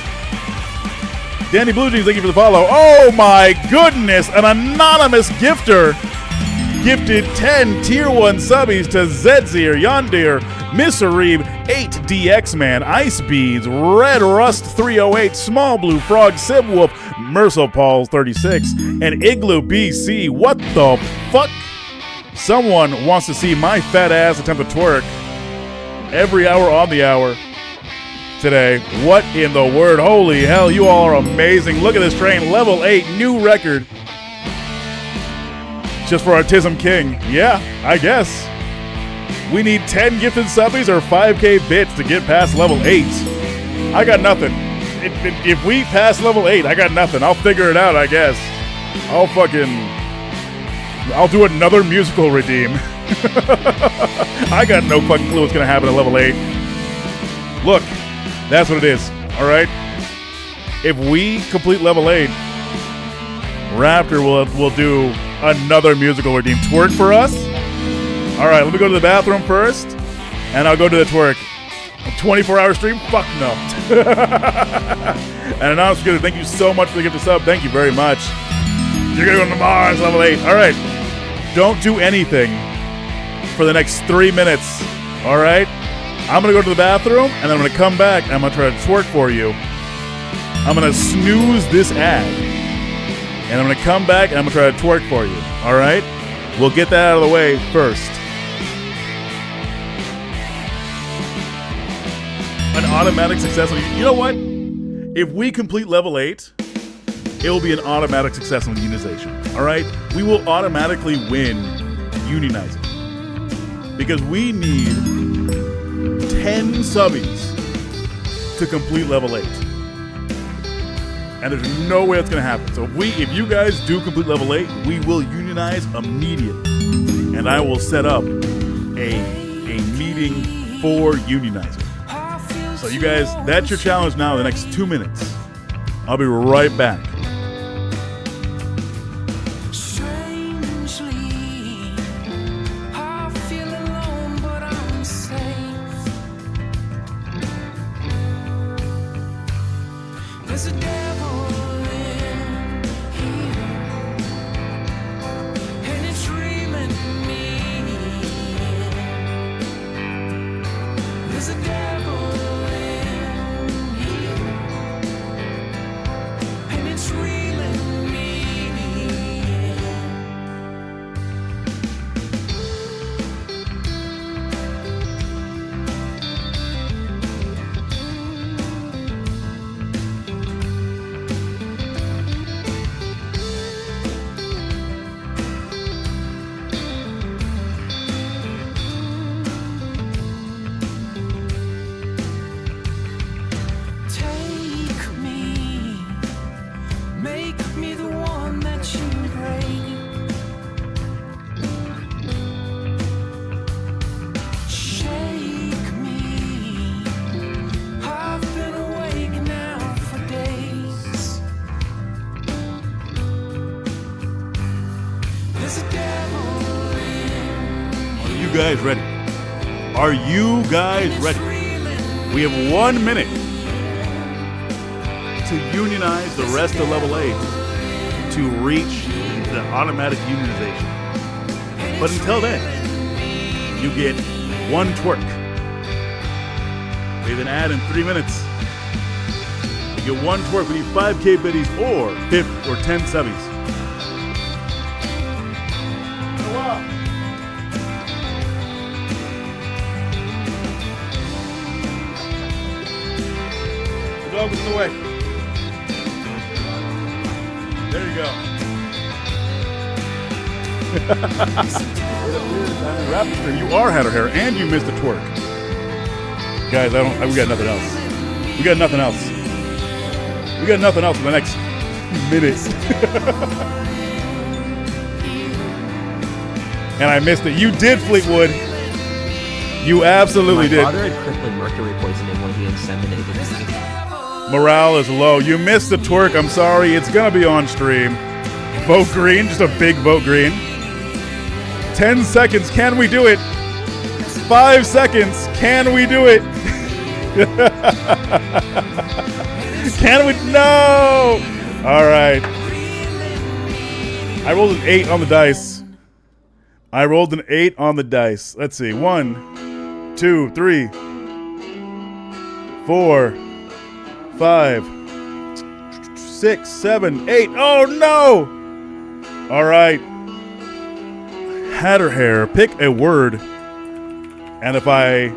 Danny Blue Jeans, thank you for the follow. Oh my goodness, an anonymous gifter gifted 10 tier 1 subbies to Zedzir, Yondir, Misarib, 8DX Man, Ice Beads, Red Rust 308, Small Blue Frog, Sibwolf, Mercilpaul 36, and Igloo BC. What the fuck? Someone wants to see my fat ass attempt to twerk every hour on the hour today. What in the word? Holy hell, you all are amazing. Look at this train, level 8, new record. Just for Autism King. Yeah, I guess. We need 10 gifted subbies or 5k bits to get past level 8. I got nothing. If we pass level 8, I got nothing. I'll figure it out, I guess. I'll do another musical redeem. I got no fucking clue what's gonna happen at level 8. Look, that's what it is, alright? If we complete level 8, Raptor will do another musical redeem. Twerk for us? Alright, let me go to the bathroom first, and I'll go to the twerk. A 24-hour stream? Fuck no. And Anonymous Good, thank you so much for the gift of sub. Thank you very much. You're going to go to Mars, level 8. All right. Don't do anything for the next 3 minutes. All right? I'm going to go to the bathroom, and then I'm going to come back, and I'm going to try to twerk for you. I'm going to snooze this ad. And I'm going to come back, and I'm going to try to twerk for you. All right? We'll get that out of the way first. An automatic success. You know what? If we complete level 8, it will be an automatic success on unionization. All right? We will automatically win unionizing. Because we need 10 subbies to complete level 8. And there's no way it's going to happen. So if you guys do complete level 8, we will unionize immediately. And I will set up a meeting for unionizing. So you guys, that's your challenge now in the next 2 minutes. I'll be right back. Guys ready? Are you guys ready? We have 1 minute to unionize the rest of level 8 to reach the automatic unionization. But until then, you get 1 twerk. We have an ad in 3 minutes. You get 1 twerk. We need 5K biddies or 10 subbies. Dog was in the way. There you go. You are Hatter Hair, and you missed the twerk. Guys, we got nothing else. We got nothing else. We got nothing else for the next minute. And I missed it. You did, Fleetwood. You absolutely did. My father had crippling mercury poisoning when he inseminated me. Morale is low. You missed the twerk. I'm sorry. It's going to be on stream. Vote green. Just a big vote green. 10 seconds. Can we do it? 5 seconds. Can we do it? Can we? No! All right. I rolled an 8 on the dice. I rolled an 8 on the dice. Let's see. 1, 2, 3, 4, 5, 6, 7, 8. Oh no! All right. Hatter Hair, pick a word. And if I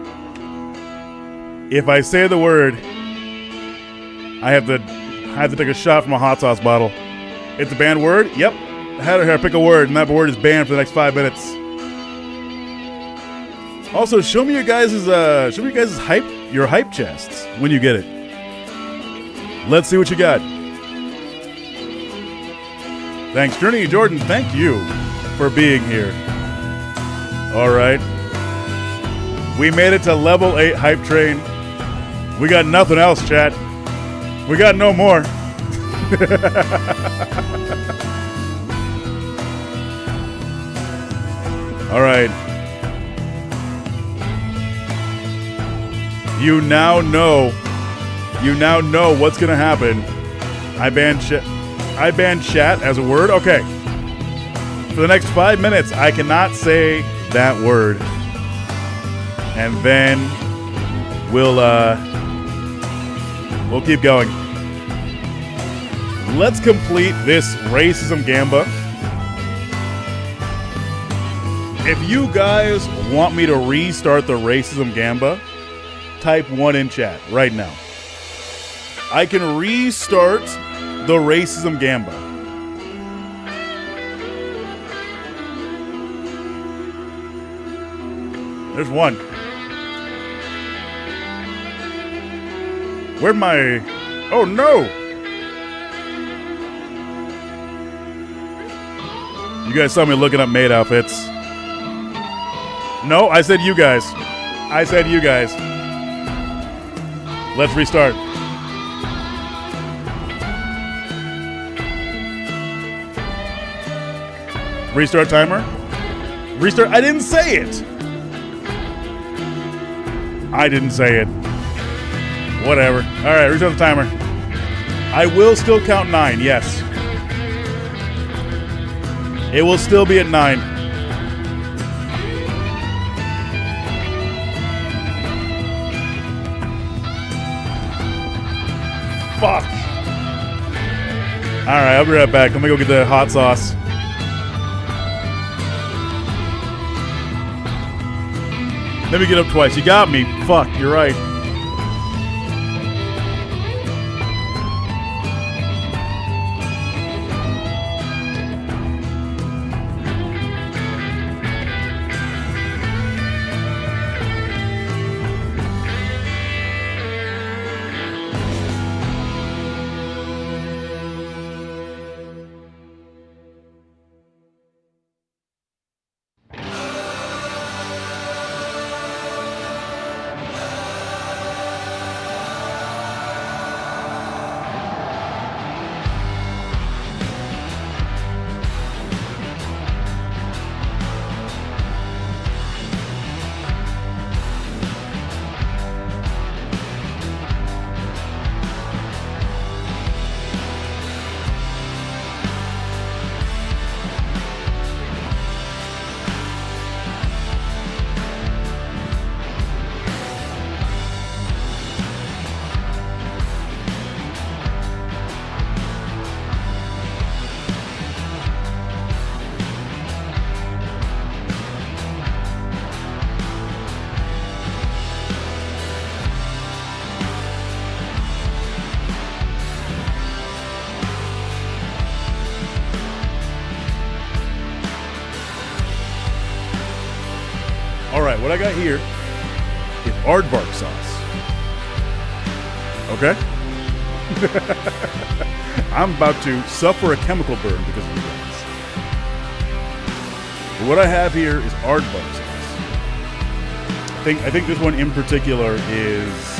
say the word, I have to take a shot from a hot sauce bottle. It's a banned word? Yep. Hatter Hair, pick a word, and that word is banned for the next 5 minutes. Also, show me your guys' hype, your hype chests when you get it. Let's see what you got. Thanks, Journey Jordan. Thank you for being here. All right. We made it to level 8 hype train. We got nothing else, chat. We got no more. All right. You now know You now know what's gonna happen. I banned chat as a word. Okay. For the next 5 minutes, I cannot say that word, and then we'll keep going. Let's complete this racism gamba. If you guys want me to restart the racism gamba, type 1 in chat right now. I can restart the racism gamba. There's one. Where'd my... Oh, no! You guys saw me looking up maid outfits. No, I said you guys. I said you guys. Let's restart. Restart timer? Restart? I didn't say it! I didn't say it. Whatever. Alright, restart the timer. I will still count 9, yes. It will still be at 9. Fuck. Alright, I'll be right back. Let me go get the hot sauce. Let me get up twice. You got me. Fuck, you're right. Alright, what I got here is aardvark sauce. Okay? I'm about to suffer a chemical burn because of you guys. But what I have here is aardvark sauce. I think this one in particular is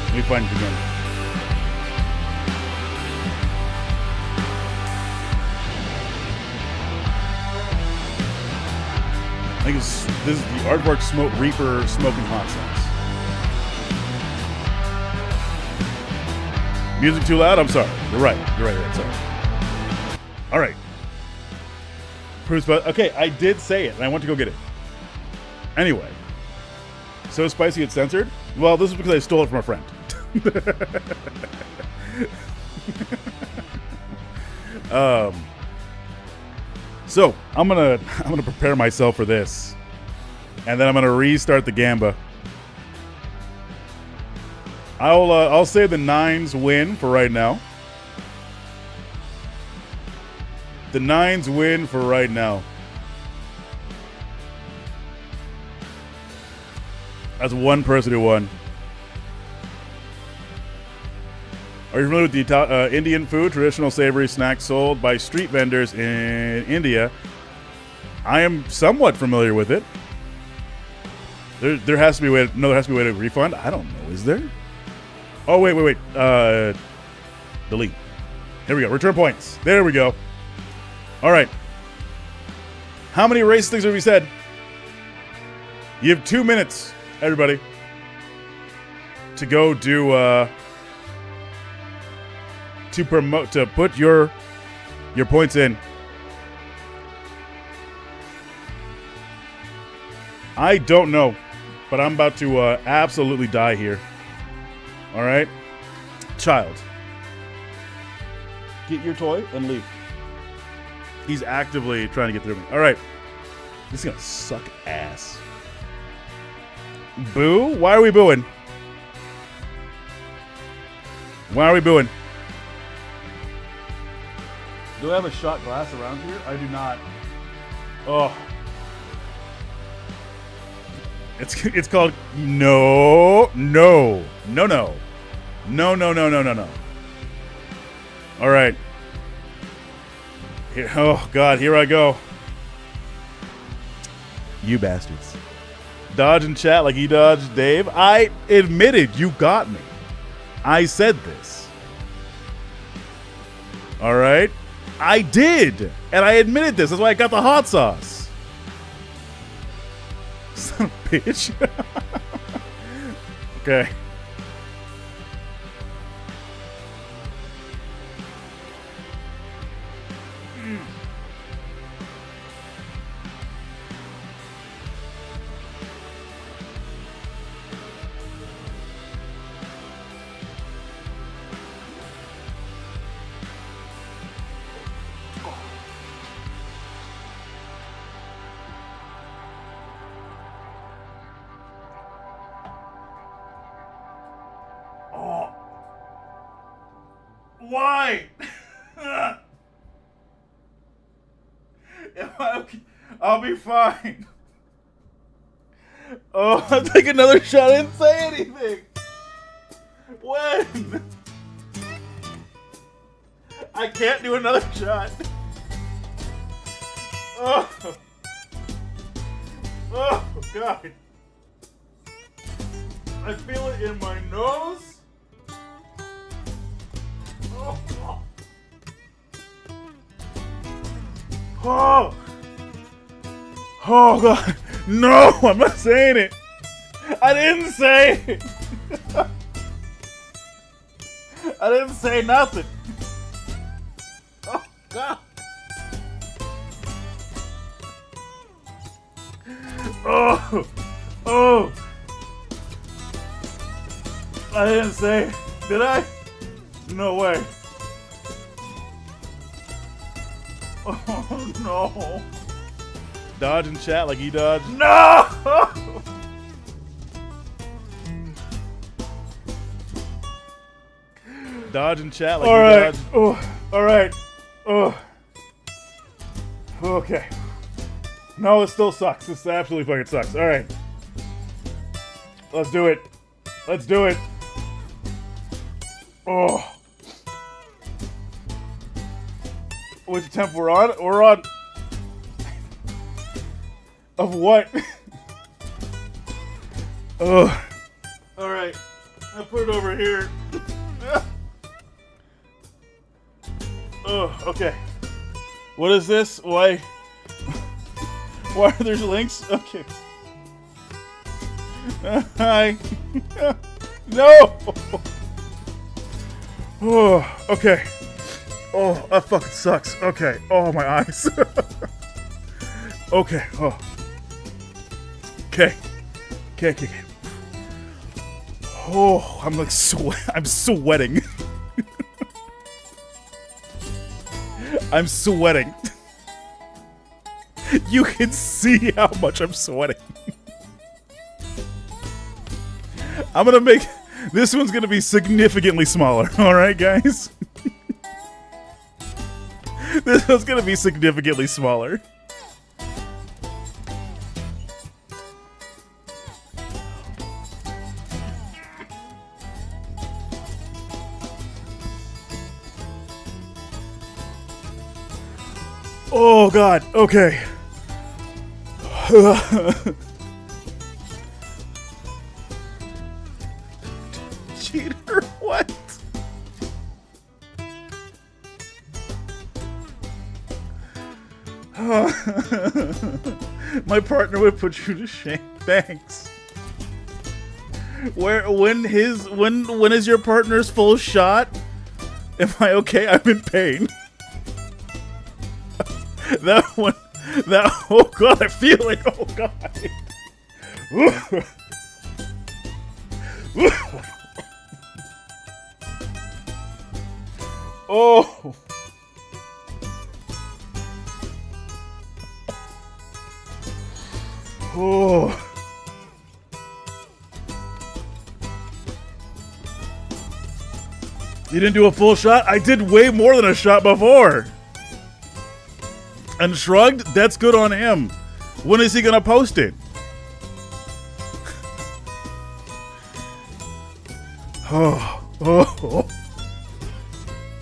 let me find it again. I think this is the Aardvark Reaper Smoking Hot Sauce. Music too loud? I'm sorry. You're right. Sorry. All right. Okay, I did say it, and I went to go get it. Anyway. So spicy it's censored? Well, this is because I stole it from a friend. So I'm gonna prepare myself for this, and then I'm gonna restart the gamba. I'll say the 9s win for right now. The 9s win for right now. That's one person who won. Are you familiar with the Indian food, traditional savory snacks sold by street vendors in India? I am somewhat familiar with it. There has to be a way. There has to be a way to refund. I don't know. Is there? Oh wait. Delete. Here we go. Return points. There we go. All right. How many racist things have we said? You have 2 minutes, everybody. to go do to put your points in. I don't know, but I'm about to absolutely die here. All right, child, get your toy and leave. He's actively trying to get through me. All right, this is gonna suck ass. Boo? Why are we booing? Why are we booing? Do I have a shot glass around here? I do not. Oh. It's called no. All right. Here, oh God, here I go. You bastards. Dodge and chat like he dodged Dave. I admitted you got me. I said this. All right. I did, and I admitted this. That's why I got the hot sauce. Son of a bitch. Okay. Why? I'll be fine. Oh, I'll take another shot. I didn't say anything. When? I can't do another shot. Oh. Oh, God. I feel it in my nose. Oh. Oh God. No, I'm not saying it. I didn't say it. I didn't say nothing. Oh God. Oh. Oh. I didn't say it. Did I? No way. Oh no. Dodge and chat like he dodged. No! Dodge and chat like he dodged. Oh, alright. Oh. Okay. No, it still sucks. This absolutely fucking sucks. Alright. Let's do it. Let's do it. Oh. Which temp we're on? We're on... Of what? Ugh. Alright. I put it over here. Oh, okay. What is this? Why are there links? Okay. Hi. No! Oh, okay. Oh, that fucking sucks. Okay. Oh, my eyes. Okay. Oh. Okay. Okay. Oh, I'm like I'm sweating. I'm sweating. You can see how much I'm sweating. I'm gonna make this one's gonna be significantly smaller. All right, guys. This one's gonna be significantly smaller. Oh God, okay. Cheater, what? My partner would put you to shame. Thanks. When is your partner's full shot? Am I okay? I'm in pain. That one. Oh god, I feel it. Oh god. Oh. Oh. You didn't do a full shot? I did way more than a shot before. And shrugged? That's good on him. When is he gonna post it? Oh,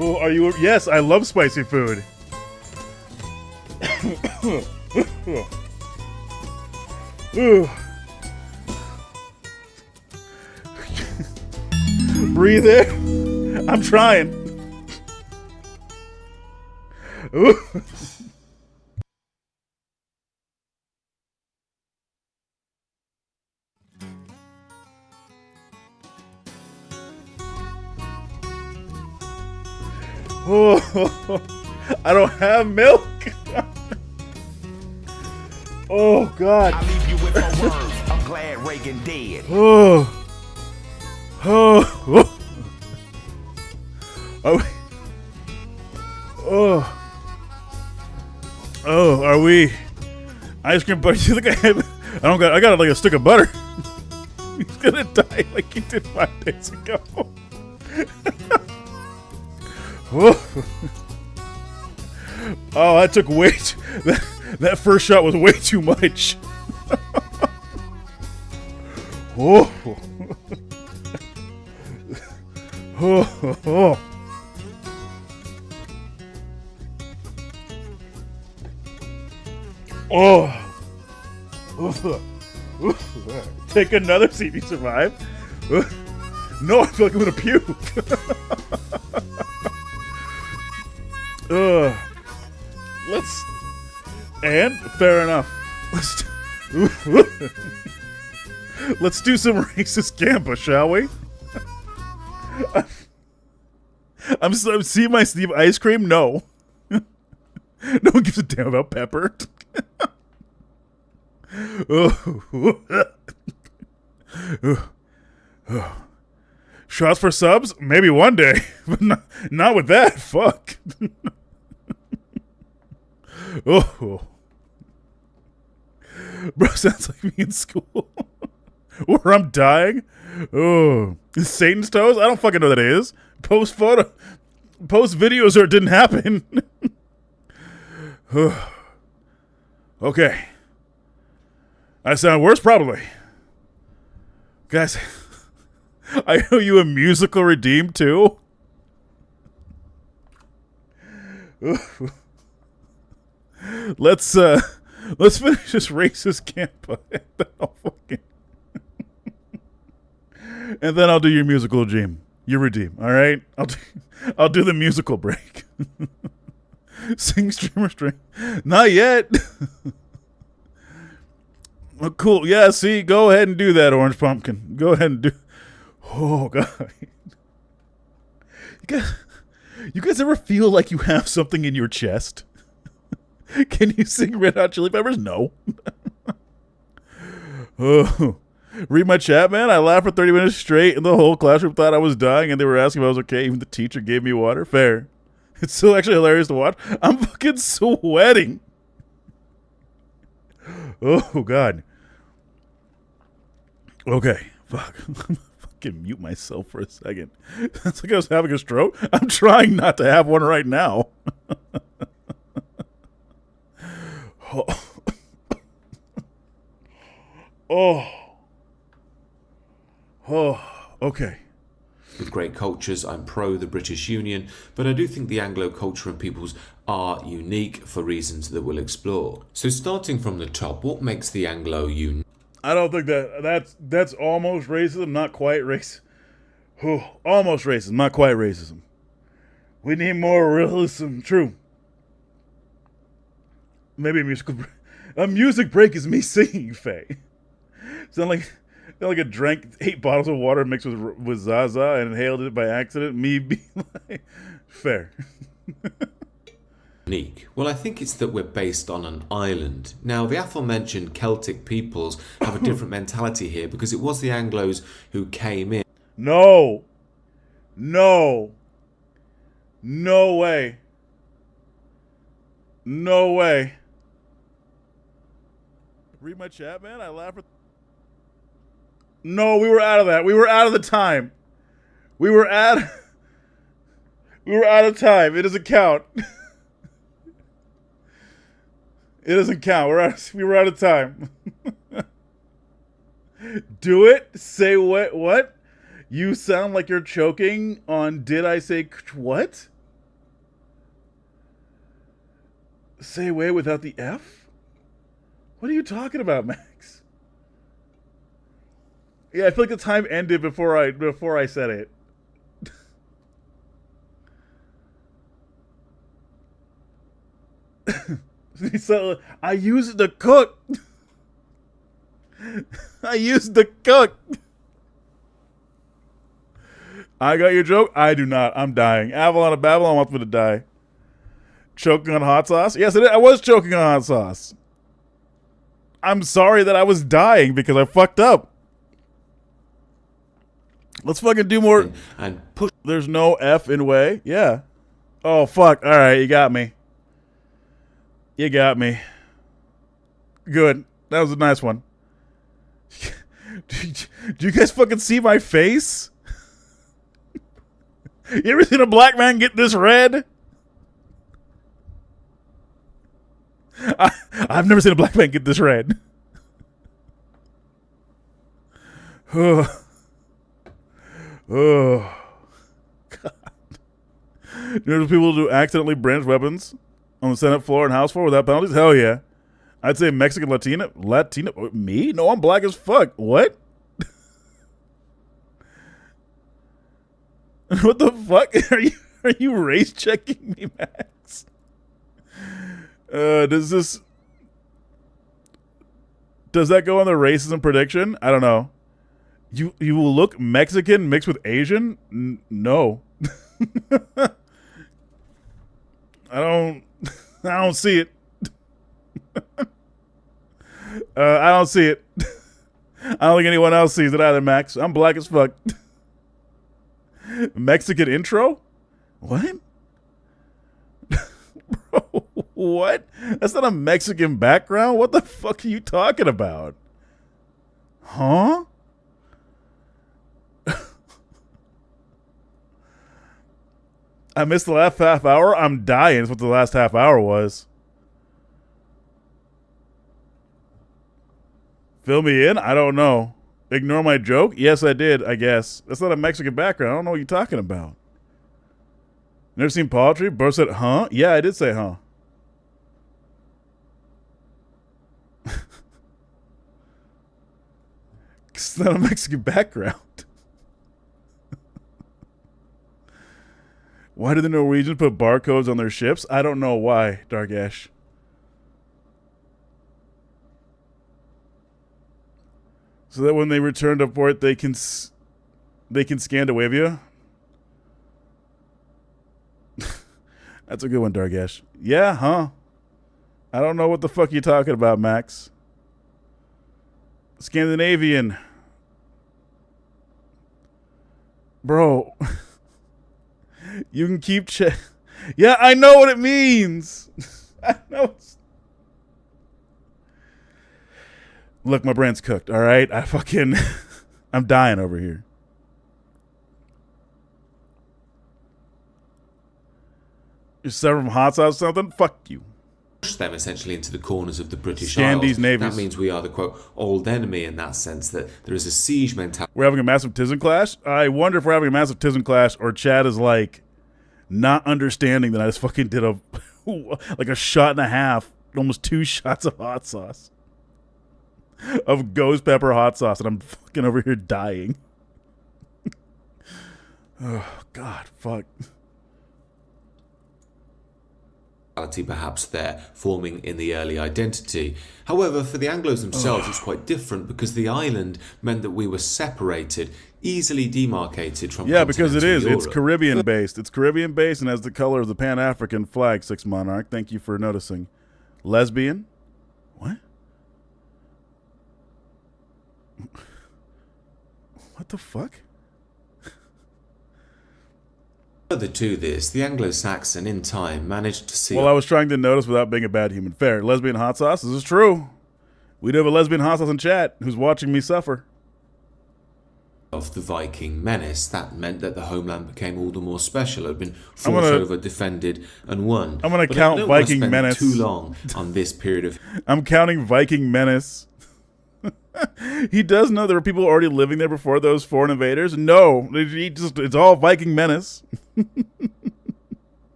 are you? Yes, I love spicy food. Breathe in. I'm trying. Oh, I don't have milk. Oh God. I leave you with my words. I'm glad Reagan dead. Oh. Are we? Oh, are we? Ice cream butter. You think I got like a stick of butter. He's gonna die like he did 5 days ago. Oh, that took way too, that first shot was way too much. Oh. Oh. Take another, see if you survive. No, I feel like I'm gonna puke. Fair enough. Let's do some racist Gamba, shall we? I'm seeing my Steve ice cream. No, no one gives a damn about pepper. Shots for subs? Maybe one day, but not with that. Fuck. Oh. Bro, sounds like me in school. Where I'm dying. Oh. Satan's toes? I don't fucking know what that is. Post videos or it didn't happen. Okay. I sound worse, probably. Guys, I owe you a musical redeem, too. Let's finish this racist camp. And then I'll do your musical redeem. Your redeem, all right? I'll do the musical break. Sing streamer string. Not yet. Oh, cool. Yeah, see, go ahead and do that, Orange Pumpkin. Go ahead and do. Oh God. You guys ever feel like you have something in your chest? Can you sing Red Hot Chili Peppers? No. Oh. Read my chat, man. I laughed for 30 minutes straight, and the whole classroom thought I was dying, and they were asking if I was okay. Even the teacher gave me water. Fair. It's still actually hilarious to watch. I'm fucking sweating. Oh, God. Okay. Fuck. Fucking mute myself for a second. It's like I was having a stroke. I'm trying not to have one right now. Okay. With great cultures, I'm pro the British Union, but I do think the Anglo culture and peoples are unique for reasons that we'll explore. So starting from the top, what makes the Anglo unique? I don't think that's almost racism, not quite racism. Almost racism, not quite racism. We need more realism. True. Maybe a music break is me singing, Faye. Sound like Like, I drank 8 bottles of water mixed with Zaza and inhaled it by accident. Me being like, fair. Unique. Well, I think it's that we're based on an island. Now, the aforementioned Celtic peoples have a different mentality here because it was the Anglos who came in. No. No. No way. No way. Read my chat, man. I laugh at... No, we were out of that. We were out of the time. We were out of time. It doesn't count. It doesn't count. We were out of time. Do it. Say what? What? You sound like you're choking on did I say what? Say way without the F? What are you talking about, Max? Yeah, I feel like the time ended before I said it. So I used the cook. I used the cook. I got your joke? I do not. I'm dying. Avalon of Babylon wants me to die. Choking on hot sauce? Yes, I was choking on hot sauce. I'm sorry that I was dying because I fucked up. Let's fucking do more. And push. There's no F in way. Yeah. Oh, fuck. All right, you got me. You got me. Good. That was a nice one. Do you guys fucking see my face? You ever seen a black man get this red? I've never seen a black man get this red. Oh. Oh. God. You know those people who accidentally branch weapons on the Senate floor and House floor without penalties? Hell yeah. I'd say Mexican Latina. Me? No, I'm black as fuck. What? What the fuck? Are you race checking me, Max? Does that go on the racism prediction? I don't know. You will look Mexican mixed with Asian? No. I don't see it. I don't see it. I don't think anyone else sees it either, Max. I'm black as fuck. Mexican intro? What? Bro, what? That's not a Mexican background? What the fuck are you talking about? Huh? I missed the last half hour? I'm dying is what the last half hour was. Fill me in? I don't know. Ignore my joke? Yes, I did, I guess. That's not a Mexican background. I don't know what you're talking about. Never seen poetry? Bro said, huh? Yeah, I did say, huh. It's not a Mexican background. Why do the Norwegians put barcodes on their ships? I don't know why, Dargesh. So that when they return to port, they can Scandinavia. That's a good one, Dargesh. Yeah, huh? I don't know what the fuck you're talking about, Max. Scandinavian. Bro. You can keep Yeah, I know what it means. I know. Look, my brain's cooked, all right? I'm dying over here. You're serving hot sauce or something? Fuck you. Push them essentially into the corners of the British Scandies, Isles. navies. That means we are the, quote, old enemy in that sense, that there is a siege mentality. We're having a massive Tism clash? I wonder if we're having a massive Tism clash or Chad is like not understanding that I just fucking did like a shot and a half, almost 2 shots of hot sauce. Of ghost pepper hot sauce, and I'm fucking over here dying. Oh, God, fuck. perhaps there forming in the early identity. However, for the Anglos themselves, it's quite different because the island meant that we were separated, easily demarcated from because it is. Europe. It's Caribbean based. It's Caribbean based and has the color of the Pan-African flag, Sixth Monarch. Thank you for noticing. Lesbian? What? What the fuck? Further to this, the Anglo-Saxon in time managed to see... Well, I was trying to notice without being a bad human. Fair. Lesbian hot sauce? This is true. We do have a lesbian hot sauce in chat who's watching me suffer. Of the Viking menace. That meant that the homeland became all the more special. It had been fought over, defended, and won. I'm going to count Viking menace. Too long on this period of... I'm counting Viking menace. He does know there were people already living there before those foreign invaders. No, it's all Viking menace.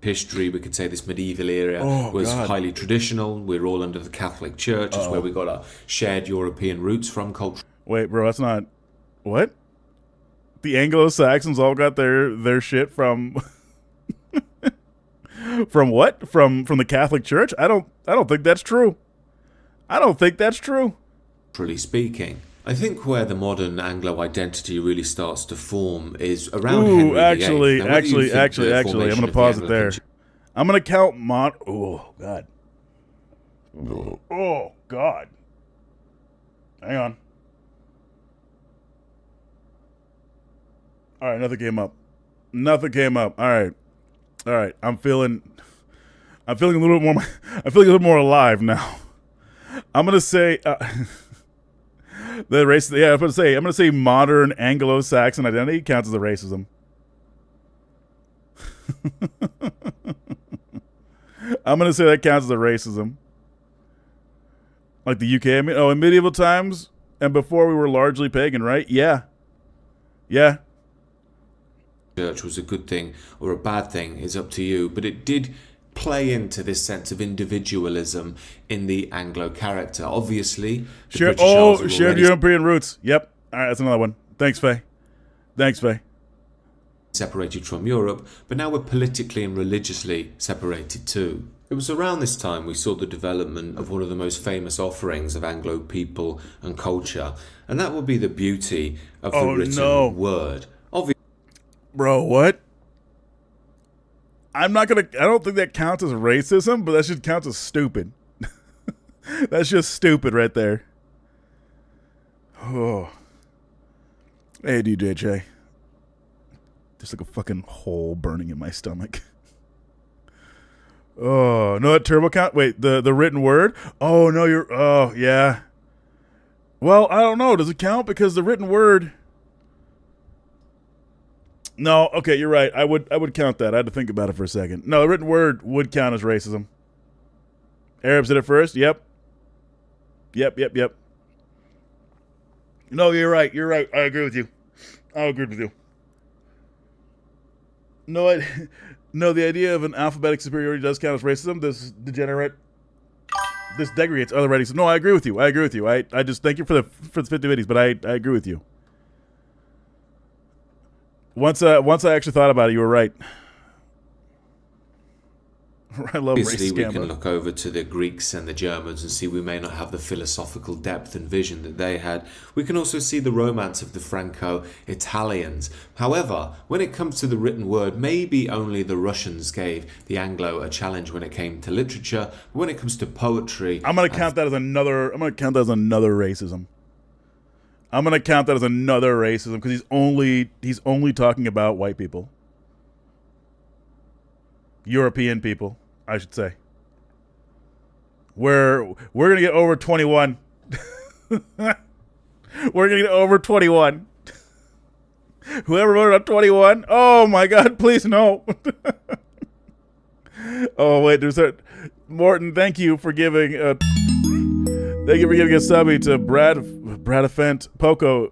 History, we could say this medieval era was highly traditional. We're all under the Catholic Church. It's where we got our shared European roots from culture. Wait, bro, that's not... What? The Anglo-Saxons all got their shit from... From what? From the Catholic Church? I don't think that's true. I don't think that's true. Truly speaking, I think where the modern Anglo identity really starts to form is around Henry VIII. Actually, I'm going to pause it there. I'm going to count Oh, God. Oh, God. Hang on. All right, nothing came up. All right. I'm feeling a little more. I feel a little more alive now. I'm gonna say the race. Yeah, I'm gonna say modern Anglo-Saxon identity counts as a racism. I'm gonna say that counts as a racism. Like the UK. I mean, in medieval times and before we were largely pagan, right? Yeah. Church was a good thing or a bad thing is up to you, but it did play into this sense of individualism in the Anglo character. Obviously, shared European roots. Yep. All right, that's another one. Thanks, Faye. Separated from Europe, but now we're politically and religiously separated too. It was around this time we saw the development of one of the most famous offerings of Anglo people and culture, and that would be the beauty of the written word. Bro, what? I don't think that counts as racism, but that should count as stupid. That's just stupid right there. Oh. Hey, DJJ. There's like a fucking hole burning in my stomach. Oh, no, turbo count? Wait, the written word? Oh, no, yeah. Well, I don't know. Does it count? Because the written word... No, okay, you're right. I would count that. I had to think about it for a second. No, the written word would count as racism. Arabs did it first? Yep. No, you're right. I agree with you. No, the idea of an alphabetic superiority does count as racism. This degrades other writings. No, I agree with you. I just thank you for the 50 videos, but I agree with you. Once I actually thought about it, you were right. I love Obviously, race we Gamba. can look over to the Greeks and the Germans and see we may not have the philosophical depth and vision that they had. We can also see the romance of the Franco-Italians. However, when it comes to the written word, maybe only the Russians gave the Anglo a challenge when it came to literature. But when it comes to poetry, I'm gonna count that as another racism. I'm gonna count that as another racism because he's only talking about white people. European people, I should say. We're gonna get over 21. We're gonna get over 21. Whoever voted on 21, oh my God, please no. Oh wait, Morton. Thank you for giving a subby to Bradafent Poco.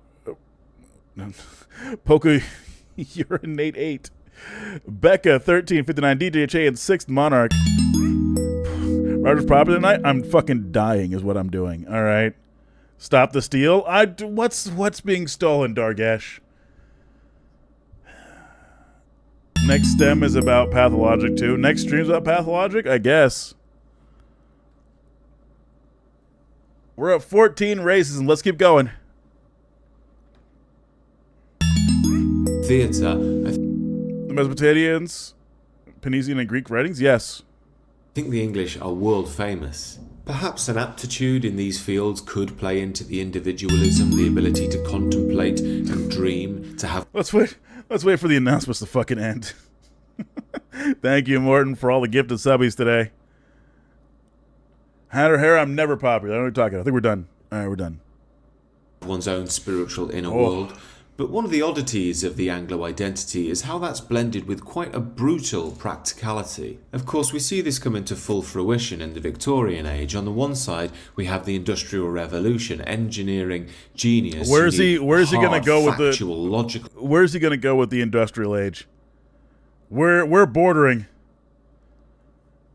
You're an 8-8. Becca 1359 DJHA and 6th Monarch. Roger's property tonight. I'm fucking dying is what I'm doing. All right. Stop the steal. What's being stolen, Dargesh? Next stem is about pathologic too. Next stream's about pathologic, I guess. We're at 14 races, and let's keep going. Theatre. The Mesopotamians, Phoenician and Greek writings, yes. I think the English are world famous. Perhaps an aptitude in these fields could play into the individualism, the ability to contemplate and dream, to have... Let's wait for the announcements to fucking end. Thank you, Morton, for all the gifted subbies today. Hatter hair, I'm never popular. I don't know what you're talking. I think we're done. All right, we're done. One's own spiritual inner world. But one of the oddities of the Anglo identity is how that's blended with quite a brutal practicality. Of course, we see this come into full fruition in the Victorian age. On the one side, we have the Industrial Revolution, engineering genius. Where's he going to go with the logical? Where's he going to go with the industrial age? We're bordering.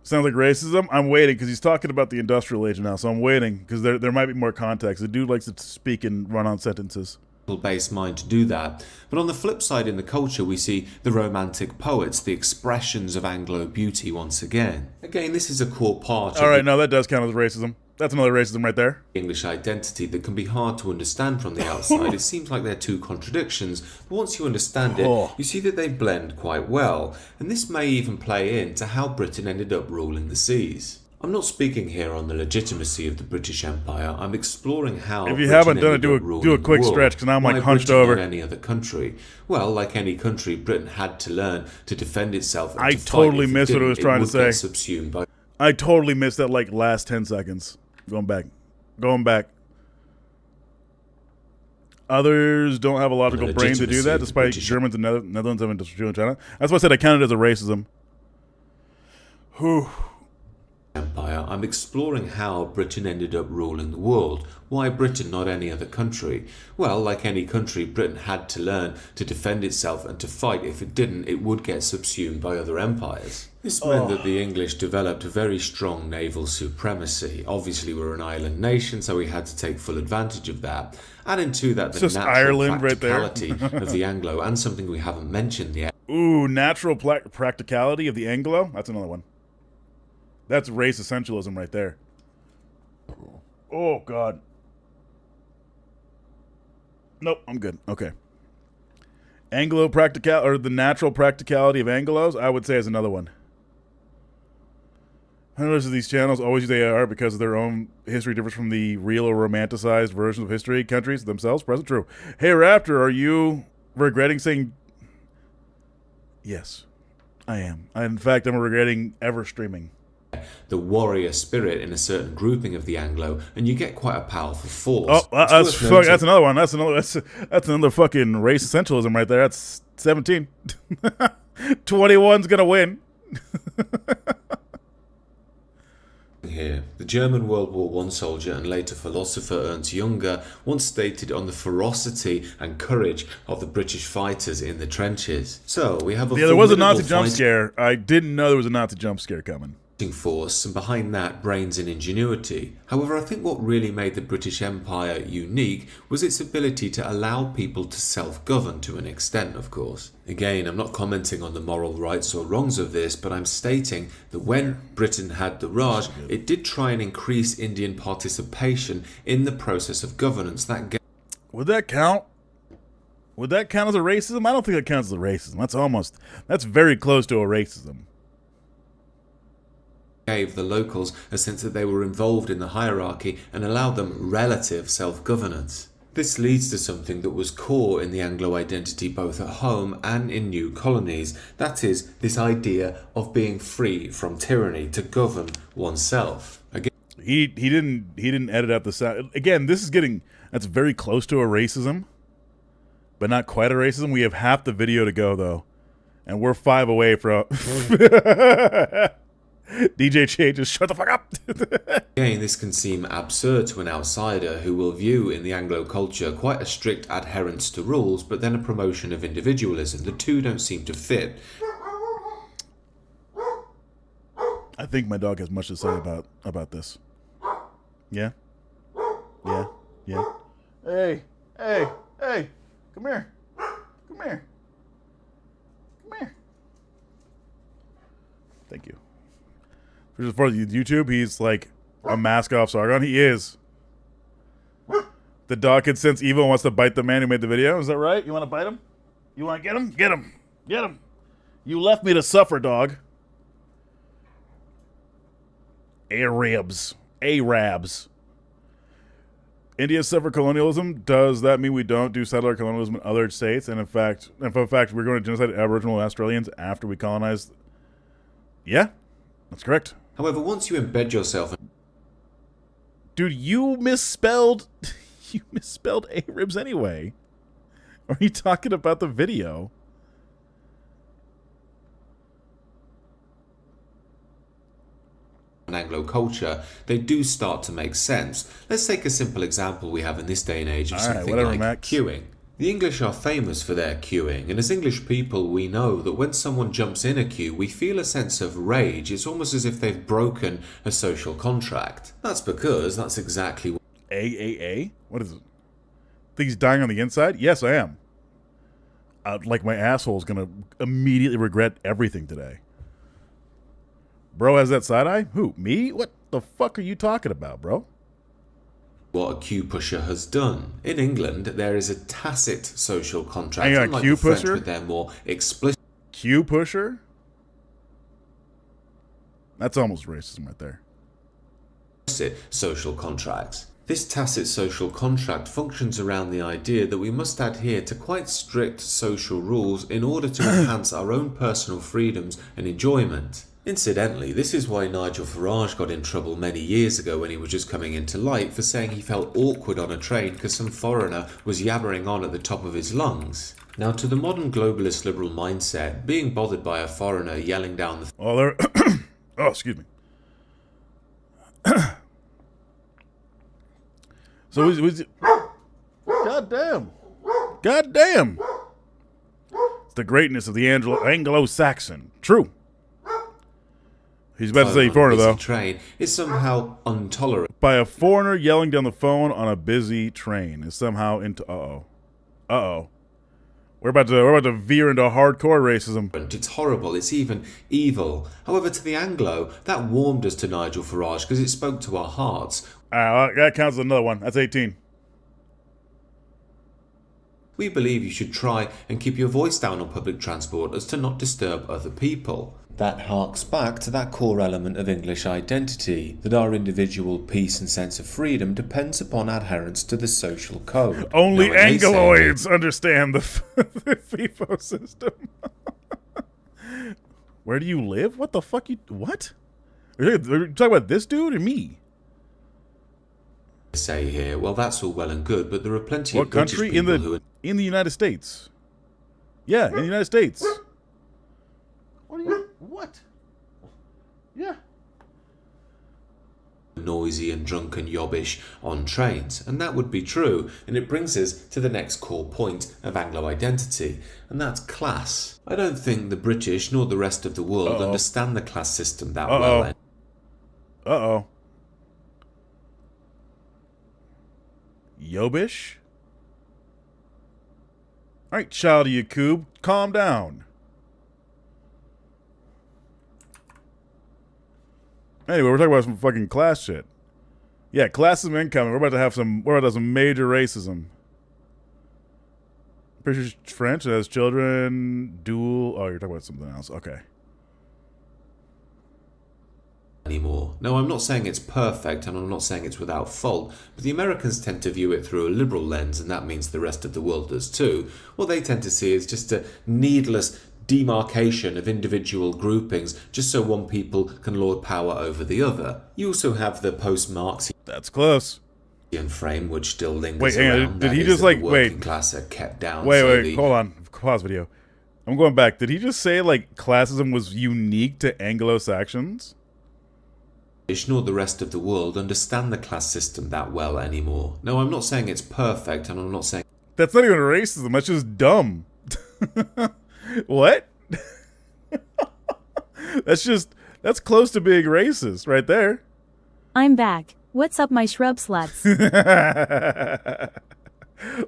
Sounds like racism. I'm waiting because he's talking about the industrial age now, so I'm waiting because there might be more context. The dude likes to speak and run on sentences. Based mind to do that. But on the flip side, in the culture, we see the romantic poets, the expressions of Anglo beauty once again. Again, this is a core part All right, no, that does count as racism. That's another racism right there. English identity that can be hard to understand from the outside. It seems like they're two contradictions, but once you understand it, you see that they blend quite well. And this may even play into how Britain ended up ruling the seas. I'm not speaking here on the legitimacy of the British Empire. I'm exploring how. If you haven't done it, do a quick stretch, because now I'm like hunched over. Not any other country. Well, like any country, Britain had to learn to defend itself. And I totally missed what I was trying to say. Subsumed by... I totally missed that like last 10 seconds. Going back. Others don't have a logical brain to do that, despite Germans and Netherlands having industrial China. That's why I said I counted as a racism. Whew. Empire, I'm exploring how Britain ended up ruling the world. Why Britain, not any other country? Well, like any country, Britain had to learn to defend itself and to fight. If it didn't, it would get subsumed by other empires. This meant that the English developed a very strong naval supremacy. Obviously, we're an island nation, so we had to take full advantage of that. Add into that the natural Ireland practicality right there. of the Anglo, and something we haven't mentioned yet. Ooh, natural practicality of the Anglo? That's another one. That's race essentialism right there. Oh, God. Nope, I'm good. Okay. Anglo practical, or the natural practicality of Anglos, I would say is another one. Hundreds of these channels always use AR because of their own history differs from the real or romanticized versions of history countries themselves. Present true. Hey, Raptor, are you regretting saying... Yes, I am. In fact, I'm regretting ever streaming. The warrior spirit in a certain grouping of the Anglo, and you get quite a powerful force. Oh, that's another one. That's another fucking race essentialism right there. That's 17. 21's gonna win. Here, the German World War I soldier and later philosopher Ernst Jünger once stated on the ferocity and courage of the British fighters in the trenches. So we have a there was a Nazi jump scare. I didn't know there was a Nazi jump scare coming. Force, and behind that, brains and ingenuity. However, I think what really made the British Empire unique was its ability to allow people to self-govern to an extent, of course. Again, I'm not commenting on the moral rights or wrongs of this, but I'm stating that when Britain had the Raj, it did try and increase Indian participation in the process of governance. Would that count? Would that count as a racism? I don't think that counts as a racism. That's very close to a racism. Gave the locals a sense that they were involved in the hierarchy and allowed them relative self-governance. This leads to something that was core in the Anglo identity both at home and in new colonies. That is, this idea of being free from tyranny to govern oneself. Again, he didn't edit out the sound. Again, that's very close to a racism, but not quite a racism. We have half the video to go though, and we're 5 away from. DJ Che, just shut the fuck up. Again, this can seem absurd to an outsider who will view in the Anglo culture quite a strict adherence to rules, but then a promotion of individualism. The two don't seem to fit. I think my dog has much to say about this. Yeah? Yeah? Yeah? Hey! Come here! Come here! Thank you. For YouTube, he's like a mask off Sargon. He is. The dog can sense evil and wants to bite the man who made the video. Is that right? You want to bite him? You want to get him? Get him. Get him. You left me to suffer, dog. Arabs. India suffered colonialism. Does that mean we don't do settler colonialism in other states? And in fact, we're going to genocide Aboriginal Australians after we colonized. Yeah, that's correct. However, once you embed yourself, dude, you misspelled Arabs anyway. Are you talking about the video? Anglo culture, they do start to make sense. Let's take a simple example we have in this day and age of something like Max. queuing. The English are famous for their queuing, and as English people we know that when someone jumps in a queue we feel a sense of rage. It's almost as if they've broken a social contract. That's because that's exactly what... AAA? What is it? Think he's dying on the inside? Yes, I am. Like my asshole's gonna immediately regret everything today. Bro has that side eye? Who? Me? What the fuck are you talking about, bro? What a queue pusher has done. In England, there is a tacit social contract. Hang on, unlike queue the French, pusher? with their more explicit... Queue pusher? That's almost racism right there. Social contracts. This tacit social contract functions around the idea that we must adhere to quite strict social rules in order to enhance our own personal freedoms and enjoyment. Incidentally, this is why Nigel Farage got in trouble many years ago when he was just coming into light for saying he felt awkward on a train because some foreigner was yabbering on at the top of his lungs. Now, to the modern globalist liberal mindset, being bothered by a foreigner yelling down the... Oh, there... oh, excuse me. So was God damn. God damn. It's the greatness of the Anglo-Saxon. True. He's about to say foreigner, though. Train is somehow intolerant. By a foreigner yelling down the phone on a busy train is somehow into... Uh-oh. We're about to veer into hardcore racism. It's horrible. It's even evil. However, to the Anglo, that warmed us to Nigel Farage because it spoke to our hearts. That counts as another one. That's 18. We believe you should try and keep your voice down on public transport as to not disturb other people. That harks back to that core element of English identity, that our individual peace and sense of freedom depends upon adherence to the social code. Only Angloids understand the FIFO system. Where do you live? What the fuck you... What? Are you talking about this dude or me? Say here, well, that's all well and good, but there are plenty of British country people who are... in the United States. Yeah, in the United States. What are you... What? Yeah. Noisy and drunken yobbish on trains, and that would be true, and it brings us to the next core point of Anglo identity, and that's class. I don't think the British nor the rest of the world understand the class system that well. Uh-oh. Yobish? Alright, child of Yakub, calm down. Anyway, we're talking about some fucking class shit. Yeah, classism incoming. We're about to have some major racism. British French has children, dual... Oh, you're talking about something else. Okay. Anymore. No, I'm not saying it's perfect, and I'm not saying it's without fault, but the Americans tend to view it through a liberal lens, and that means the rest of the world does too. What they tend to see is just a needless demarcation of individual groupings, just so one people can lord power over the other. You also have the post-Marxian... That's close. ...frame, which still lingers wait, around. Did he just like... Working class are kept down. Wait, hold on. Pause video. I'm going back. Did he just say, like, classism was unique to Anglo-Saxons? Nor the rest of the world understand the class system that well anymore. No, I'm not saying it's perfect, and I'm not saying... That's not even racism. That's just dumb. What? That's close to being racist right there. I'm back. What's up, my shrub sluts?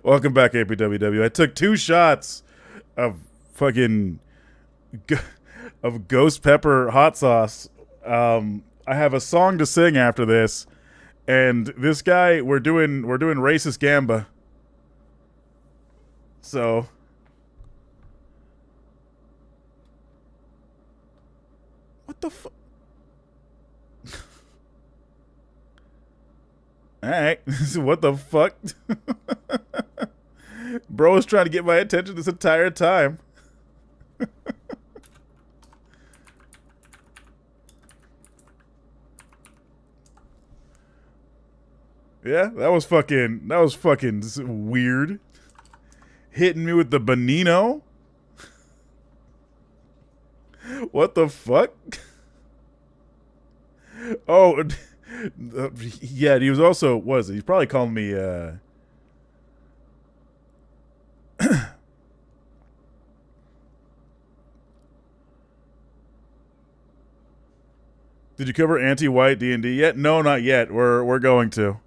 Welcome back, APWW. I took 2 shots of fucking... of ghost pepper hot sauce. I have a song to sing after this, and this guy, we're doing racist Gamba. So what the fuck? All right, what the fuck? Bro was trying to get my attention this entire time. Yeah, that was fucking weird. Hitting me with the Benino. What the fuck? Oh, yeah, he was also, what is it? He's probably calling me, Did you cover anti-white D&D yet? No, not yet. We're going to.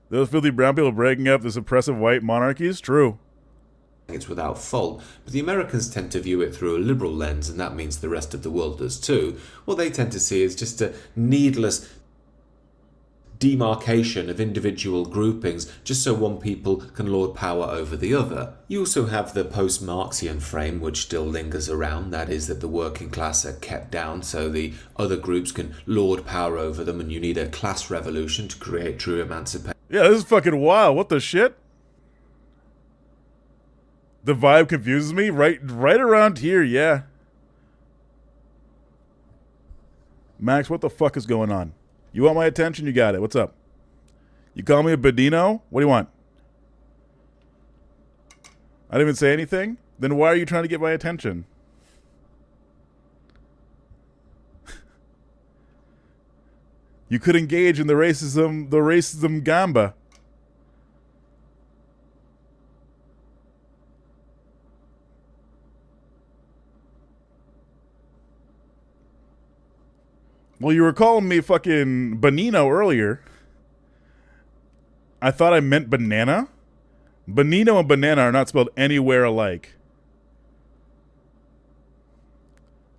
Those filthy brown people breaking up this oppressive white monarchy is true. It's without fault, but the Americans tend to view it through a liberal lens, and that means the rest of the world does too. What they tend to see is just a needless demarcation of individual groupings just so one people can lord power over the other. You also have the post-Marxian frame which still lingers around, that is that the working class are kept down so the other groups can lord power over them, and you need a class revolution to create true emancipation. Yeah, this is fucking wild. What the shit? The vibe confuses me right around here, yeah. Max, what the fuck is going on? You want my attention? You got it. What's up? You call me a Bedino? What do you want? I didn't even say anything? Then why are you trying to get my attention? You could engage in the racism Gamba. Well, you were calling me fucking Benino earlier. I thought I meant banana. Benino and banana are not spelled anywhere alike.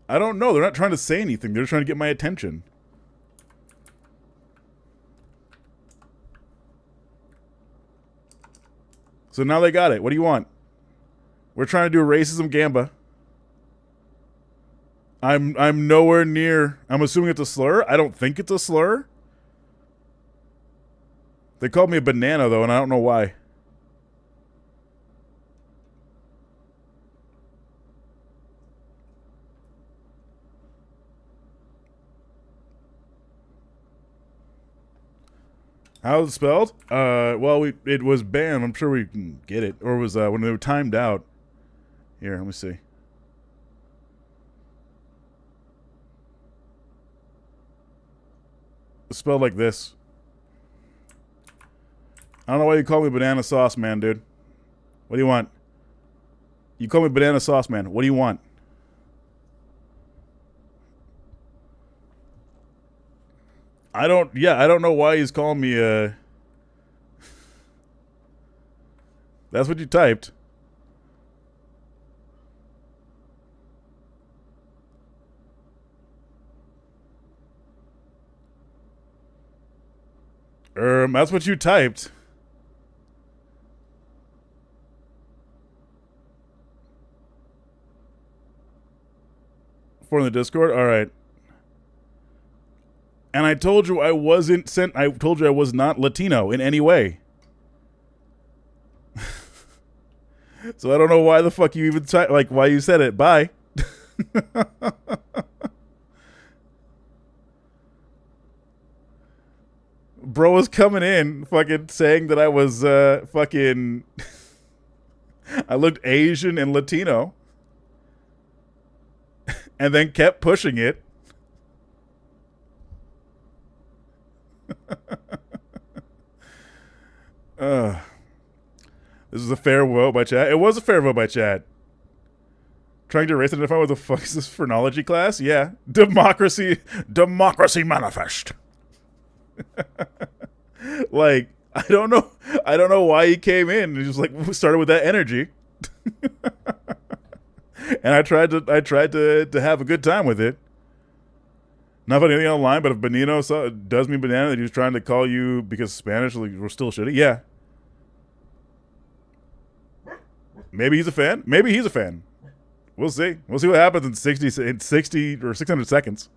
I don't know. They're not trying to say anything. They're trying to get my attention. So now they got it. What do you want? We're trying to do a racism Gamba. I'm nowhere near. I'm assuming it's a slur. I don't think it's a slur. They called me a banana though, and I don't know why. How's it spelled? Well, it was banned. I'm sure we can get it. Or it was when they were timed out. Here, let me see. It's spelled like this. I don't know why you call me banana sauce man, dude. What do you want? You call me banana sauce man. What do you want? I don't know why he's calling me That's what you typed. That's what you typed. For the Discord? Alright. And I told you I wasn't I told you I was not Latino in any way. So I don't know why the fuck you even why you said it. Bye. Bro was coming in fucking saying that I was fucking I looked Asian and Latino. And then kept pushing it. This is a fair vote by chat. It was a fair vote by chat. Trying to race identify what the fuck is this phrenology class? Yeah. Democracy manifest. Like, I don't know why he came in and just like started with that energy. And I tried to have a good time with it. Not about anything online, but if Benino does mean banana, that he was trying to call you because Spanish we're still shitty. Yeah. Maybe he's a fan. Maybe he's a fan. We'll see. We'll see what happens in 60 or 600 seconds.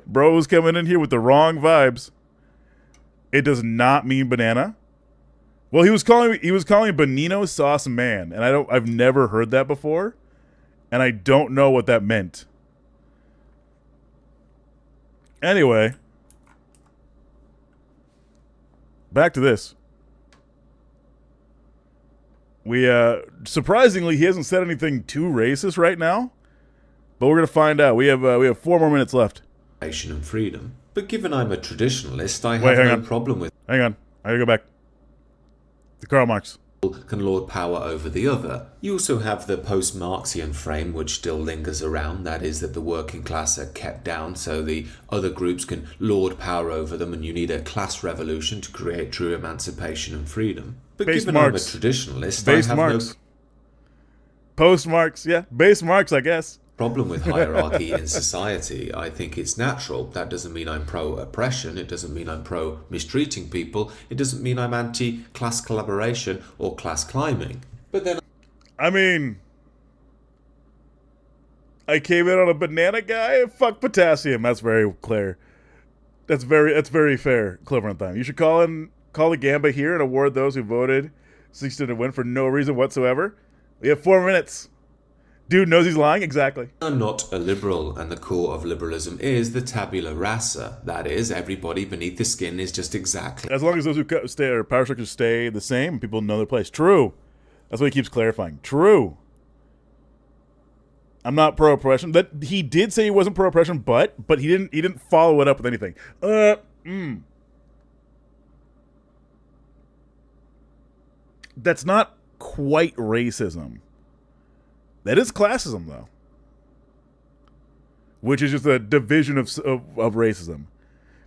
Bro's coming in here with the wrong vibes. It does not mean banana. Well, he was calling Benino sauce man, and I've never heard that before, and I don't know what that meant. Anyway, back to this. We surprisingly, he hasn't said anything too racist right now, but we're gonna find out. We have 4 more minutes left. And freedom. But given I'm a traditionalist, I have no problem with. Hang on, I gotta go back. The Karl Marx can lord power over the other. You also have the post-Marxian frame which still lingers around, that is that the working class are kept down so the other groups can lord power over them, and you need a class revolution to create true emancipation and freedom. But given I'm a traditionalist, I have no post-Marx, yeah, base Marx, I guess. Problem with hierarchy in society. I think it's natural. That doesn't mean I'm pro-oppression. It doesn't mean I'm pro-mistreating people. It doesn't mean I'm anti-class collaboration or class climbing. But then, I mean, I came in on a banana guy. Fuck potassium. That's very clear. That's very fair. Clever time. You should call the Gamba here and award those who voted 60 to win for no reason whatsoever. We have 4 minutes. Dude knows he's lying? Exactly. I'm not a liberal, and the core of liberalism is the tabula rasa. That is, everybody beneath the skin is just exactly. As long as those who stay or power structures stay the same, people know their place. True. That's what he keeps clarifying. True. I'm not pro-oppression. That he did say he wasn't pro-oppression, but he didn't follow it up with anything. That's not quite racism. That is classism, though, which is just a division of racism.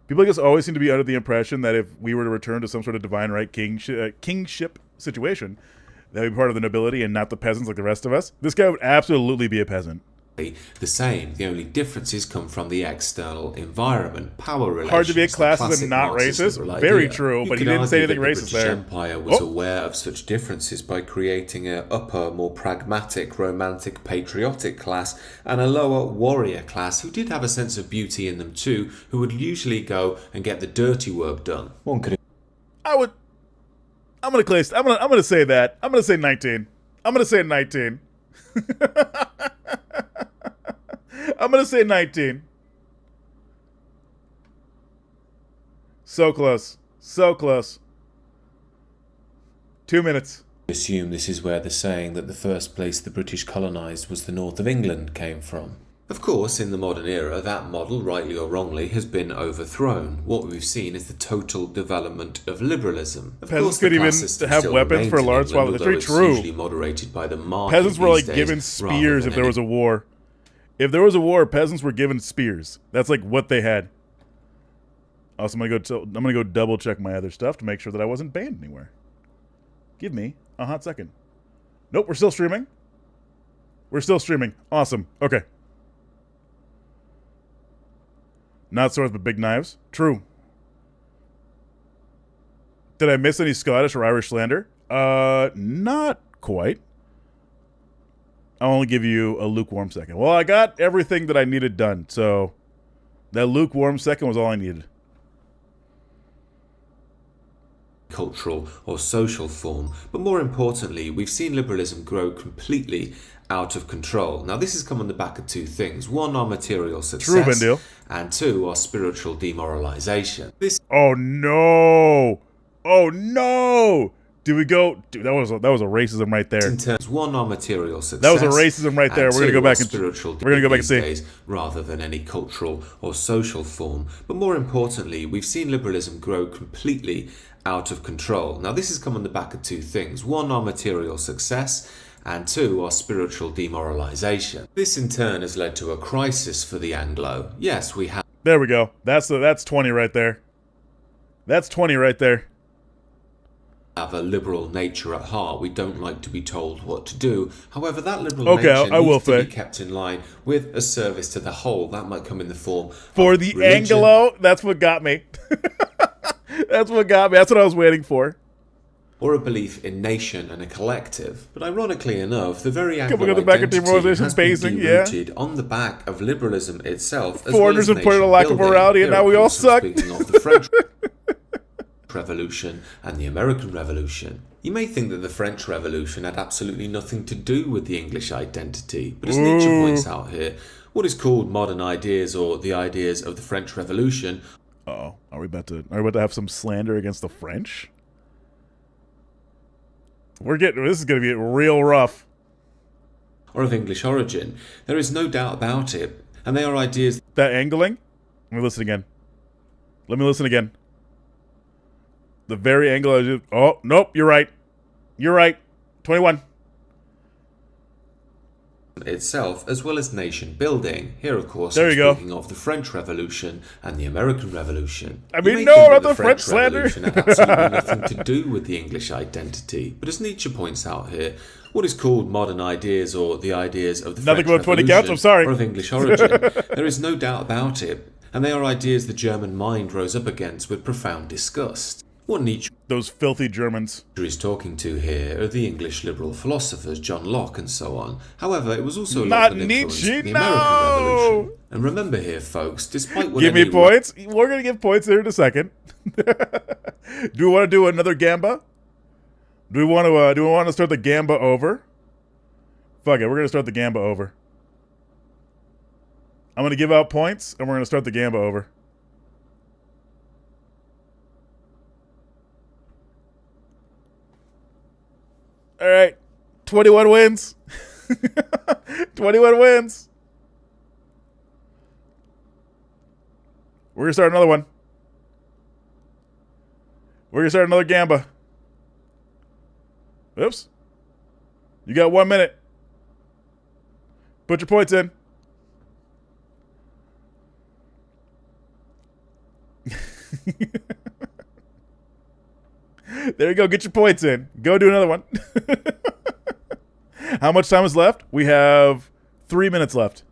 People, I guess, always seem to be under the impression that if we were to return to some sort of divine right kingship situation, that would be part of the nobility and not the peasants like the rest of us. This guy would absolutely be a peasant. The same. The only differences come from the external environment, power relations. Hard to be a classist and not racist. Very true, but he didn't say anything racist there. The British Empire was aware of such differences by creating an upper, more pragmatic, romantic, patriotic class and a lower warrior class who did have a sense of beauty in them too, who would usually go and get the dirty work done. One could. I'm gonna say that. I'm gonna say 19. I'm gonna say 19. I'm going to say 19. So close. So close. 2 minutes. Assume this is where the saying that the first place the British colonised was the north of England came from. Of course, in the modern era, that model, rightly or wrongly, has been overthrown. What we've seen is the total development of liberalism. Of Peasants could even have weapons for a large swath of history. True. Moderated by the peasants were like given spears if there was a war. If there was a war, peasants were given spears. That's like what they had. Also, I'm gonna go double check my other stuff to make sure that I wasn't banned anywhere. Give me a hot second. Nope, we're still streaming. We're still streaming. Awesome. Okay. Not swords, but big knives. True. Did I miss any Scottish or Irish slander? Not quite. I'll only give you a lukewarm second. Well, I got everything that I needed done, so that lukewarm second was all I needed. Cultural or social form, but more importantly, we've seen liberalism grow completely out of control. Now, this has come on the back of two things. One, our material success, True, and two, our spiritual demoralization. Oh no! Oh no! Did we go? Dude, that was a racism right there. In terms, one, our material success. That was a racism right there. We're gonna go back and see. Days, rather than any cultural or social form, but more importantly, we've seen liberalism grow completely out of control. Now, this has come on the back of two things. One, our material success, and two, our spiritual demoralization. This in turn has led to a crisis for the Anglo. Yes, we have. There we go. That's 20 right there. That's 20 right there. have a liberal nature at heart. We don't like to be told what to do. However, that liberal Okay, nature I will needs to say. be kept in line with a service to the whole. That might come in the form For of the religion, Anglo, that's what got me. That's what got me. That's what I was waiting for. or a belief in nation and a collective. But ironically enough, the very Anglo we got the back of identity demoralization has been basing, yeah. de-rooted on the back of liberalism itself. As Foreigners well have as put in a lack of nation-building. morality, and Here, now of we all course, I'm suck. Speaking of the French Revolution and the American Revolution. You may think that the French Revolution had absolutely nothing to do with the English identity, but as Nietzsche points out here, what is called modern ideas or the ideas of the French Revolution Uh-oh. Are we about to have some slander against the French? This is going to get real rough. are of English origin. There is no doubt about it, and they are ideas That angling? Let me listen again. The very angle I just... Oh, nope, you're right. 21. itself, as well as nation building. Here, of course, There I'm you go. speaking of the French Revolution and the American Revolution. I You mean, may no, think not that the French slander. Revolution had absolutely nothing to do with the English identity, but as Nietzsche points out here, what is called modern ideas or the ideas of the Nothing French about 20 Revolution counts, I'm sorry. are of English origin. There is no doubt about it, and they are ideas the German mind rose up against with profound disgust. What Nietzsche Those filthy Germans. is talking to here are the English liberal philosophers John Locke and so on. However, it was also Not Locke that influenced Nietzsche, the American no! Revolution. And remember here, folks, despite what Give me any points. We're going to give points here in a second. Do we want to do another Gamba? Do we want to start the Gamba over? Fuck it, we're going to start the Gamba over. I'm going to give out points, and we're going to start the Gamba over. All right, 21 wins. 21 wins. We're going to start another one. We're going to start another Gamba. Oops. You got 1 minute. Put your points in. There you go. Get your points in. Go do another one. How much time is left? We have 3 minutes left.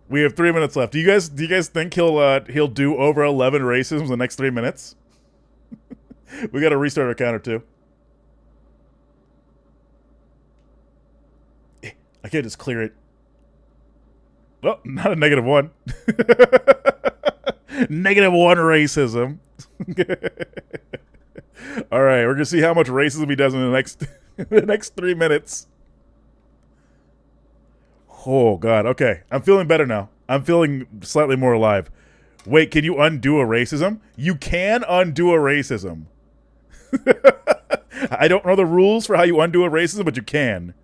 We have 3 minutes left. Do you guys think he'll do over 11 races in the next 3 minutes? We got to restart our counter too. I can't just clear it. Oh, not a -1. -1 racism. All right, we're gonna see how much racism he does in the next 3 minutes. Oh God. Okay, I'm feeling better now. I'm feeling slightly more alive. Wait, can you undo a racism? You can undo a racism. I don't know the rules for how you undo a racism, but you can.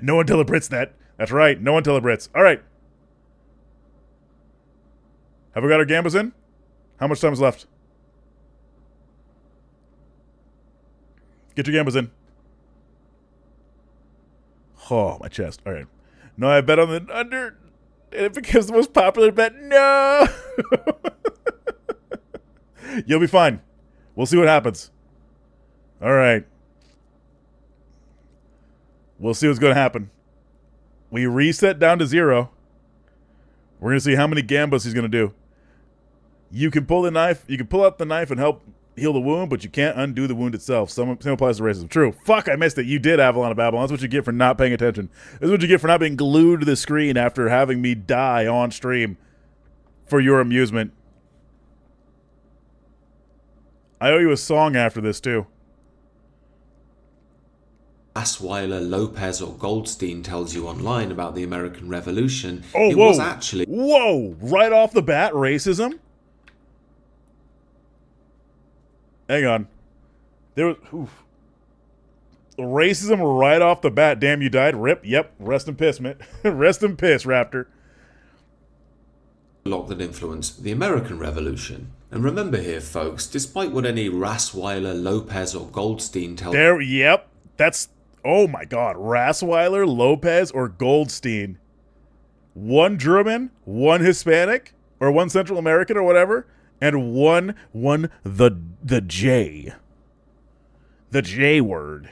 No one tell the Brits that. That's right. No one tell the Brits. All right. Have we got our Gambas in? How much time is left? Get your Gambas in. Oh, my chest. All right. No, I bet on the under. And it becomes the most popular bet. No! You'll be fine. We'll see what happens. All right. We'll see what's going to happen. We reset down to 0. We're going to see how many Gambas he's going to do. You can pull the knife. You can pull out the knife and help heal the wound, but you can't undo the wound itself. Same applies to racism. True. Fuck, I missed it. You did, Avalon of Babylon. That's what you get for not paying attention. This is what you get for not being glued to the screen after having me die on stream for your amusement. I owe you a song after this, too. Asweiler, Lopez, or Goldstein tells you online about the American Revolution, Oh, it whoa. was actually Whoa! Right off the bat, racism? Hang on. There was... Oof. Racism right off the bat. Damn, you died. Rip. Yep. Rest in piss, man. Rest in piss, Raptor. Locke that influenced the American Revolution. And remember here, folks, despite what any Rasweiler, Lopez, or Goldstein tell There, yep. That's... Oh my god. Rasweiler, Lopez, or Goldstein. One German, one Hispanic, or one Central American or whatever, and one the J. The J word.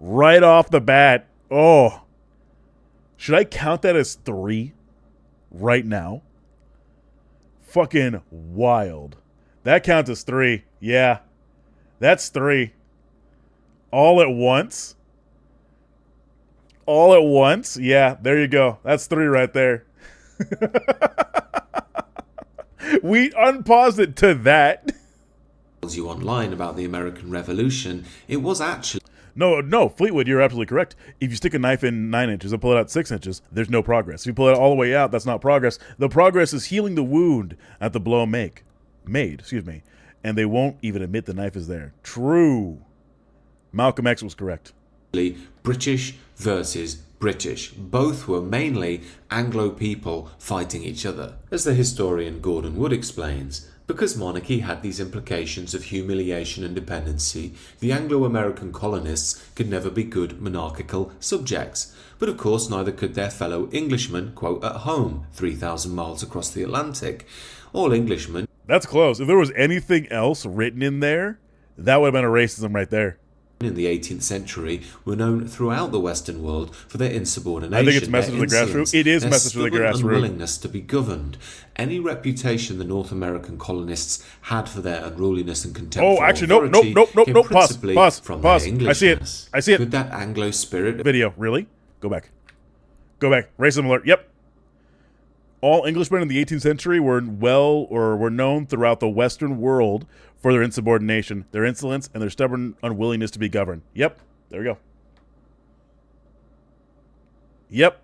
Right off the bat. Oh. Should I count that as 3 right now? Fucking wild. That counts as 3. Yeah. That's 3. All at once? All at once? Yeah, there you go. That's 3 right there. We unpaused it to that. You online about the American Revolution, it was actually... No, Fleetwood, you're absolutely correct. If you stick a knife in 9 inches and pull it out 6 inches, there's no progress. If you pull it all the way out, that's not progress. The progress is healing the wound at the blow made, and they won't even admit the knife is there. True. Malcolm X was correct. British versus British. Both were mainly Anglo people fighting each other. As the historian Gordon Wood explains, because monarchy had these implications of humiliation and dependency, the Anglo-American colonists could never be good monarchical subjects. But of course neither could their fellow Englishmen, quote, at home, 3,000 miles across the Atlantic. All Englishmen... That's close. If there was anything else written in there, that would have been a racism right there. In the 18th century were known throughout the Western world for their insubordination. I think it's message to the grassroots. It is message to the grassroots. Unwillingness to be governed. Any reputation the North American colonists had for their unruliness and contempt for authority nope. Pause. From their I see Englishness. it. Could that Anglo spirit... Video, really? Go back. Racism alert. Yep. All Englishmen in the 18th century were known throughout the Western world for their insubordination, their insolence, and their stubborn unwillingness to be governed. Yep. There we go. Yep.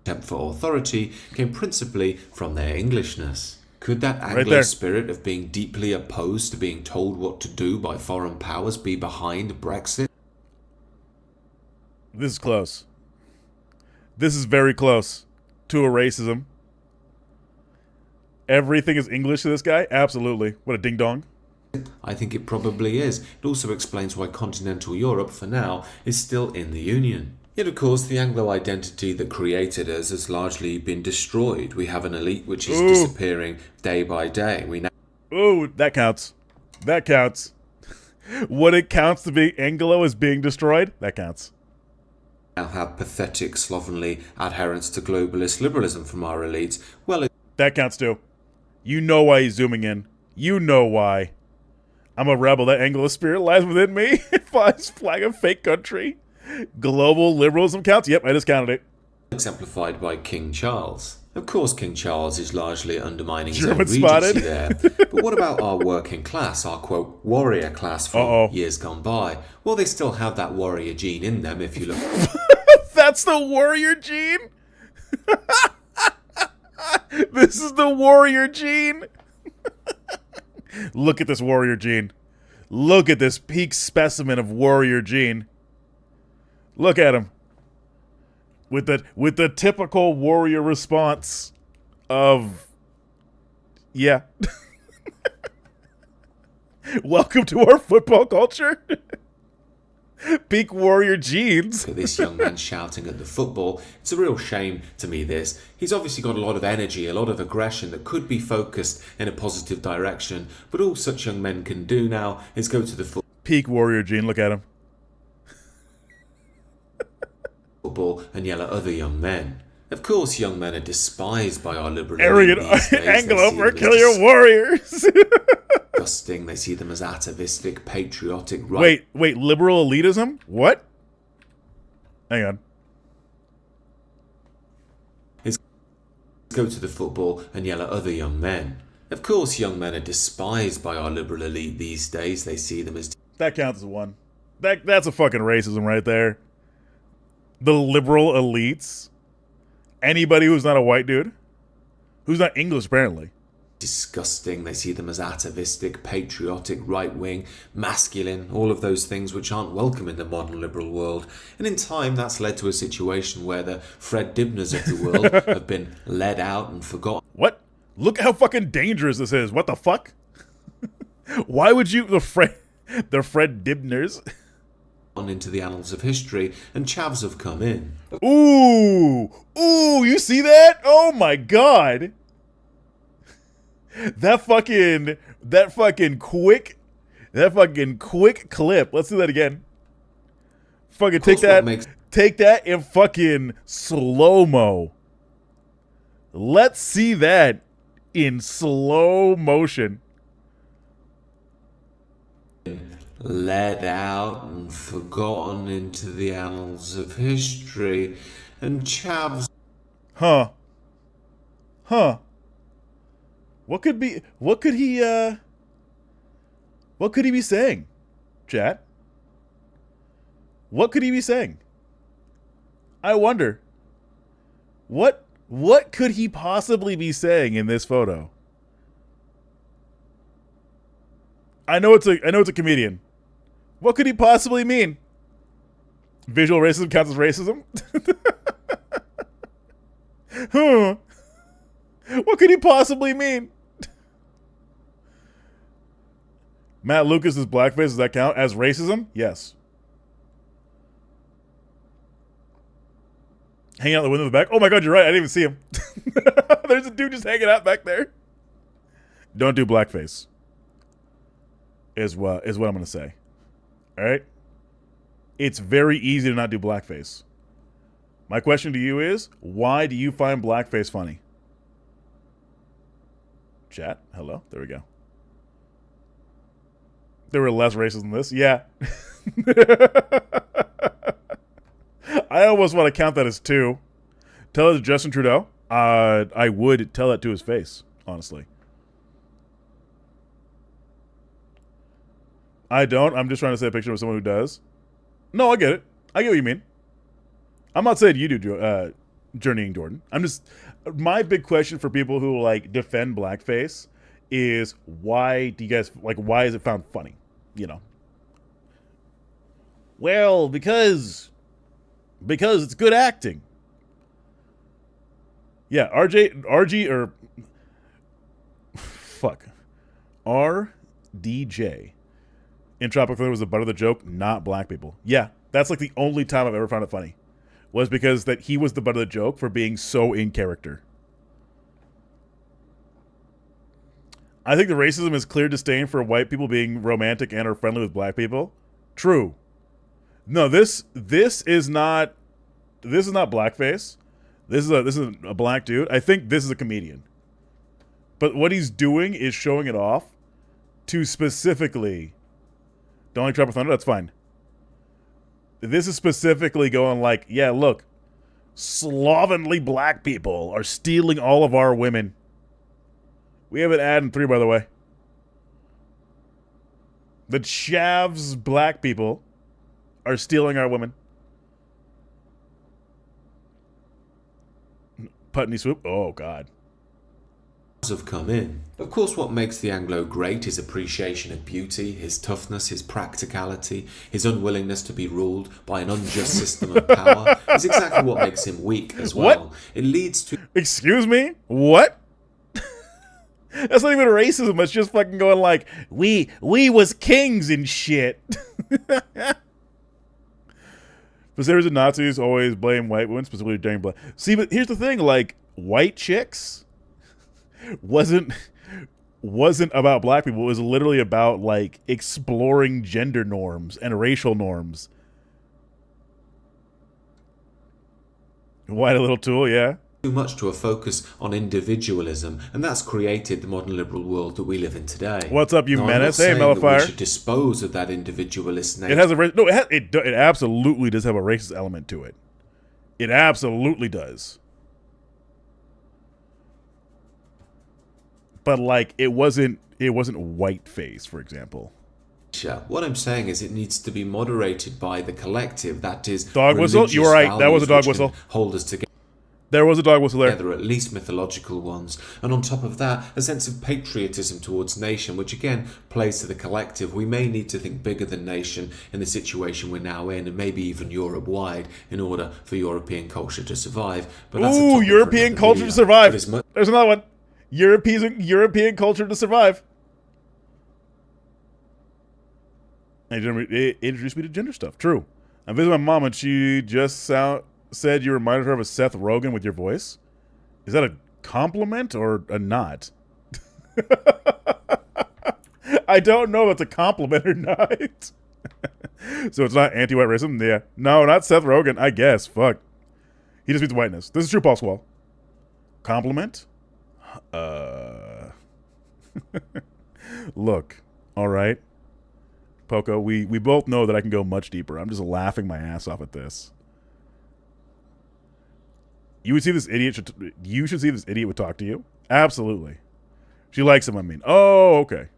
Contempt for authority came principally from their Englishness. Could that Anglo spirit of being deeply opposed to being told what to do by foreign powers be behind Brexit? This is close. This is very close to a racism. Everything is English to this guy? Absolutely. What a ding-dong. I think it probably is. It also explains why continental Europe, for now, is still in the Union. Yet, of course, the Anglo identity that created us has largely been destroyed. We have an elite which is disappearing day by day. We now... Ooh, that counts. That counts. What it counts to be Anglo is being destroyed? That counts. Now have pathetic, slovenly adherence to globalist liberalism from our elites. Well, that counts too. You know why he's zooming in. You know why. I'm a rebel. That Anglo spirit lies within me. It flies flag of fake country. Global liberalism counts? Yep, I just counted it. Exemplified by King Charles. Of course, King Charles is largely undermining his own German regency spotted. there. But what about our working class, our, quote, warrior class from years gone by? Well, they still have that warrior gene in them if you look... That's the warrior gene? This is the warrior gene? Look at this warrior gene. Look at this peak specimen of warrior gene. Look at him. With the typical warrior response of, yeah. Welcome to our football culture. Peak warrior genes. This young man shouting at the football. It's a real shame to me, this. He's obviously got a lot of energy, a lot of aggression that could be focused in a positive direction. But all such young men can do now is go to the peak warrior gene. Look at him. Football and yell at other young men. Of course, young men are despised by our liberal arrogant Anglo Mercurial warriors. Disgusting. They see them as atavistic, patriotic. Right? Wait, liberal elitism? What? Hang on. Go to the football and yell at other young men. Of course, young men are despised by our liberal elite these days. They see them as... That counts as one. That's a fucking racism right there. The liberal elites. Anybody who's not a white dude. Who's not English, apparently. Disgusting. They see them as atavistic, patriotic, right-wing, masculine, all of those things which aren't welcome in the modern liberal world. And in time, that's led to a situation where the Fred Dibners of the world have been led out and forgotten. What? Look how fucking dangerous this is. What the fuck? Why would you... The Fred Dibners... on into the annals of history, and chavs have come in. Ooh, you see that? Oh my god. That fucking quick clip. Let's do that again. Fucking take that in fucking slow-mo. Let's see that in slow motion. Let out and forgotten into the annals of history, and chavs. Huh. What could he be saying, chat? What could he be saying? I wonder. What could he possibly be saying in this photo? I know it's a comedian. What could he possibly mean? Visual racism counts as racism? Huh. What could he possibly mean? Matt Lucas's blackface, does that count as racism? Yes. Hanging out the window in the back? Oh my god, you're right. I didn't even see him. There's a dude just hanging out back there. Don't do blackface. Is what I'm going to say. All right? It's very easy to not do blackface. My question to you is, why do you find blackface funny? Chat, hello? There we go. There were less races than this? Yeah. I almost want to count that as 2. Tell it to Justin Trudeau. I would tell that to his face, honestly. I don't. I'm just trying to say a picture of someone who does. No, I get it. I get what you mean. I'm not saying you do, Journeying Jordan. I'm just... My big question for people who, like, defend blackface is why do you guys... Like, why is it found funny? You know? Well, because it's good acting. Yeah, RJ, or... Fuck. RDJ. In Tropic Thunder was the butt of the joke, not black people. Yeah, that's like the only time I've ever found it funny. Was because that he was the butt of the joke for being so in character. I think the racism is clear disdain for white people being romantic and or friendly with black people. True. No, this is not blackface. This is a black dude. I think this is a comedian. But what he's doing is showing it off to specifically... Don't like Tropic Thunder? That's fine. This is specifically going like, yeah, look, slovenly black people are stealing all of our women. We have an ad in 3, by the way. The chavs black people are stealing our women. Putney swoop. Oh, God. Have come in. Of course, what makes the Anglo great, his appreciation of beauty, his toughness, his practicality, his unwillingness to be ruled by an unjust system of power, is exactly what makes him weak as well. What? It leads to... Excuse me? What? That's not even racism. It's just fucking going like, we was kings and shit. Conservatives and Nazis always blame white women, specifically during black. See, but here's the thing, like, white chicks wasn't about black people. It was literally about like exploring gender norms and racial norms. White a little tool, yeah. Too much to a focus on individualism, and that's created the modern liberal world that we live in today. What's up, you now, menace? Hey, Melafire. We should dispose of that individualist nature. It has a it absolutely does have a racist element to it. It absolutely does. But like it wasn't whiteface, for example. What I'm saying is it needs to be moderated by the collective. That is, dog whistle. You were right. That was a dog whistle. Hold us together. There was a dog whistle there. At least mythological ones, and on top of that, a sense of patriotism towards nation, which again plays to the collective. We may need to think bigger than nation in the situation we're now in, and maybe even Europe-wide, in order for European culture to survive. But that's ooh, European culture to survive. There's another one. European culture to survive. And it introduced me to gender stuff. True. I visited my mom and she just said you reminded her of a Seth Rogen with your voice. Is that a compliment or a not? I don't know if it's a compliment or not. So it's not anti-white racism? Yeah. No, not Seth Rogen, I guess. Fuck. He just means whiteness. This is true, Paul Squall. Compliment? Look, all right. Poco, we both know that I can go much deeper. I'm just laughing my ass off at this. You would see this idiot. You should see this idiot would talk to you. Absolutely. She likes him, I mean. Oh, okay.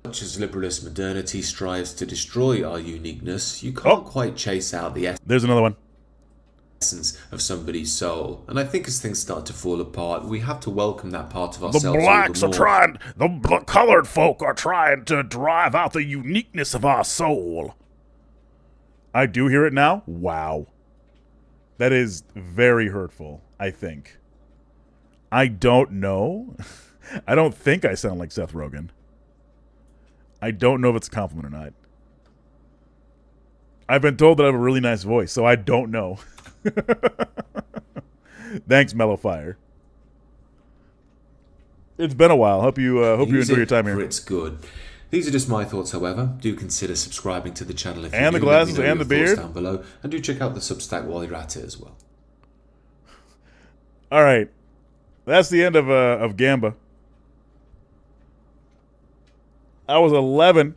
Much as liberalist modernity strives to destroy our uniqueness, you can't quite chase out the There's another one. essence of somebody's soul. And I think as things start to fall apart, we have to welcome that part of The ourselves. blacks are trying, the colored folk are trying to drive out the uniqueness of our soul. I do hear it now? Wow. That is very hurtful, I think. I don't know. I don't think I sound like Seth Rogen. I don't know if it's a compliment or not. I've been told that I have a really nice voice, so I don't know. Thanks, Mellow Fire. It's been a while. Hope you enjoy your time here. It's good. These are just my thoughts, however. Do consider subscribing to the channel if you And the do. Let me glasses know and your the thoughts beard. down below, and do check out the Substack while you're at it as well. All right, that's the end of Gamba. That was 11.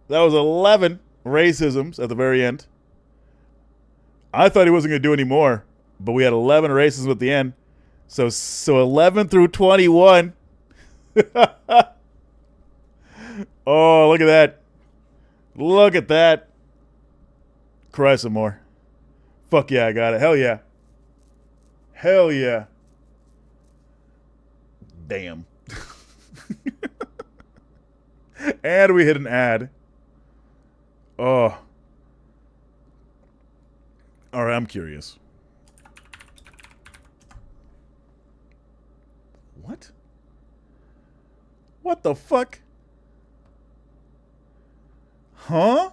That was 11 racisms at the very end. I thought he wasn't going to do any more, but we had 11 racisms at the end. So 11 through 21. Oh, look at that. Look at that. Cry some more. Fuck yeah, I got it. Hell yeah. Hell yeah. Damn. And we hit an ad. Oh. All right, I'm curious. What? What the fuck? Huh?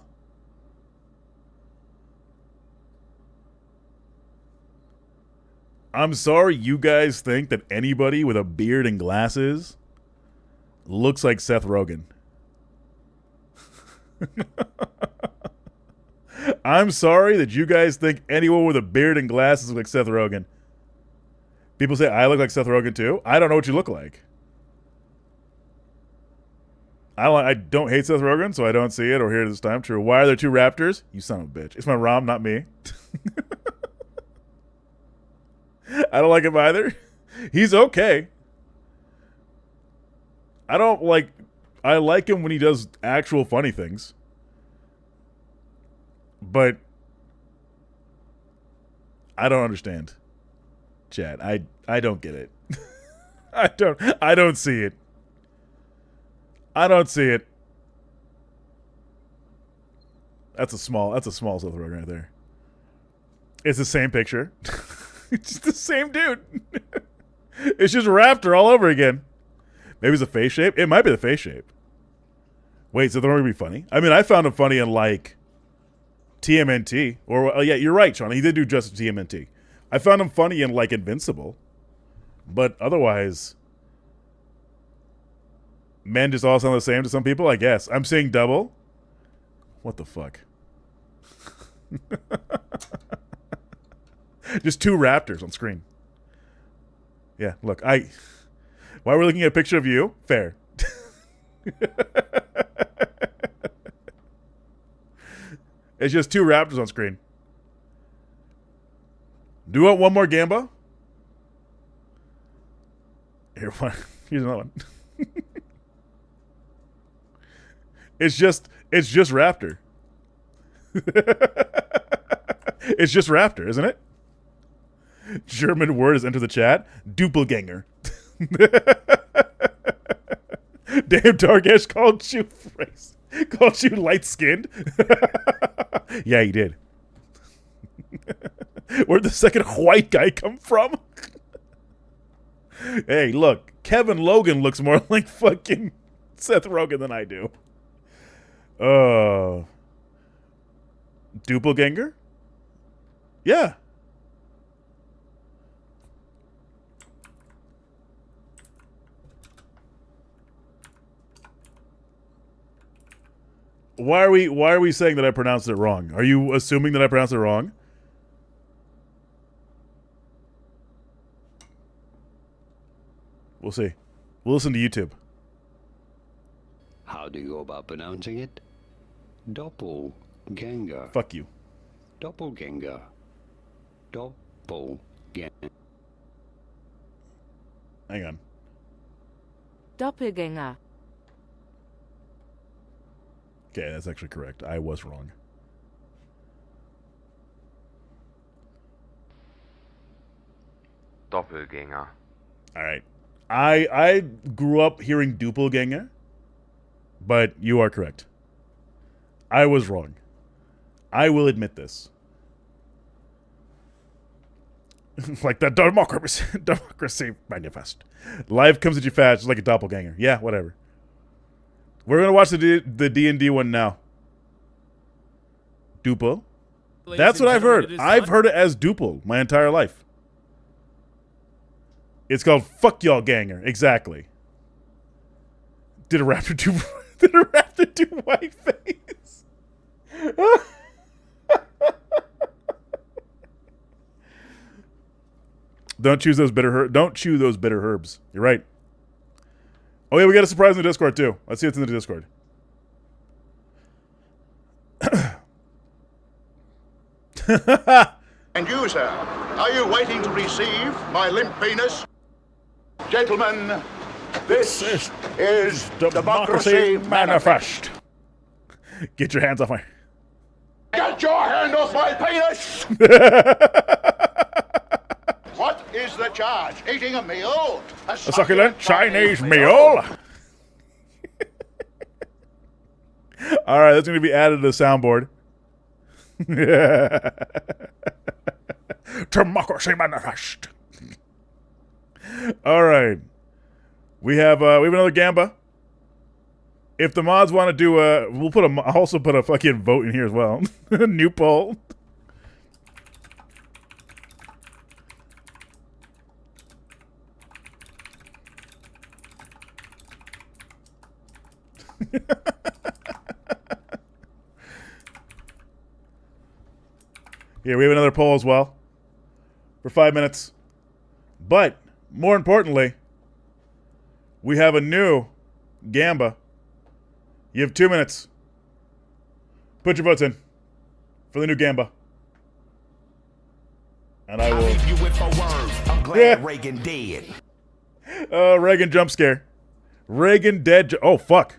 I'm sorry you guys think that anybody with a beard and glasses looks like Seth Rogen. I'm sorry that you guys think anyone with a beard and glasses looks like Seth Rogen. People say I look like Seth Rogen too. I don't know what you look like. I don't hate Seth Rogen, so I don't see it or hear it this time. True. Why are there two raptors? You son of a bitch. It's my Rom, not me. I don't like him either. He's okay. I like him when he does actual funny things. But I don't understand. Chat. I don't get it. I don't see it. I don't see it. That's a small Seth Rogen right there. It's the same picture. It's just the same dude. It's just Raptor all over again. Maybe it's a face shape. It might be the face shape. Wait, so they're going to be funny? I mean, I found him funny in like TMNT. Or yeah, you're right, Sean. He did do just TMNT. I found him funny in like Invincible. But otherwise, men just all sound the same to some people, I guess. I'm seeing double. What the fuck? Just two raptors on screen. Yeah, look, why we're looking at a picture of you? Fair. It's just two raptors on screen. Do you want one more Gamba? Here's another one. It's just Raptor. It's just Raptor, isn't it? German word has entered the chat. Doppelganger. Damn, Dargesh called you light-skinned. Yeah, he did. Where'd the second white guy come from? Hey, look, Kevin Logan looks more like fucking Seth Rogen than I do. Oh. Doppelganger? Yeah. Why are we saying that I pronounced it wrong? Are you assuming that I pronounced it wrong? We'll see. We'll listen to YouTube. How do you go about pronouncing it? Doppelganger. Fuck you. Doppelganger. Doppelganger. Hang on. Doppelganger. Okay, that's actually correct. I was wrong. Doppelganger. All right. I grew up hearing Doppelganger, but you are correct. I was wrong. I will admit this. Like the democracy manifest. Life comes at you fast, just like a doppelganger. Yeah, whatever. We're gonna watch the D&D one now. Dupo. That's what I've heard. I've heard it as Duple my entire life. It's called Fuck Y'all Ganger. Exactly. Did a raptor do? Did a raptor do whiteface? Don't choose those bitter. Don't chew those bitter herbs. You're right. Oh yeah, we got a surprise in the Discord too. Let's see what's in the Discord. And you, sir, are you waiting to receive my limp penis? Gentlemen, this is Democracy Manifest. Get your hands off my... Get your hand off my penis! What is the charge? Eating a meal? A succulent Chinese meal? Alright, that's going to be added to the soundboard. Democracy Manifest. Alright. We have another Gamba. If the mods want to do I'll also put a fucking vote in here as well. New poll. Here, we have another poll as well. For 5 minutes. But, more importantly, we have a new Gamba. You have 2 minutes. Put your votes in for the new Gamba. And I will... leave you with a word. I'm glad Reagan dead. Reagan jump scare. Reagan dead. Oh, fuck.